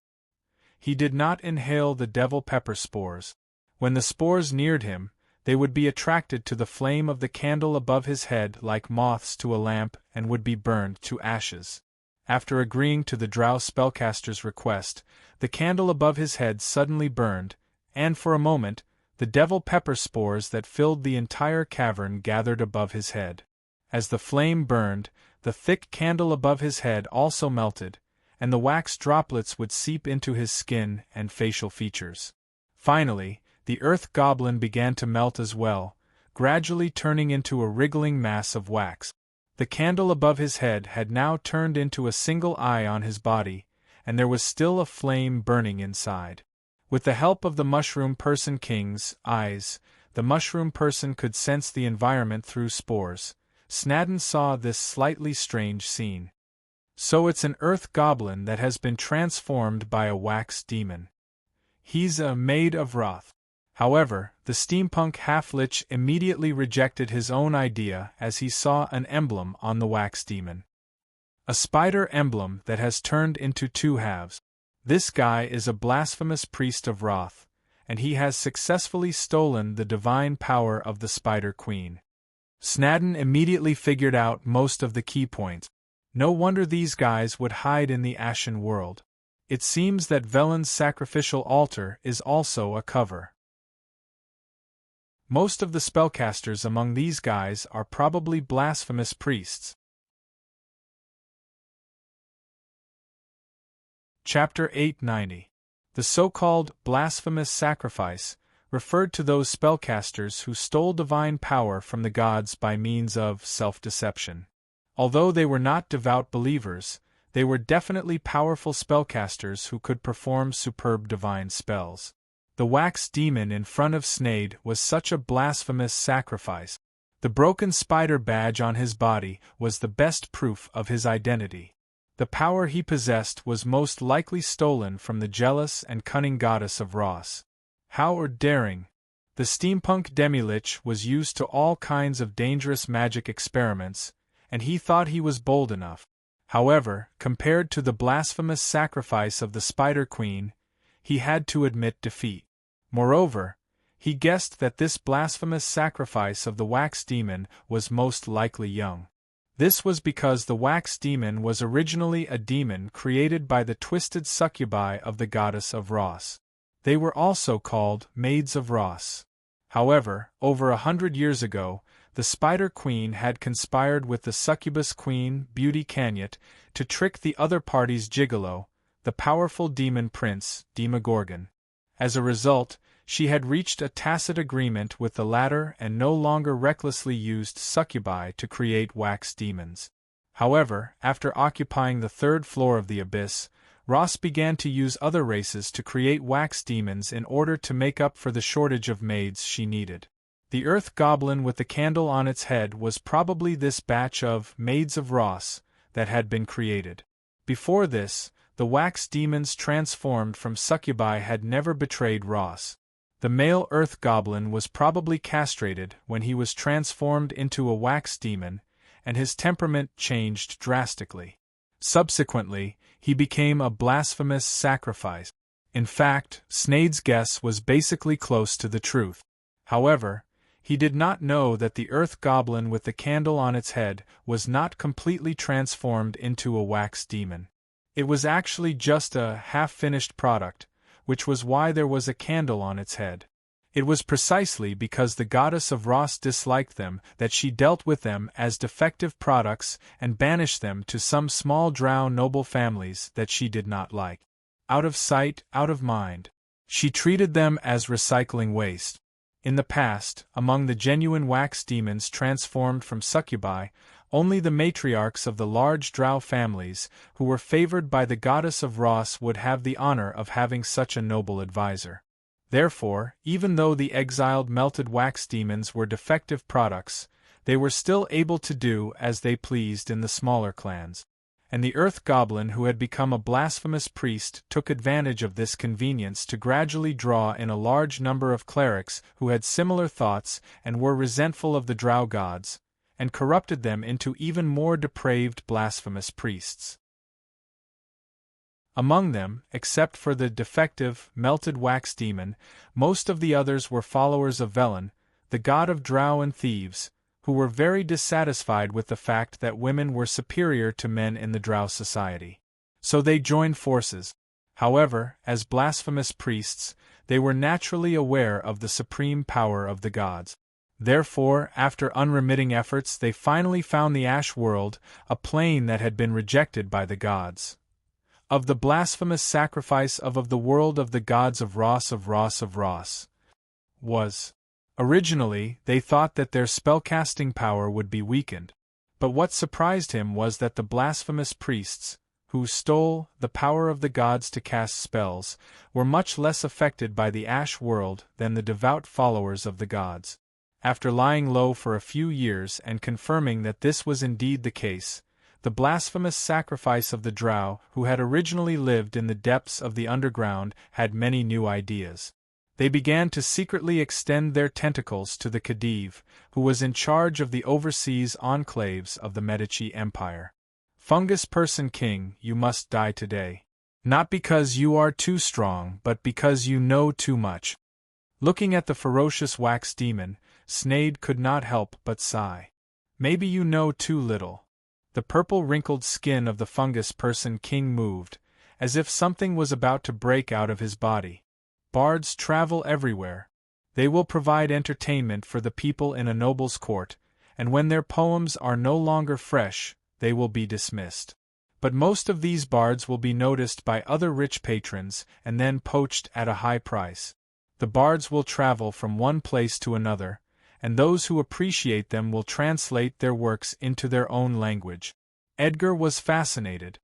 [SPEAKER 1] He did not inhale the devil pepper spores. When the spores neared him, they would be attracted to the flame of the candle above his head like moths to a lamp and would be burned to ashes. After agreeing to the drow spellcaster's request, the candle above his head suddenly burned, and for a moment, the devil pepper spores that filled the entire cavern gathered above his head. As the flame burned, the thick candle above his head also melted, and the wax droplets would seep into his skin and facial features. Finally, the earth goblin began to melt as well, gradually turning into a wriggling mass of wax. The candle above his head had now turned into a single eye on his body, and there was still a flame burning inside. With the help of the Mushroom Person King's eyes, the Mushroom Person could sense the environment through spores. Snadden saw this slightly strange scene. So it's an earth goblin that has been transformed by a wax demon. He's a Maid of Wrath. However, the steampunk half-lich immediately rejected his own idea as he saw an emblem on the wax demon. A spider emblem that has turned into 2 halves. This guy is a blasphemous priest of Wrath, and he has successfully stolen the divine power of the Spider Queen. Snadden immediately figured out most of the key points. No wonder these guys would hide in the Ashen World. It seems that Velen's sacrificial altar is also a cover. Most of the spellcasters among these guys are probably blasphemous priests. Chapter 890. The so-called blasphemous sacrifice referred to those spellcasters who stole divine power from the gods by means of self-deception. Although they were not devout believers, they were definitely powerful spellcasters who could perform superb divine spells. The wax demon in front of Snade was such a blasphemous sacrifice. The broken spider badge on his body was the best proof of his identity. The power he possessed was most likely stolen from the jealous and cunning goddess of Ross. How daring! The steampunk demi-lich was used to all kinds of dangerous magic experiments, and he thought he was bold enough. However, compared to the blasphemous sacrifice of the Spider Queen, he had to admit defeat. Moreover, he guessed that this blasphemous sacrifice of the wax demon was most likely young. This was because the wax demon was originally a demon created by the twisted succubi of the goddess of Ross. They were also called Maids of Ross. However, over 100 years ago, the Spider Queen had conspired with the succubus queen, Beauty Canyot, to trick the other party's gigolo, the powerful demon prince, Demogorgon. As a result, she had reached a tacit agreement with the latter and no longer recklessly used succubi to create wax demons. However, after occupying the third floor of the abyss, Ross began to use other races to create wax demons in order to make up for the shortage of maids she needed. The Earth Goblin with the candle on its head was probably this batch of Maids of Ross that had been created. Before this, the wax demons transformed from succubi had never betrayed Ross. The male Earth Goblin was probably castrated when he was transformed into a wax demon, and his temperament changed drastically. Subsequently, he became a blasphemous sacrifice. In fact, Snade's guess was basically close to the truth. However, he did not know that the Earth Goblin with the candle on its head was not completely transformed into a wax demon. It was actually just a half-finished product, which was why there was a candle on its head. It was precisely because the goddess of Ross disliked them that she dealt with them as defective products and banished them to some small drow noble families that she did not like. Out of sight, out of mind. She treated them as recycling waste. In the past, among the genuine wax demons transformed from succubi, only the matriarchs of the large drow families, who were favored by the goddess of Ross, would have the honor of having such a noble advisor. Therefore, even though the exiled melted wax demons were defective products, they were still able to do as they pleased in the smaller clans. And the Earth Goblin who had become a blasphemous priest took advantage of this convenience to gradually draw in a large number of clerics who had similar thoughts and were resentful of the drow gods, and corrupted them into even more depraved blasphemous priests. Among them, except for the defective, melted wax demon, most of the others were followers of Velen, the god of drow and thieves, who were very dissatisfied with the fact that women were superior to men in the drow society. So they joined forces. However, as blasphemous priests, they were naturally aware of the supreme power of the gods. Therefore, after unremitting efforts, they finally found the Ash World, a plane that had been rejected by the gods. Of the blasphemous sacrifice of the world of the gods of Ross was. Originally, they thought that their spellcasting power would be weakened. But what surprised him was that the blasphemous priests, who stole the power of the gods to cast spells, were much less affected by the Ash World than the devout followers of the gods. After lying low for a few years and confirming that this was indeed the case, the blasphemous sacrifice of the drow, who had originally lived in the depths of the underground, had many new ideas. They began to secretly extend their tentacles to the Khedive, who was in charge of the overseas enclaves of the Medici Empire. Fungus Person King, you must die today. Not because you are too strong, but because you know too much. Looking at the ferocious wax demon, Snade could not help but sigh. Maybe you know too little. The purple wrinkled skin of the Fungus Person King moved, as if something was about to break out of his body. Bards travel everywhere. They will provide entertainment for the people in a noble's court, and when their poems are no longer fresh, they will be dismissed. But most of these bards will be noticed by other rich patrons and then poached at a high price. The bards will travel from one place to another, and those who appreciate them will translate their works into their own language. Edgar was fascinated.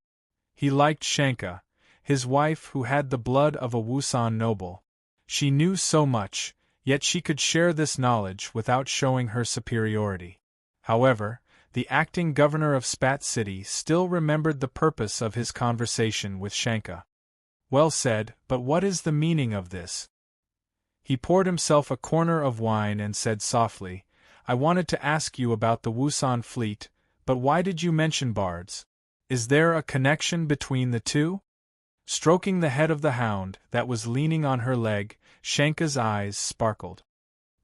[SPEAKER 1] He liked Shanka, his wife who had the blood of a Wusan noble. She knew so much, Yet she could share this knowledge without showing her superiority. However, the acting governor of Spat City still remembered the purpose of his conversation with Shanka. Well said, but what is the meaning of this? He poured himself a corner of wine and said softly, I wanted to ask you about the Wusan fleet, but why did you mention bards? Is there a connection between the two? Stroking the head of the hound that was leaning on her leg, Shanka's eyes sparkled.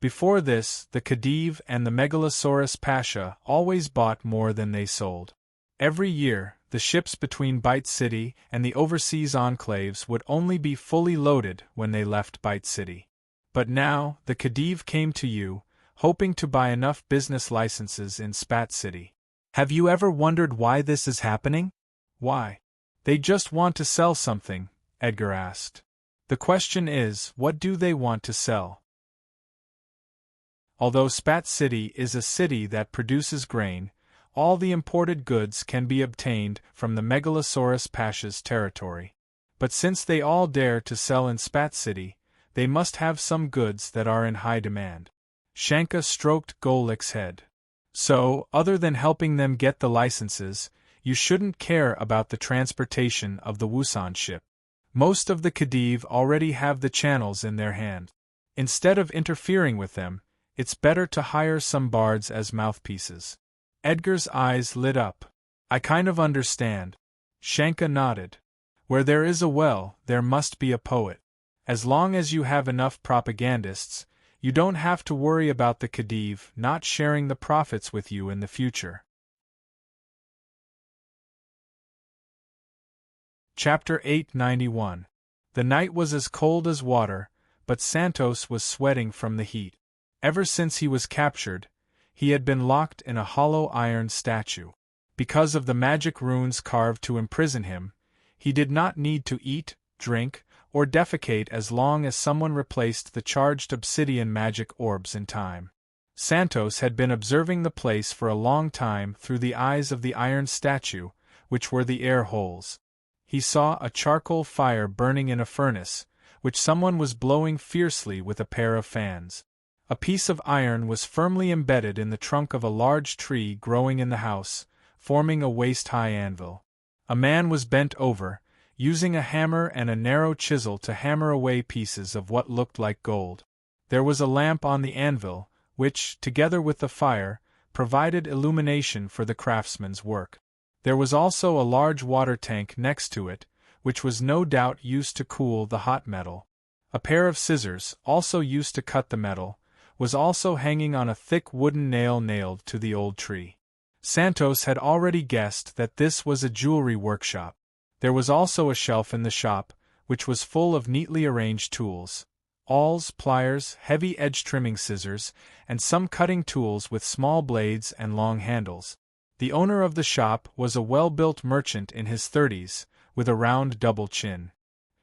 [SPEAKER 1] Before this, the Khedive and the Megalosaurus Pasha always bought more than they sold. Every year, the ships between Bite City and the overseas enclaves would only be fully loaded when they left Bite City. But now, the Khedive came to you, hoping to buy enough business licenses in Spat City. Have you ever wondered why this is happening? Why? They just want to sell something, Edgar asked. The question is, what do they want to sell? Although Spat City is a city that produces grain, all the imported goods can be obtained from the Megalosaurus Pasha's territory. But since they all dare to sell in Spat City, they must have some goods that are in high demand. Shanka stroked Golik's head. So, other than helping them get the licenses, you shouldn't care about the transportation of the Wusan ship. Most of the Khedive already have the channels in their hand. Instead of interfering with them, it's better to hire some bards as mouthpieces. Edgar's eyes lit up. I kind of understand. Shanka nodded. Where there is a well, there must be a poet. As long as you have enough propagandists, you don't have to worry about the Khedive not sharing the profits with you in the future. Chapter 891. The night was as cold as water, but Santos was sweating from the heat. Ever since he was captured, he had been locked in a hollow iron statue. Because of the magic runes carved to imprison him, he did not need to eat, drink, or defecate as long as someone replaced the charged obsidian magic orbs in time. Santos had been observing the place for a long time through the eyes of the iron statue, which were the air holes. He saw a charcoal fire burning in a furnace, which someone was blowing fiercely with a pair of fans. A piece of iron was firmly embedded in the trunk of a large tree growing in the house, forming a waist-high anvil. A man was bent over, using a hammer and a narrow chisel to hammer away pieces of what looked like gold. There was a lamp on the anvil, which, together with the fire, provided illumination for the craftsman's work. There was also a large water tank next to it, which was no doubt used to cool the hot metal. A pair of scissors, also used to cut the metal, was also hanging on a thick wooden nail nailed to the old tree. Santos had already guessed that this was a jewelry workshop. There was also a shelf in the shop, which was full of neatly arranged tools, awls, pliers, heavy edge-trimming scissors, and some cutting tools with small blades and long handles. The owner of the shop was a well-built merchant in his 30s, with a round double chin.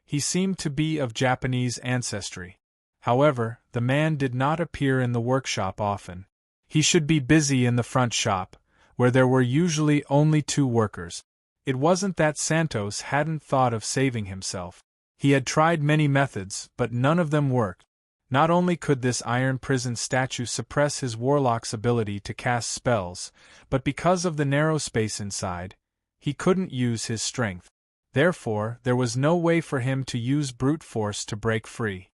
[SPEAKER 1] He seemed to be of Japanese ancestry. However, the man did not appear in the workshop often. He should be busy in the front shop, where there were usually only 2 workers. It wasn't that Santos hadn't thought of saving himself. He had tried many methods, but none of them worked. Not only could this iron prison statue suppress his warlock's ability to cast spells, but because of the narrow space inside, he couldn't use his strength. Therefore, there was no way for him to use brute force to break free.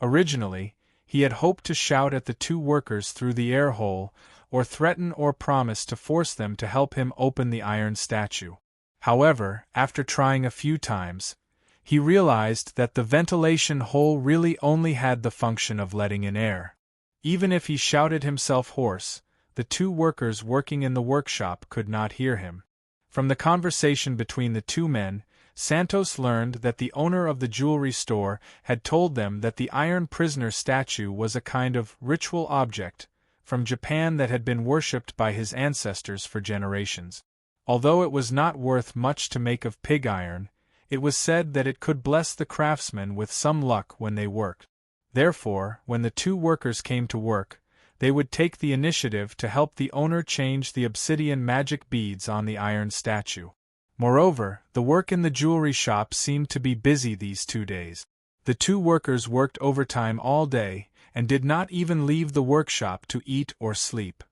[SPEAKER 1] Originally, he had hoped to shout at the 2 workers through the air hole, or threaten or promise to force them to help him open the iron statue. However, after trying a few times, he realized that the ventilation hole really only had the function of letting in air. Even if he shouted himself hoarse, the 2 workers working in the workshop could not hear him. From the conversation between the 2 men, Santos learned that the owner of the jewelry store had told them that the iron prisoner statue was a kind of ritual object from Japan that had been worshipped by his ancestors for generations. Although it was not worth much to make of pig iron, it was said that it could bless the craftsmen with some luck when they worked. Therefore, when the 2 workers came to work, they would take the initiative to help the owner change the obsidian magic beads on the iron statue. Moreover, the work in the jewelry shop seemed to be busy these 2 days. The 2 workers worked overtime all day, and did not even leave the workshop to eat or sleep.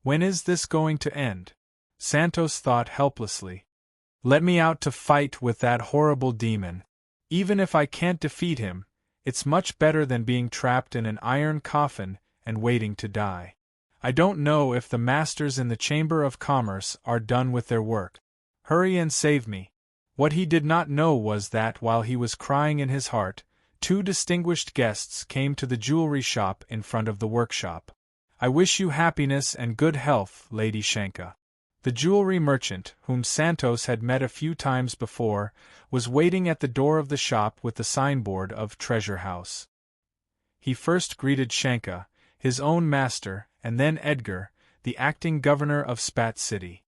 [SPEAKER 1] When is this going to end? Santos thought helplessly. Let me out to fight with that horrible demon. Even if I can't defeat him, it's much better than being trapped in an iron coffin and waiting to die. I don't know if the masters in the Chamber of Commerce are done with their work. Hurry and save me. What he did not know was that while he was crying in his heart, two distinguished guests came to the jewelry shop in front of the workshop. I wish you happiness and good health, Lady Shanka. The jewelry merchant, whom Santos had met a few times before, was waiting at the door of the shop with the signboard of Treasure House. He first greeted Shanka, his own master, and then Edgar, the acting governor of Spat City.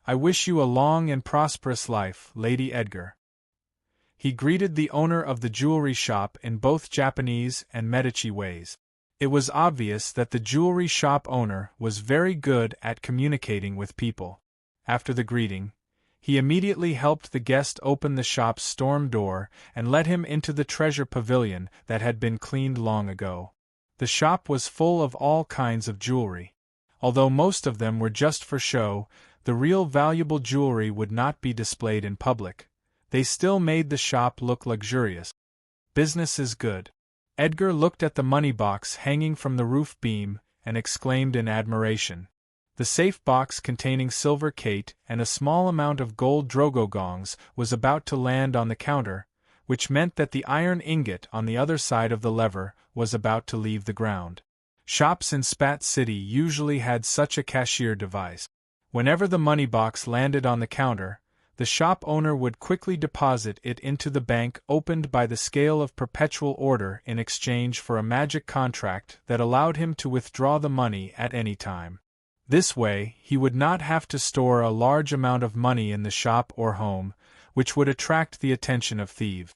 [SPEAKER 1] I wish you a long and prosperous life, Lady Edgar. He greeted the owner of the jewelry shop in both Japanese and Medici ways. It was obvious that the jewelry shop owner was very good at communicating with people. After the greeting, he immediately helped the guest open the shop's storm door and let him into the treasure pavilion that had been cleaned long ago. The shop was full of all kinds of jewelry. Although most of them were just for show, the real valuable jewelry would not be displayed in public. They still made the shop look luxurious. Business is good. Edgar looked at the money box hanging from the roof beam and exclaimed in admiration. The safe box containing silver cate and a small amount of gold drogogongs was about to land on the counter, which meant that the iron ingot on the other side of the lever was about to leave the ground. Shops in Spat City usually had such a cashier device. Whenever the money box landed on the counter, the shop owner would quickly deposit it into the bank opened by the scale of perpetual order in exchange for a magic contract that allowed him to withdraw the money at any time. This way, he would not have to store a large amount of money in the shop or home, which would attract the attention of thieves.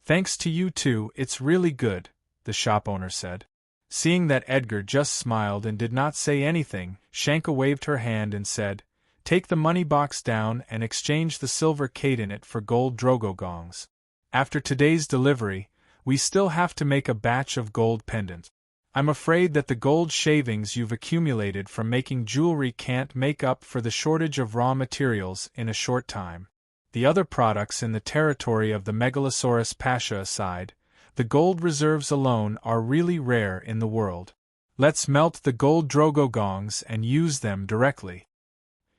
[SPEAKER 1] Thanks to you two, it's really good, the shop owner said. Seeing that Edgar just smiled and did not say anything, Shanka waved her hand and said, Take the money box down and exchange the silver cate in it for gold drogogongs. After today's delivery, we still have to make a batch of gold pendants. I'm afraid that the gold shavings you've accumulated from making jewelry can't make up for the shortage of raw materials in a short time. The other products in the territory of the Megalosaurus Pasha aside, the gold reserves alone are really rare in the world. Let's melt the gold drogogongs and use them directly.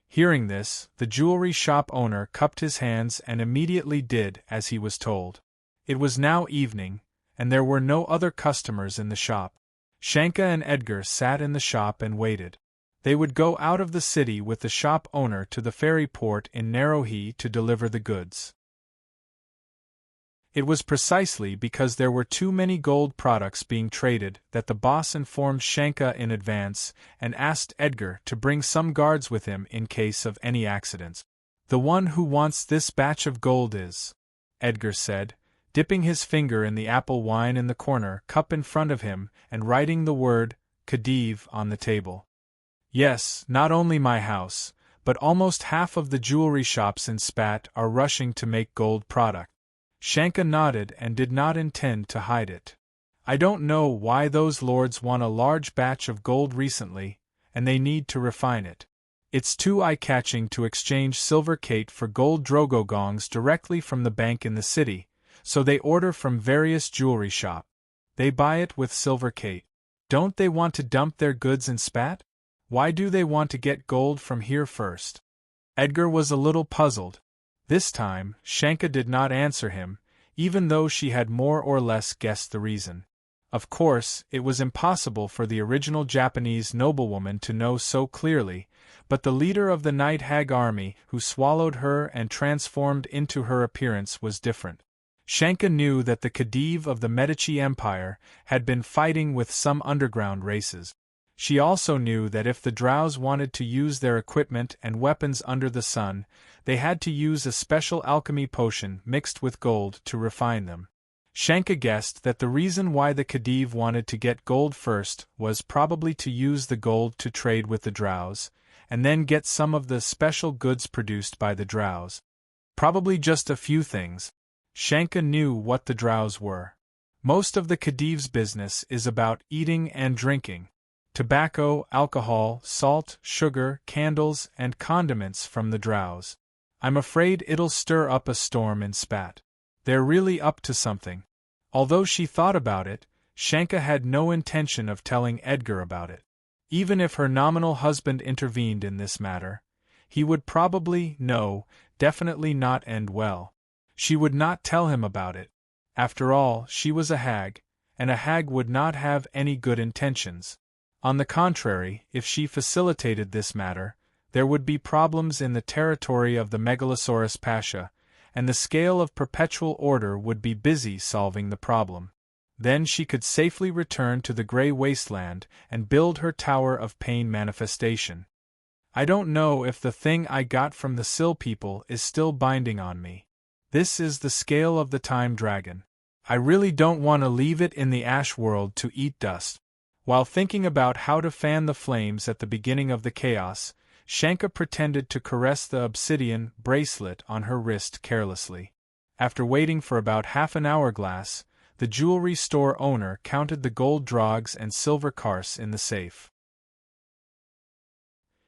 [SPEAKER 1] Hearing this, the jewelry shop owner cupped his hands and immediately did as he was told. It was now evening, and there were no other customers in the shop. Shanka and Edgar sat in the shop and waited. They would go out of the city with the shop owner to the ferry port in Narohi to deliver the goods. It was precisely because there were too many gold products being traded that the boss informed Shanka in advance and asked Edgar to bring some guards with him in case of any accidents. The one who wants this batch of gold is, Edgar said, dipping his finger in the apple wine in the corner cup in front of him and writing the word Khedive on the table. Yes, not only my house, but almost half of the jewelry shops in Spat are rushing to make gold product. Shanka nodded and did not intend to hide it. I don't know why those lords want a large batch of gold recently, and they need to refine it. It's too eye-catching to exchange silver cate for gold drogogongs directly from the bank in the city, so they order from various jewelry shops. They buy it with silver cate. Don't they want to dump their goods in Spat? Why do they want to get gold from here first? Edgar was a little puzzled. This time, Shanka did not answer him, even though she had more or less guessed the reason. Of course, it was impossible for the original Japanese noblewoman to know so clearly, but the leader of the Night Hag army who swallowed her and transformed into her appearance was different. Shanka knew that the Khedive of the Medici Empire had been fighting with some underground races. She also knew that if the Drows wanted to use their equipment and weapons under the sun, they had to use a special alchemy potion mixed with gold to refine them. Shanka guessed that the reason why the Khedive wanted to get gold first was probably to use the gold to trade with the Drows, and then get some of the special goods produced by the Drows. Probably just a few things. Shanka knew what the Drows were. Most of the Khedive's business is about eating and drinking. Tobacco, alcohol, salt, sugar, candles, and condiments from the drows. I'm afraid it'll stir up a storm in Spat. They're really up to something. Although she thought about it, Shanka had no intention of telling Edgar about it. Even if her nominal husband intervened in this matter, he would probably, definitely not end well. She would not tell him about it. After all, she was a hag, and a hag would not have any good intentions. On the contrary, if she facilitated this matter, there would be problems in the territory of the Megalosaurus Pasha, and the scale of perpetual order would be busy solving the problem. Then she could safely return to the Grey Wasteland and build her Tower of Pain manifestation. I don't know if the thing I got from the Sill people is still binding on me. This is the scale of the Time Dragon. I really don't want to leave it in the Ash World to eat dust. While thinking about how to fan the flames at the beginning of the chaos, Shanka pretended to caress the obsidian bracelet on her wrist carelessly. After waiting for about half an hourglass, the jewelry store owner counted the gold drogs and silver cars in the safe.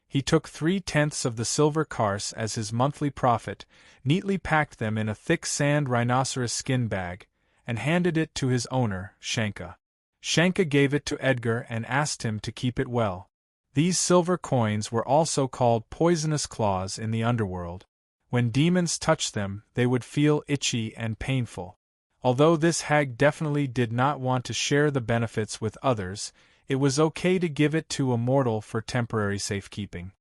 [SPEAKER 1] He took 3/10 of the silver cars as his monthly profit, neatly packed them in a thick sand rhinoceros skin bag, and handed it to his owner, Shanka. Shanka gave it to Edgar and asked him to keep it well. These silver coins were also called poisonous claws in the underworld. When demons touched them, they would feel itchy and painful. Although this hag definitely did not want to share the benefits with others, it was okay to give it to a mortal for temporary safekeeping.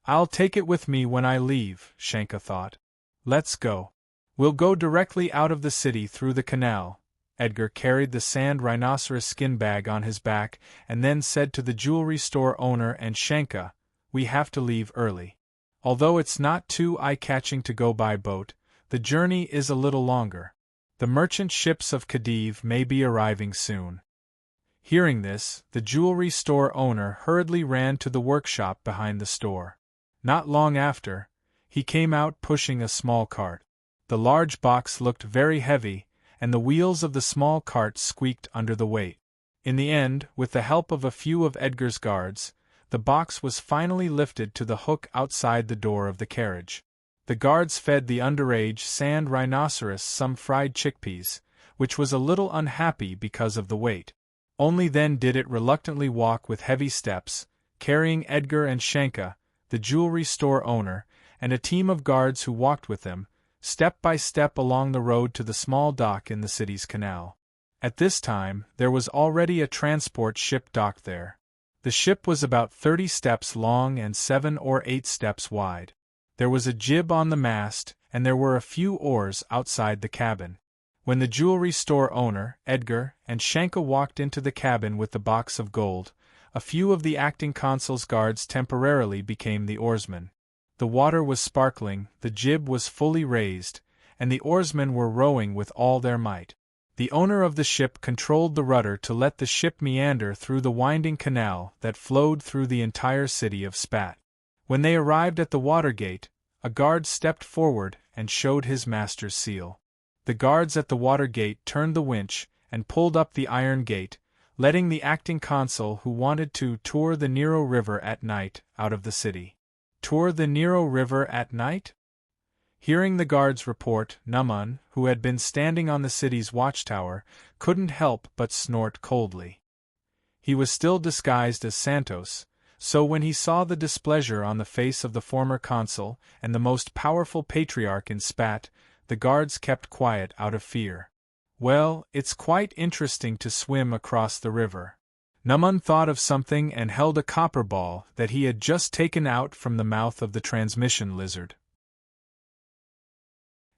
[SPEAKER 1] I'll take it with me when I leave, Shanka thought. Let's go. We'll go directly out of the city through the canal. Edgar carried the sand rhinoceros skin bag on his back and then said to the jewelry store owner and Shanka, "We have to leave early. Although it's not too eye-catching to go by boat, the journey is a little longer. The merchant ships of Khedive may be arriving soon." Hearing this, the jewelry store owner hurriedly ran to the workshop behind the store. Not long after, he came out pushing a small cart. The large box looked very heavy, and the wheels of the small cart squeaked under the weight. In the end, with the help of a few of Edgar's guards, the box was finally lifted to the hook outside the door of the carriage. The guards fed the underage sand rhinoceros some fried chickpeas, which was a little unhappy because of the weight. Only then did it reluctantly walk with heavy steps, carrying Edgar and Shanka, the jewelry store owner, and a team of guards who walked with them, step by step along the road to the small dock in the city's canal. At this time, there was already a transport ship docked there. The ship was about 30 steps long and 7 or 8 steps wide. There was a jib on the mast, and there were a few oars outside the cabin. When the jewelry store owner, Edgar, and Shanka walked into the cabin with the box of gold, a few of the acting consul's guards temporarily became the oarsmen. The water was sparkling, the jib was fully raised, and the oarsmen were rowing with all their might. The owner of the ship controlled the rudder to let the ship meander through the winding canal that flowed through the entire city of Spat. When they arrived at the water gate, a guard stepped forward and showed his master's seal. The guards at the water gate turned the winch and pulled up the iron gate, letting the acting consul who wanted to tour the Nero River at night out of the city. Tour the Nero River at night? Hearing the guard's report, Numan, who had been standing on the city's watchtower, couldn't help but snort coldly. He was still disguised as Santos, so when he saw the displeasure on the face of the former consul and the most powerful patriarch in Spat, the guards kept quiet out of fear. Well, it's quite interesting to swim across the river. Numan thought of something and held a copper ball that he had just taken out from the mouth of the transmission lizard.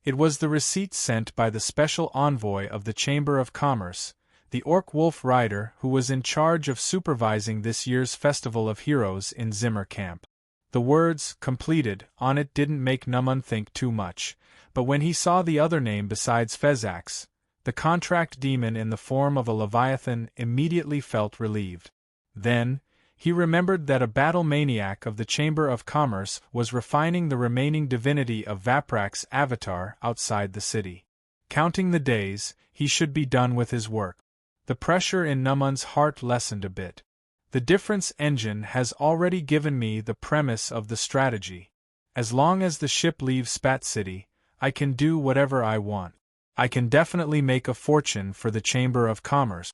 [SPEAKER 1] It was the receipt sent by the special envoy of the Chamber of Commerce, the Orc Wolf Rider who was in charge of supervising this year's Festival of Heroes in Zimmer Camp. The words, "completed," on it didn't make Numan think too much, but when he saw the other name besides Fezax, the contract demon in the form of a leviathan immediately felt relieved. Then, he remembered that a battle maniac of the Chamber of Commerce was refining the remaining divinity of Vaprak's avatar outside the city. Counting the days, he should be done with his work. The pressure in Numan's heart lessened a bit. The difference engine has already given me the premise of the strategy. As long as the ship leaves Spat City, I can do whatever I want. I can definitely make a fortune for the Chamber of Commerce.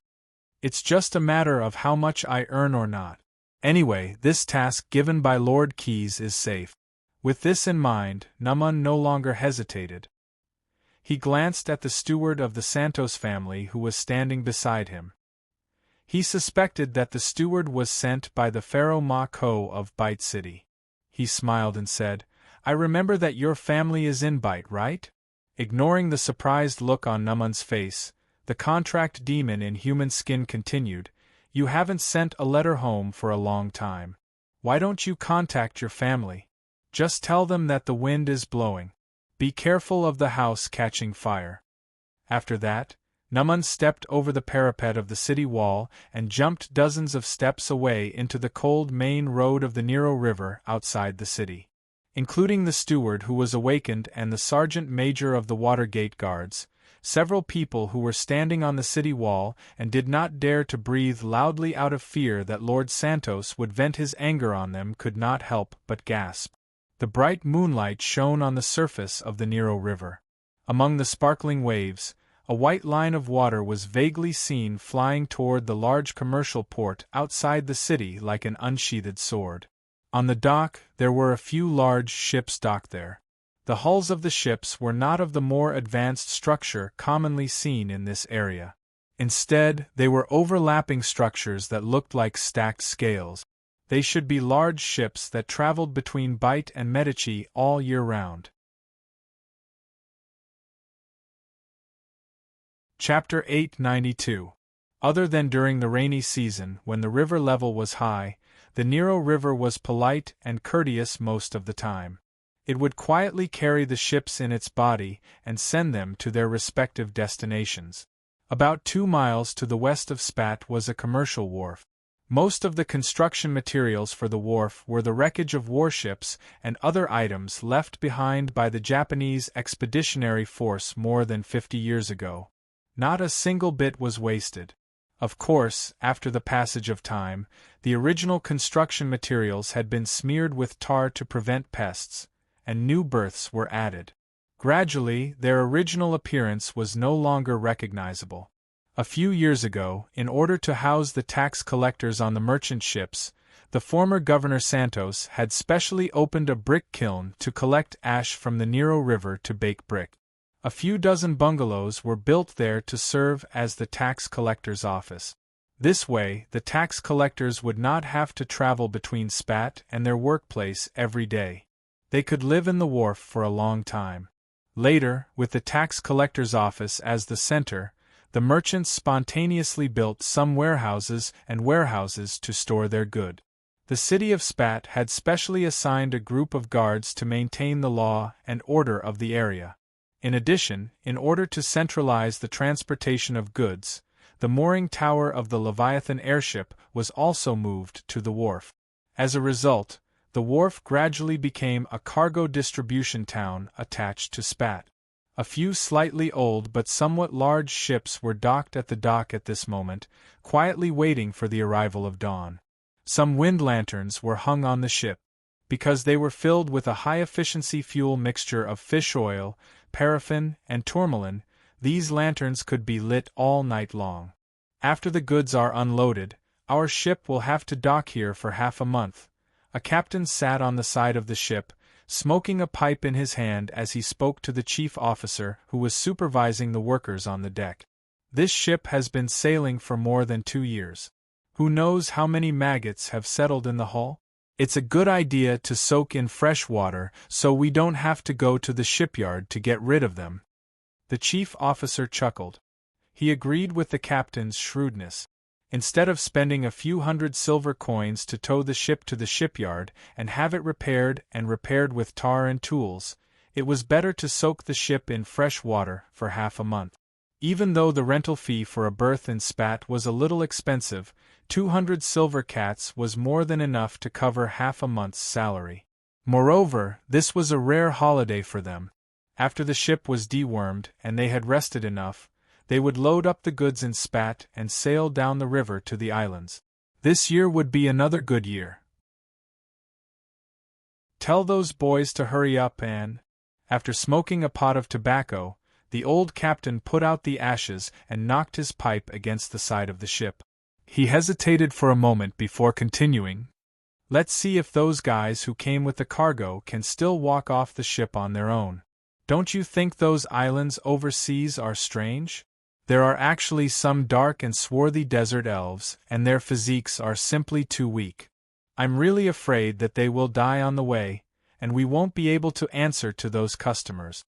[SPEAKER 1] It's just a matter of how much I earn or not. Anyway, this task given by Lord Keys is safe. With this in mind, Numan no longer hesitated. He glanced at the steward of the Santos family who was standing beside him. He suspected that the steward was sent by the Pharaoh Ma Ko of Bite City. He smiled and said, "I remember that your family is in Bite, right?" Ignoring the surprised look on Numan's face, the contract demon in human skin continued, "You haven't sent a letter home for a long time. Why don't you contact your family? Just tell them that the wind is blowing. Be careful of the house catching fire." After that, Numan stepped over the parapet of the city wall and jumped dozens of steps away into the cold main road of the Nero River outside the city. Including the steward who was awakened and the sergeant major of the Watergate Guards, several people who were standing on the city wall and did not dare to breathe loudly out of fear that Lord Santos would vent his anger on them could not help but gasp. The bright moonlight shone on the surface of the Nero River. Among the sparkling waves, a white line of water was vaguely seen flying toward the large commercial port outside the city like an unsheathed sword. On the dock, there were a few large ships docked there. The hulls of the ships were not of the more advanced structure commonly seen in this area. Instead, they were overlapping structures that looked like stacked scales. They should be large ships that traveled between Bite and Medici all year round. Chapter 892. Other than during the rainy season when the river level was high, the Nero River was polite and courteous most of the time. It would quietly carry the ships in its body and send them to their respective destinations. About 2 miles to the west of Spat was a commercial wharf. Most of the construction materials for the wharf were the wreckage of warships and other items left behind by the Japanese Expeditionary Force more than 50 years ago. Not a single bit was wasted. Of course, after the passage of time, the original construction materials had been smeared with tar to prevent pests, and new berths were added. Gradually, their original appearance was no longer recognizable. A few years ago, in order to house the tax collectors on the merchant ships, the former Governor Santos had specially opened a brick kiln to collect ash from the Nero River to bake brick. A few dozen bungalows were built there to serve as the tax collector's office. This way, the tax collectors would not have to travel between Spat and their workplace every day. They could live in the wharf for a long time. Later, with the tax collector's office as the center, the merchants spontaneously built some warehouses to store their goods. The city of Spat had specially assigned a group of guards to maintain the law and order of the area. In addition, in order to centralize the transportation of goods, the mooring tower of the Leviathan airship was also moved to the wharf. As a result, the wharf gradually became a cargo distribution town attached to Spat. A few slightly old but somewhat large ships were docked at the dock at this moment, quietly waiting for the arrival of dawn. Some wind lanterns were hung on the ship. Because they were filled with a high-efficiency fuel mixture of fish oil, paraffin, and tourmaline, these lanterns could be lit all night long. After the goods are unloaded, our ship will have to dock here for half a month. A captain sat on the side of the ship, smoking a pipe in his hand as he spoke to the chief officer who was supervising the workers on the deck. This ship has been sailing for more than 2 years. Who knows how many maggots have settled in the hull? It's a good idea to soak in fresh water so we don't have to go to the shipyard to get rid of them. The chief officer chuckled. He agreed with the captain's shrewdness. Instead of spending a few hundred silver coins to tow the ship to the shipyard and have it repaired with tar and tools, it was better to soak the ship in fresh water for half a month. Even though the rental fee for a berth in Spat was a little expensive, 200 silver cats was more than enough to cover half a month's salary. Moreover, this was a rare holiday for them. After the ship was dewormed and they had rested enough, They would load up the goods in spat and sail down the river to the islands. This year would be another good year. Tell those boys to hurry up and, after smoking a pot of tobacco, the old captain put out the ashes and knocked his pipe against the side of the ship. He hesitated for a moment before continuing. Let's see if those guys who came with the cargo can still walk off the ship on their own. Don't you think those islands overseas are strange? There are actually some dark and swarthy desert elves, and their physiques are simply too weak. I'm really afraid that they will die on the way, and we won't be able to answer to those customers.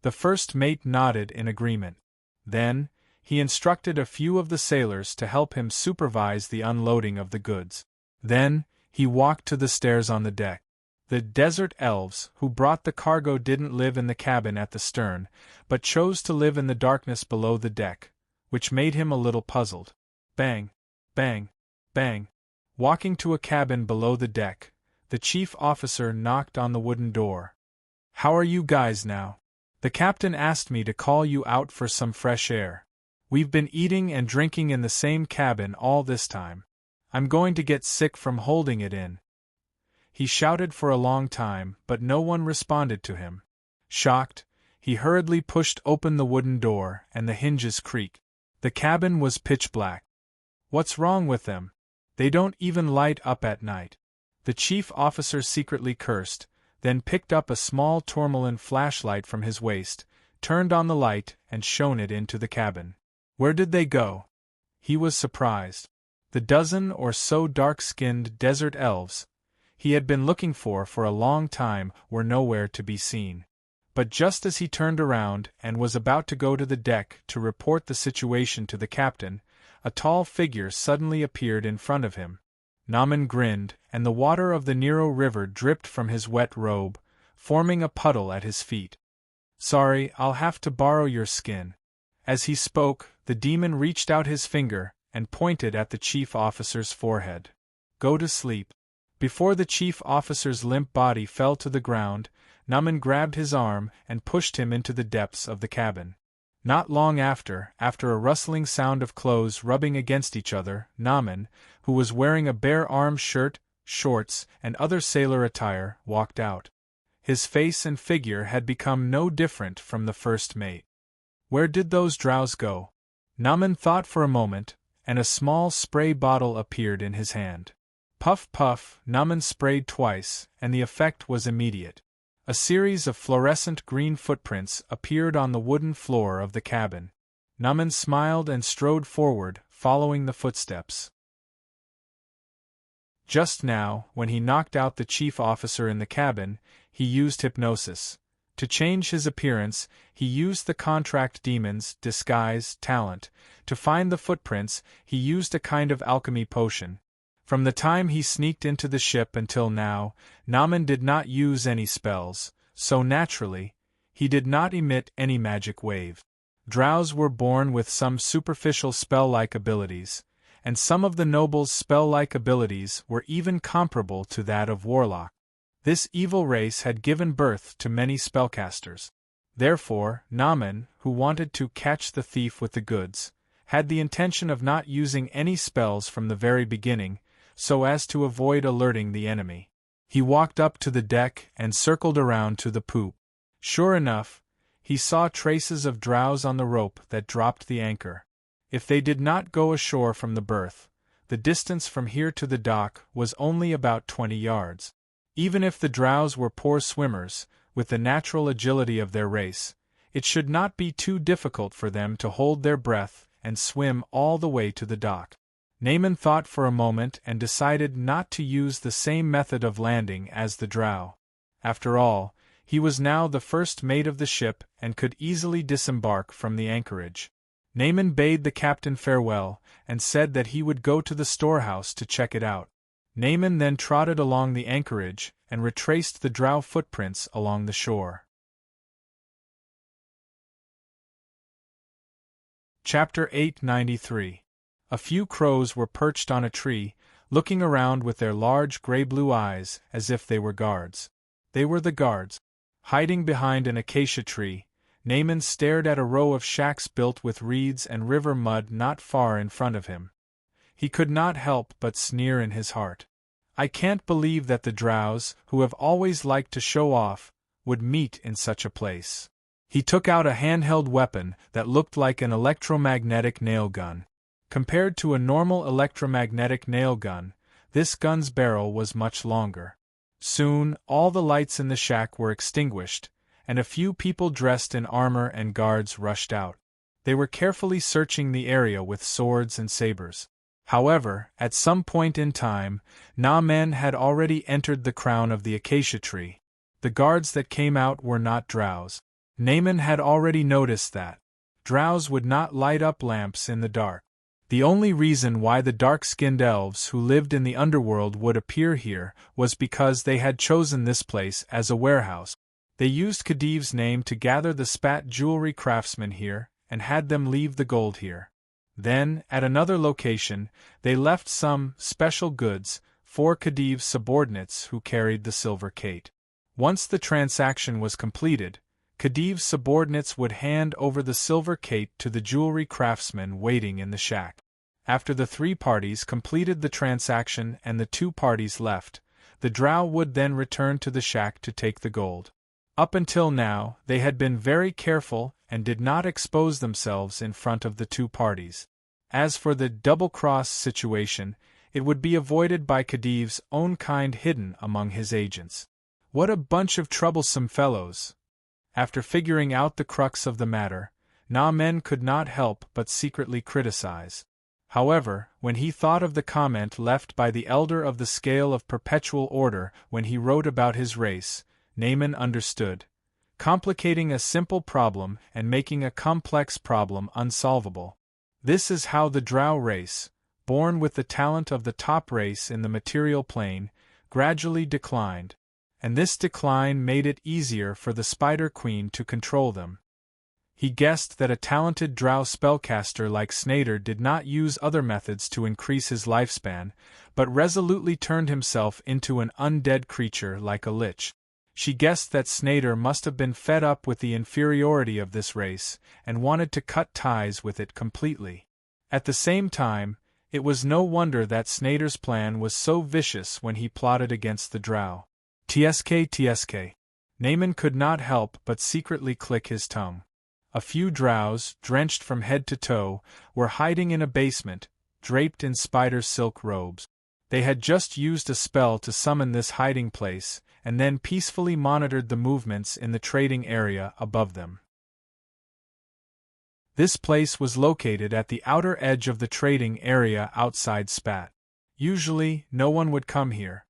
[SPEAKER 1] The first mate nodded in agreement. Then, he instructed a few of the sailors to help him supervise the unloading of the goods. Then, he walked to the stairs on the deck. The desert elves who brought the cargo didn't live in the cabin at the stern, but chose to live in the darkness below the deck, which made him a little puzzled. Bang! Bang! Bang! Walking to a cabin below the deck, the chief officer knocked on the wooden door. How are you guys now? The captain asked me to call you out for some fresh air. We've been eating and drinking in the same cabin all this time. I'm going to get sick from holding it in. He shouted for a long time, but no one responded to him. Shocked, he hurriedly pushed open the wooden door, and the hinges creaked. The cabin was pitch black. What's wrong with them? They don't even light up at night. The chief officer secretly cursed, then picked up a small tourmaline flashlight from his waist, turned on the light, and shone it into the cabin. Where did they go? He was surprised. The dozen or so dark-skinned desert elves he had been looking for a long time were nowhere to be seen. But just as he turned around and was about to go to the deck to report the situation to the captain, a tall figure suddenly appeared in front of him. Naaman grinned, and the water of the Nero River dripped from his wet robe, forming a puddle at his feet. Sorry, I'll have to borrow your skin. As he spoke, the demon reached out his finger and pointed at the chief officer's forehead. Go to sleep. Before the chief officer's limp body fell to the ground, Naaman grabbed his arm and pushed him into the depths of the cabin. Not long after a rustling sound of clothes rubbing against each other, Naaman, who was wearing a bare-armed shirt, shorts, and other sailor attire, walked out. His face and figure had become no different from the first mate. Where did those drows go? Naaman thought for a moment, and a small spray bottle appeared in his hand. Puff puff, Naaman sprayed twice, and the effect was immediate. A series of fluorescent green footprints appeared on the wooden floor of the cabin. Naaman smiled and strode forward, following the footsteps. Just now, when he knocked out the chief officer in the cabin, he used hypnosis. To change his appearance, he used the contract demon's disguise talent. To find the footprints, he used a kind of alchemy potion. From the time he sneaked into the ship until now, Naaman did not use any spells, so naturally, he did not emit any magic wave. Drows were born with some superficial spell-like abilities, and some of the nobles' spell-like abilities were even comparable to that of warlock. This evil race had given birth to many spellcasters. Therefore, Naaman, who wanted to catch the thief with the goods, had the intention of not using any spells from the very beginning, so as to avoid alerting the enemy. He walked up to the deck and circled around to the poop. Sure enough, he saw traces of drows on the rope that dropped the anchor. If they did not go ashore from the berth, the distance from here to the dock was only about 20 yards. Even if the drows were poor swimmers, with the natural agility of their race, it should not be too difficult for them to hold their breath and swim all the way to the dock. Naaman thought for a moment and decided not to use the same method of landing as the drow. After all, he was now the first mate of the ship and could easily disembark from the anchorage. Naaman bade the captain farewell and said that he would go to the storehouse to check it out. Naaman then trotted along the anchorage and retraced the drow footprints along the shore. Chapter 893. A few crows were perched on a tree, looking around with their large gray-blue eyes as if they were guards. They were the guards. Hiding behind an acacia tree, Naaman stared at a row of shacks built with reeds and river mud not far in front of him. He could not help but sneer in his heart. I can't believe that the drows, who have always liked to show off, would meet in such a place. He took out a handheld weapon that looked like an electromagnetic nail gun. Compared to a normal electromagnetic nail gun, this gun's barrel was much longer. Soon, all the lights in the shack were extinguished, and a few people dressed in armor and guards rushed out. They were carefully searching the area with swords and sabers. However, at some point in time, Naaman had already entered the crown of the acacia tree. The guards that came out were not drows. Naaman had already noticed that drows would not light up lamps in the dark. The only reason why the dark-skinned elves who lived in the underworld would appear here was because they had chosen this place as a warehouse. They used Khadiv's name to gather the spat jewelry craftsmen here, and had them leave the gold here. Then, at another location, they left some special goods for Khadiv's subordinates who carried the silver cate. Once the transaction was completed, Khadiv's subordinates would hand over the silver cate to the jewelry craftsmen waiting in the shack. After the three parties completed the transaction and the two parties left, the drow would then return to the shack to take the gold. Up until now, they had been very careful and did not expose themselves in front of the two parties. As for the double-cross situation, it would be avoided by Khadiv's own kind hidden among his agents. What a bunch of troublesome fellows! After figuring out the crux of the matter, Naaman could not help but secretly criticize. However, when he thought of the comment left by the elder of the scale of perpetual order when he wrote about his race, Naaman understood. Complicating a simple problem and making a complex problem unsolvable. This is how the drow race, born with the talent of the top race in the material plane, gradually declined. And this decline made it easier for the Spider Queen to control them. He guessed that a talented drow spellcaster like Snader did not use other methods to increase his lifespan, but resolutely turned himself into an undead creature like a lich. She guessed that Snader must have been fed up with the inferiority of this race, and wanted to cut ties with it completely. At the same time, it was no wonder that Snader's plan was so vicious when he plotted against the drow. Tsk. Naaman could not help but secretly click his tongue. A few drows, drenched from head to toe, were hiding in a basement, draped in spider silk robes. They had just used a spell to summon this hiding place, and then peacefully monitored the movements in the trading area above them. This place was located at the outer edge of the trading area outside Spat. Usually, no one would come here.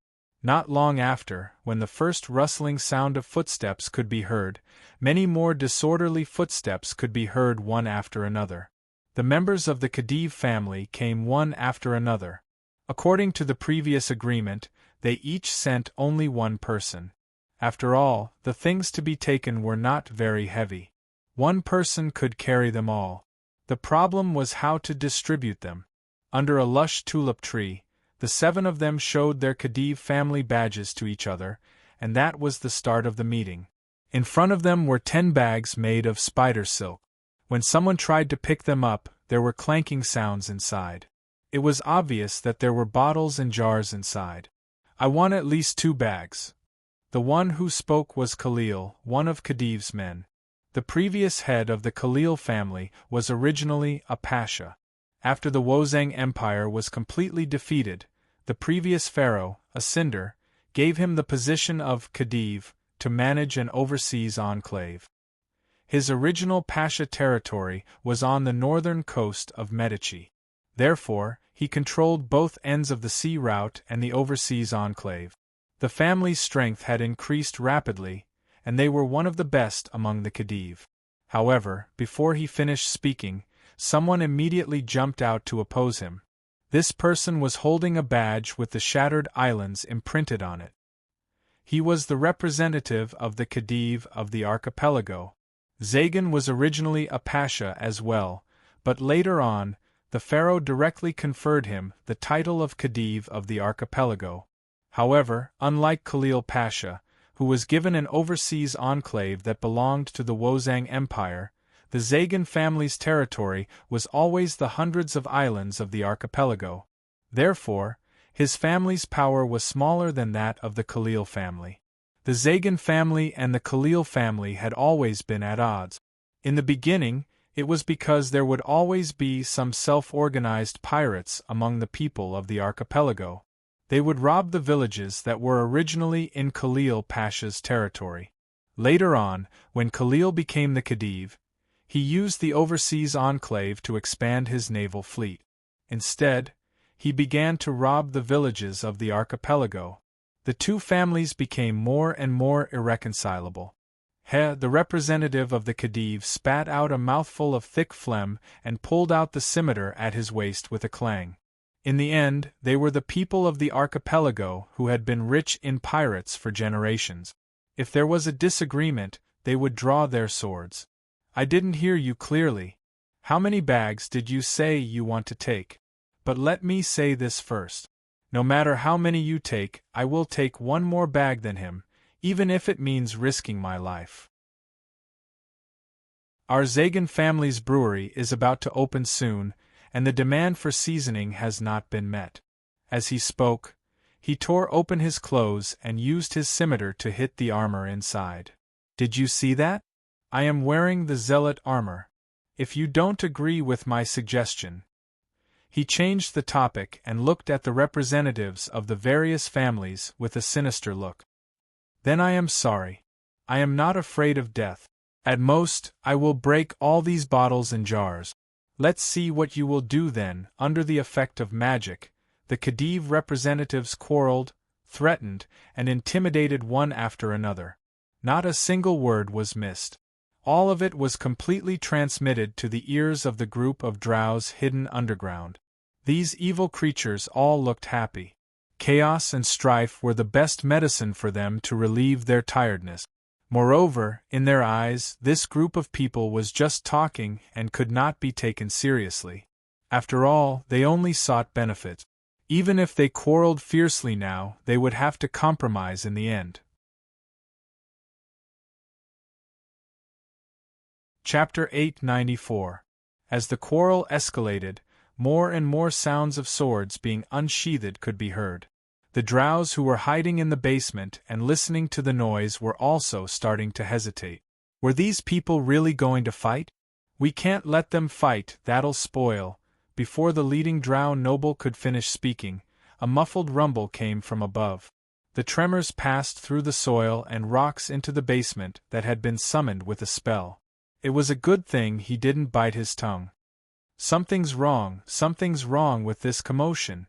[SPEAKER 1] Not long after, when the first rustling sound of footsteps could be heard, many more disorderly footsteps could be heard one after another. The members of the Khadiv family came one after another. According to the previous agreement, they each sent only one person. After all, the things to be taken were not very heavy. One person could carry them all. The problem was how to distribute them. Under a lush tulip tree, the 7 of them showed their Khadiv family badges to each other, and that was the start of the meeting. In front of them were 10 bags made of spider silk. When someone tried to pick them up, there were clanking sounds inside. It was obvious that there were bottles and jars inside. I want at least 2 bags. The one who spoke was Khalil, one of Khadiv's men. The previous head of the Khalil family was originally a pasha. After the Wozang Empire was completely defeated, the previous pharaoh, a Cinder, gave him the position of Khadiv to manage an overseas enclave. His original pasha territory was on the northern coast of Medici. Therefore, he controlled both ends of the sea route and the overseas enclave. The family's strength had increased rapidly, and they were one of the best among the Khadiv. However, before he finished speaking, someone immediately jumped out to oppose him. This person was holding a badge with the Shattered Islands imprinted on it. He was the representative of the Khadiv of the archipelago. Zagan was originally a pasha as well, but later on, the pharaoh directly conferred him the title of Khadiv of the archipelago. However, unlike Khalil Pasha, who was given an overseas enclave that belonged to the Wozang Empire. The Zagan family's territory was always the hundreds of islands of the archipelago. Therefore, his family's power was smaller than that of the Khalil family. The Zagan family and the Khalil family had always been at odds. In the beginning, it was because there would always be some self-organized pirates among the people of the archipelago. They would rob the villages that were originally in Khalil Pasha's territory. Later on, when Khalil became the Khedive, he used the overseas enclave to expand his naval fleet. Instead, he began to rob the villages of the archipelago. The two families became more and more irreconcilable. The representative of the Khedive spat out a mouthful of thick phlegm and pulled out the scimitar at his waist with a clang. In the end, they were the people of the archipelago who had been rich in pirates for generations. If there was a disagreement, they would draw their swords. I didn't hear you clearly. How many bags did you say you want to take? But let me say this first. No matter how many you take, I will take one more bag than him, even if it means risking my life. Our Zagan family's brewery is about to open soon, and the demand for seasoning has not been met. As he spoke, he tore open his clothes and used his scimitar to hit the armor inside. Did you see that? I am wearing the zealot armor. If you don't agree with my suggestion. He changed the topic and looked at the representatives of the various families with a sinister look. Then I am sorry. I am not afraid of death. At most, I will break all these bottles and jars. Let's see what you will do then. Under the effect of magic, the Khedive representatives quarreled, threatened, and intimidated one after another. Not a single word was missed. All of it was completely transmitted to the ears of the group of drows hidden underground. These evil creatures all looked happy. Chaos and strife were the best medicine for them to relieve their tiredness. Moreover, in their eyes, this group of people was just talking and could not be taken seriously. After all, they only sought benefit. Even if they quarreled fiercely now, they would have to compromise in the end. Chapter 894. As the quarrel escalated, more and more sounds of swords being unsheathed could be heard. The drows who were hiding in the basement and listening to the noise were also starting to hesitate. Were these people really going to fight? We can't let them fight, that'll spoil. Before the leading drow noble could finish speaking, a muffled rumble came from above. The tremors passed through the soil and rocks into the basement that had been summoned with a spell. It was a good thing he didn't bite his tongue. Something's wrong with this commotion.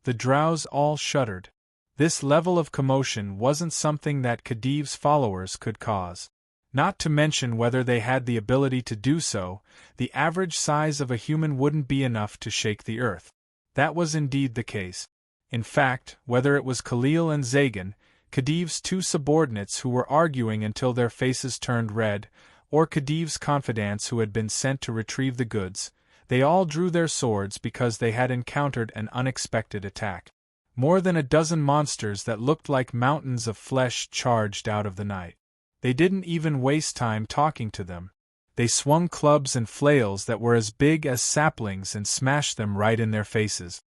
[SPEAKER 1] The drows all shuddered. This level of commotion wasn't something that Khedive's followers could cause. Not to mention whether they had the ability to do so, the average size of a human wouldn't be enough to shake the earth. That was indeed the case. In fact, whether it was Khalil and Zagan, Khedive's two subordinates who were arguing until their faces turned red, or Khedive's confidants who had been sent to retrieve the goods, they all drew their swords because they had encountered an unexpected attack. More than a dozen monsters that looked like mountains of flesh charged out of the night. They didn't even waste time talking to them. They swung clubs and flails that were as big as saplings and smashed them right in their faces.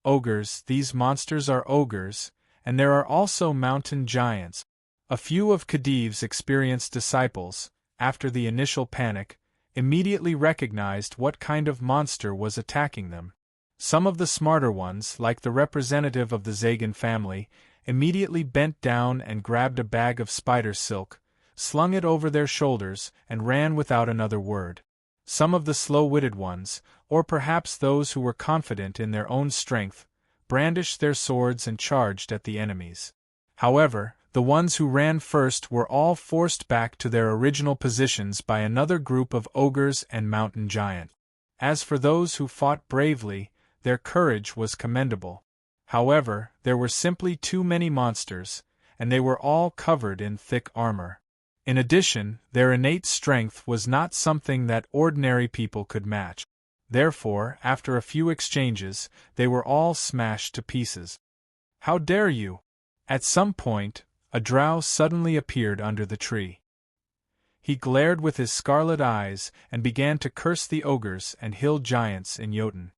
[SPEAKER 1] Ogres, these monsters are ogres, and there are also mountain giants. A few of Khedive's experienced disciples, after the initial panic, immediately recognized what kind of monster was attacking them. Some of the smarter ones, like the representative of the Zagan family, immediately bent down and grabbed a bag of spider silk, slung it over their shoulders, and ran without another word. Some of the slow-witted ones, or perhaps those who were confident in their own strength, brandished their swords and charged at the enemies. However, the ones who ran first were all forced back to their original positions by another group of ogres and mountain giants. As for those who fought bravely, their courage was commendable. However, there were simply too many monsters, and they were all covered in thick armor. In addition, their innate strength was not something that ordinary people could match. Therefore, after a few exchanges, they were all smashed to pieces. "How dare you!" At some point, A drow suddenly appeared under the tree. He glared with his scarlet eyes and began to curse the ogres and hill giants in Jotun.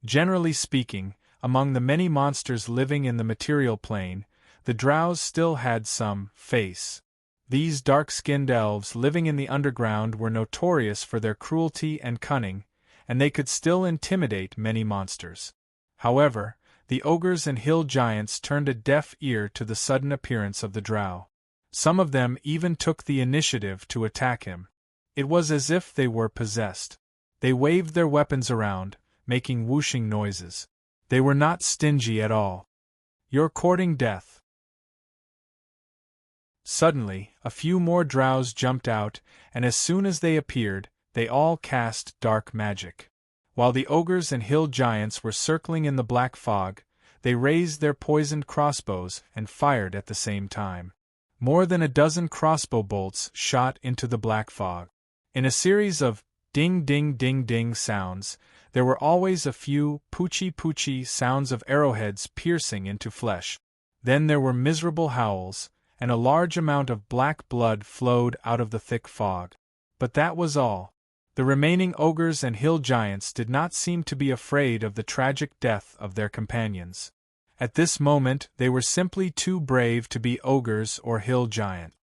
[SPEAKER 1] Generally speaking, among the many monsters living in the material plane, the drows still had some face. These dark-skinned elves living in the underground were notorious for their cruelty and cunning, and they could still intimidate many monsters. However, the ogres and hill giants turned a deaf ear to the sudden appearance of the drow. Some of them even took the initiative to attack him. It was as if they were possessed. They waved their weapons around, making whooshing noises. They were not stingy at all. "You're courting death." Suddenly, a few more drows jumped out, and as soon as they appeared, they all cast dark magic. While the ogres and hill giants were circling in the black fog, they raised their poisoned crossbows and fired at the same time. More than a dozen crossbow bolts shot into the black fog. In a series of ding-ding-ding-ding sounds, there were always a few poochie-poochie sounds of arrowheads piercing into flesh. Then there were miserable howls, and a large amount of black blood flowed out of the thick fog. But that was all. The remaining ogres and hill giants did not seem to be afraid of the tragic death of their companions. At this moment they were simply too brave to be ogres or hill giants.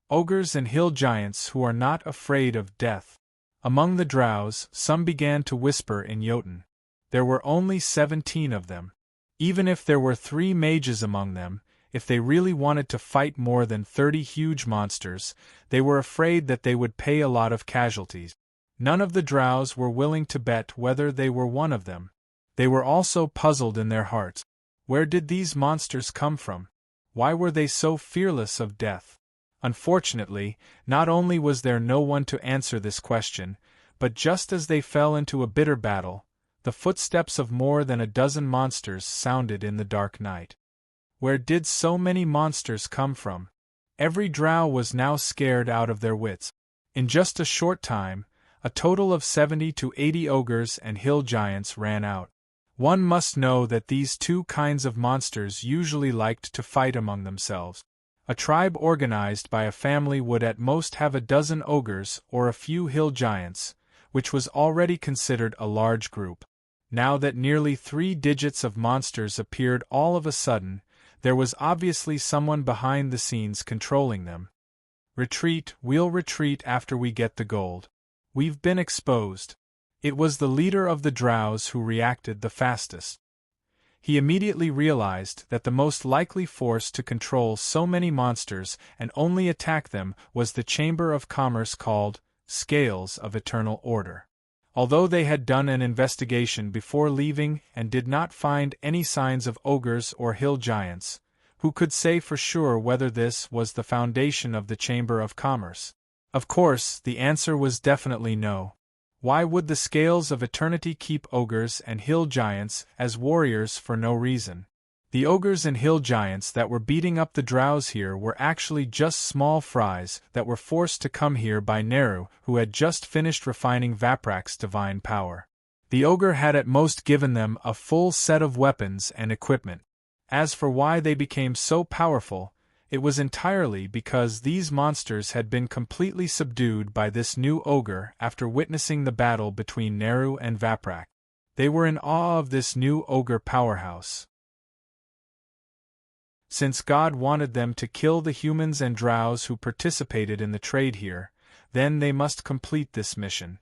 [SPEAKER 1] Ogres and hill giants who are not afraid of death. Among the drows, some began to whisper in Jotun. There were only 17 of them. Even if there were 3 mages among them, if they really wanted to fight more than 30 huge monsters, they were afraid that they would pay a lot of casualties. None of the drows were willing to bet whether they were one of them. They were also puzzled in their hearts. Where did these monsters come from? Why were they so fearless of death? Unfortunately, not only was there no one to answer this question, but just as they fell into a bitter battle, the footsteps of more than a dozen monsters sounded in the dark night. Where did so many monsters come from? Every drow was now scared out of their wits. In just a short time, a total of 70 to 80 ogres and hill giants ran out. One must know that these two kinds of monsters usually liked to fight among themselves. A tribe organized by a family would at most have a dozen ogres or a few hill giants, which was already considered a large group. Now that nearly 3 digits of monsters appeared all of a sudden, there was obviously someone behind the scenes controlling them. "Retreat, we'll retreat after we get the gold. We've been exposed." It was the leader of the drows who reacted the fastest. He immediately realized that the most likely force to control so many monsters and only attack them was the Chamber of Commerce called Scales of Eternal Order. Although they had done an investigation before leaving and did not find any signs of ogres or hill giants, who could say for sure whether this was the foundation of the Chamber of Commerce? Of course, the answer was definitely no. Why would the Scales of Eternity keep ogres and hill giants as warriors for no reason? The ogres and hill giants that were beating up the drows here were actually just small fries that were forced to come here by Neru, who had just finished refining Vaprak's divine power. The ogre had at most given them a full set of weapons and equipment. As for why they became so powerful, it was entirely because these monsters had been completely subdued by this new ogre after witnessing the battle between Neru and Vaprak. They were in awe of this new ogre powerhouse. Since God wanted them to kill the humans and drows who participated in the trade here, then they must complete this mission.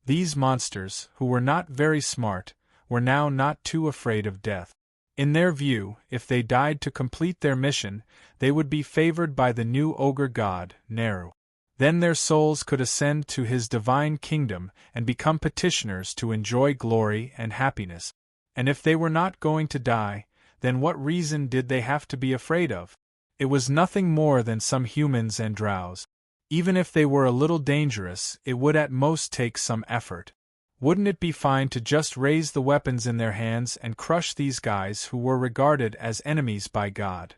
[SPEAKER 1] These monsters, who were not very smart, were now not too afraid of death. In their view, if they died to complete their mission, they would be favored by the new ogre god, Neru. Then their souls could ascend to his divine kingdom and become petitioners to enjoy glory and happiness. And if they were not going to die, then what reason did they have to be afraid of? It was nothing more than some humans and drows. Even if they were a little dangerous, it would at most take some effort. Wouldn't it be fine to just raise the weapons in their hands and crush these guys who were regarded as enemies by God?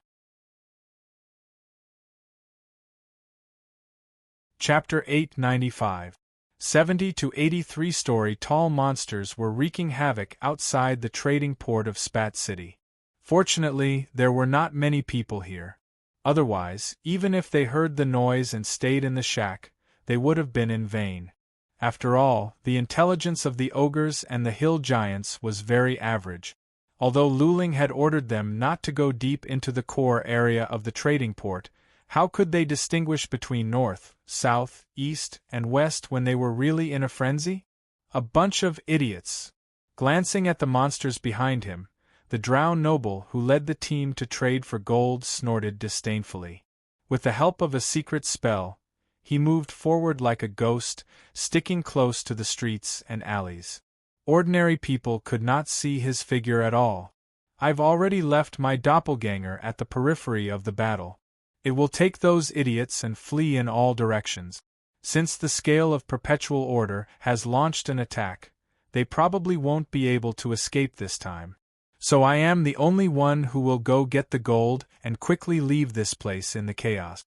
[SPEAKER 1] Chapter 895. 70 to 83-story tall monsters were wreaking havoc outside the trading port of Spat City. Fortunately, there were not many people here. Otherwise, even if they heard the noise and stayed in the shack, they would have been in vain. After all, the intelligence of the ogres and the hill giants was very average. Although Luling had ordered them not to go deep into the core area of the trading port, how could they distinguish between north, south, east, and west when they were really in a frenzy? A bunch of idiots. Glancing at the monsters behind him, the drow noble who led the team to trade for gold snorted disdainfully. With the help of a secret spell, he moved forward like a ghost, sticking close to the streets and alleys. Ordinary people could not see his figure at all. I've already left my doppelganger at the periphery of the battle. It will take those idiots and flee in all directions. Since the scale of perpetual order has launched an attack, they probably won't be able to escape this time. So I am the only one who will go get the gold and quickly leave this place in the chaos.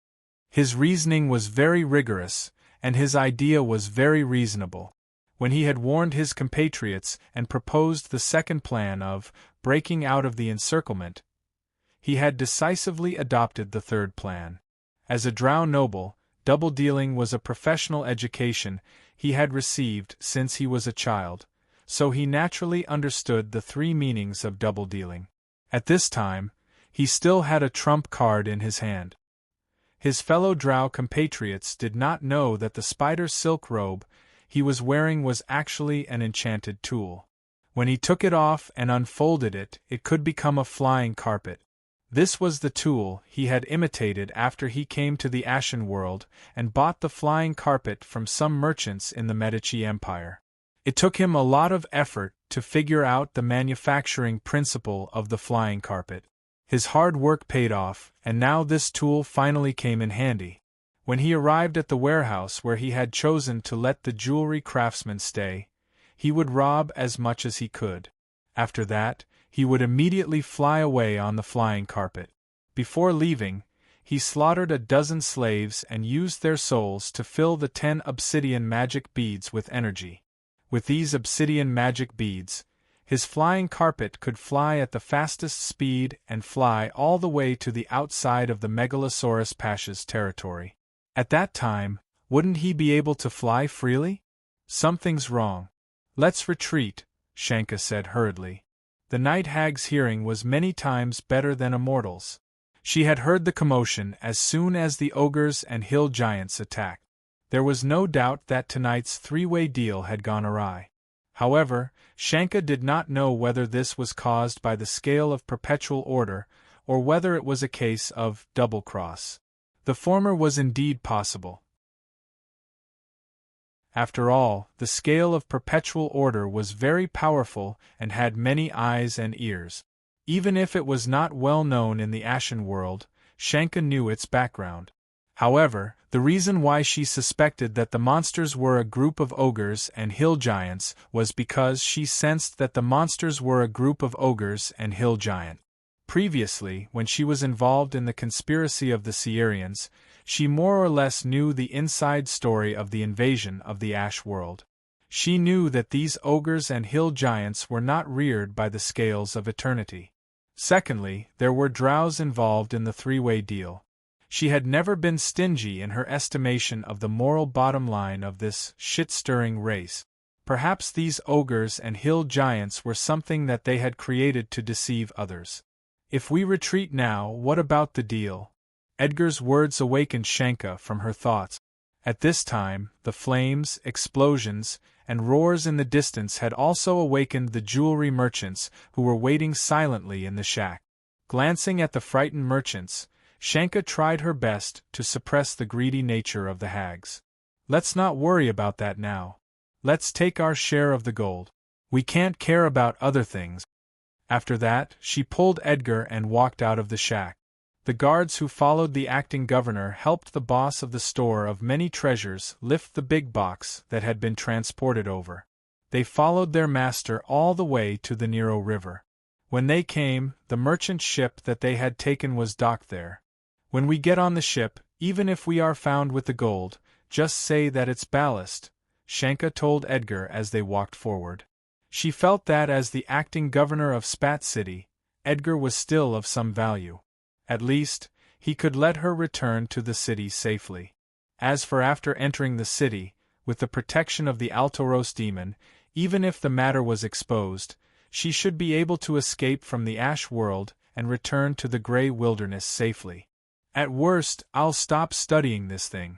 [SPEAKER 1] His reasoning was very rigorous, and his idea was very reasonable. When he had warned his compatriots and proposed the second plan of breaking out of the encirclement, he had decisively adopted the third plan. As a drow noble, double-dealing was a professional education he had received since he was a child, so he naturally understood the three meanings of double-dealing. At this time, he still had a trump card in his hand. His fellow drow compatriots did not know that the spider silk robe he was wearing was actually an enchanted tool. When he took it off and unfolded it, it could become a flying carpet. This was the tool he had imitated after he came to the Ashen World and bought the flying carpet from some merchants in the Medici Empire. It took him a lot of effort to figure out the manufacturing principle of the flying carpet. His hard work paid off, and now this tool finally came in handy. When he arrived at the warehouse where he had chosen to let the jewelry craftsman stay, he would rob as much as he could. After that, he would immediately fly away on the flying carpet. Before leaving, he slaughtered a dozen slaves and used their souls to fill the 10 obsidian magic beads with energy. With these obsidian magic beads, his flying carpet could fly at the fastest speed and fly all the way to the outside of the Megalosaurus Pasha's territory. At that time, wouldn't he be able to fly freely? Something's wrong. Let's retreat, Shanka said hurriedly. The night hag's hearing was many times better than a mortal's. She had heard the commotion as soon as the ogres and hill giants attacked. There was no doubt that tonight's three-way deal had gone awry. However, Shanka did not know whether this was caused by the scale of perpetual order, or whether it was a case of double-cross. The former was indeed possible. After all, the scale of perpetual order was very powerful and had many eyes and ears. Even if it was not well known in the Ashen World, Shanka knew its background. However, the reason why she suspected that the monsters were a group of ogres and hill giants was because she sensed that the monsters were a group of ogres and hill giant. Previously, when she was involved in the conspiracy of the Sierrians, she more or less knew the inside story of the invasion of the Ash World. She knew that these ogres and hill giants were not reared by the scales of eternity. Secondly, there were drows involved in the three-way deal. She had never been stingy in her estimation of the moral bottom line of this shit-stirring race. Perhaps these ogres and hill giants were something that they had created to deceive others. If we retreat now, what about the deal? Edgar's words awakened Shanka from her thoughts. At this time, the flames, explosions, and roars in the distance had also awakened the jewelry merchants who were waiting silently in the shack. Glancing at the frightened merchants, Shanka tried her best to suppress the greedy nature of the hags. Let's not worry about that now. Let's take our share of the gold. We can't care about other things. After that, she pulled Edgar and walked out of the shack. The guards who followed the acting governor helped the boss of the store of many treasures lift the big box that had been transported over. They followed their master all the way to the Nero River. When they came, the merchant ship that they had taken was docked there. When we get on the ship, even if we are found with the gold, just say that it's ballast, Shanka told Edgar as they walked forward. She felt that as the acting governor of Spat City, Edgar was still of some value. At least, he could let her return to the city safely. As for after entering the city, with the protection of the Altoros demon, even if the matter was exposed, she should be able to escape from the Ash world and return to the Grey Wilderness safely. At worst, I'll stop studying this thing.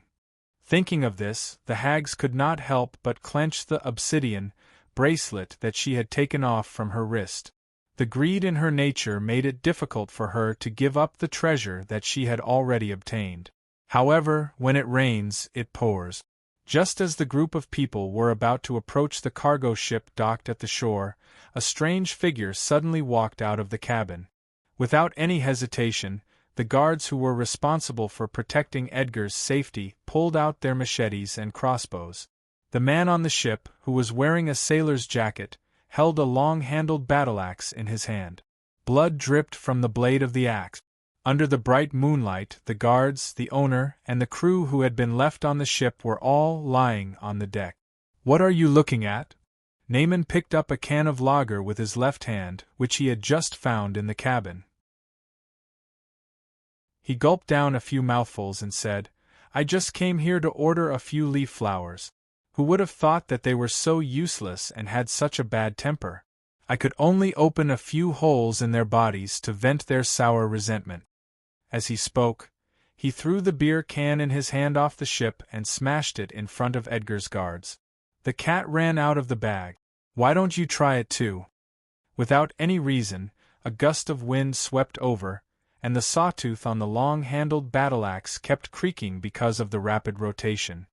[SPEAKER 1] Thinking of this, the hags could not help but clench the obsidian bracelet that she had taken off from her wrist. The greed in her nature made it difficult for her to give up the treasure that she had already obtained. However, when it rains, it pours. Just as the group of people were about to approach the cargo ship docked at the shore, a strange figure suddenly walked out of the cabin. Without any hesitation, the guards who were responsible for protecting Edgar's safety pulled out their machetes and crossbows. The man on the ship, who was wearing a sailor's jacket, held a long-handled battle-axe in his hand. Blood dripped from the blade of the axe. Under the bright moonlight, the guards, the owner, and the crew who had been left on the ship were all lying on the deck. "What are you looking at?" Naaman picked up a can of lager with his left hand, which he had just found in the cabin. He gulped down a few mouthfuls and said, "I just came here to order a few leaf flowers. Who would have thought that they were so useless and had such a bad temper? I could only open a few holes in their bodies to vent their sour resentment." As he spoke, he threw the beer can in his hand off the ship and smashed it in front of Edgar's guards. The cat ran out of the bag. "Why don't you try it too?" Without any reason, a gust of wind swept over, and the sawtooth on the long-handled battle-axe kept creaking because of the rapid rotation.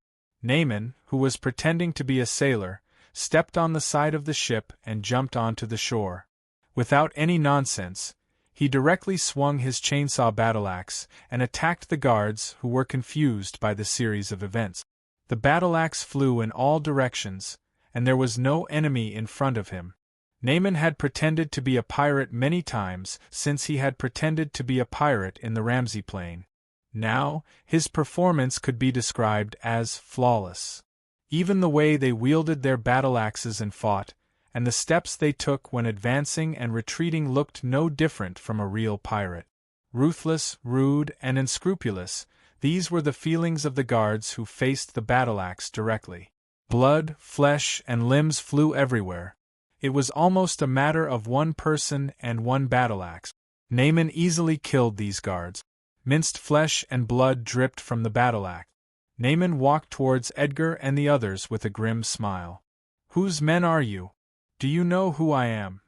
[SPEAKER 1] Naaman, who was pretending to be a sailor, stepped on the side of the ship and jumped onto the shore. Without any nonsense, he directly swung his chainsaw battle-axe and attacked the guards who were confused by the series of events. The battle-axe flew in all directions, and there was no enemy in front of him. Naaman had pretended to be a pirate many times since he had pretended to be a pirate in the Ramsey Plain. Now, his performance could be described as flawless. Even the way they wielded their battle-axes and fought, and the steps they took when advancing and retreating looked no different from a real pirate. Ruthless, rude, and unscrupulous, these were the feelings of the guards who faced the battle-axe directly. Blood, flesh, and limbs flew everywhere. It was almost a matter of one person and one battle-axe. Naaman easily killed these guards. Minced flesh and blood dripped from the battle-axe. Naaman walked towards Edgar and the others with a grim smile. "Whose men are you? Do you know who I am?"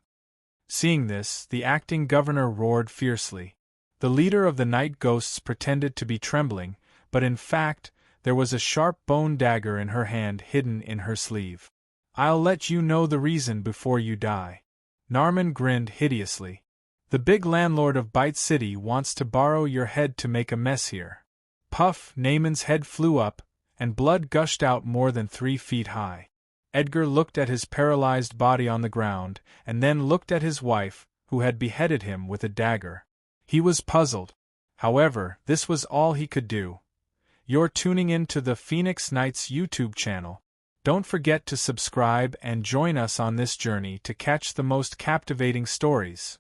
[SPEAKER 1] Seeing this, the acting governor roared fiercely. The leader of the night ghosts pretended to be trembling, but in fact, there was a sharp bone dagger in her hand hidden in her sleeve. "I'll let you know the reason before you die." Narman grinned hideously. "The big landlord of Bite City wants to borrow your head to make a mess here." Puff! Naaman's head flew up, and blood gushed out more than 3 feet high. Edgar looked at his paralyzed body on the ground, and then looked at his wife, who had beheaded him with a dagger. He was puzzled. However, this was all he could do. You're tuning in to the Phoenix Nights YouTube channel. Don't forget to subscribe and join us on this journey to catch the most captivating stories.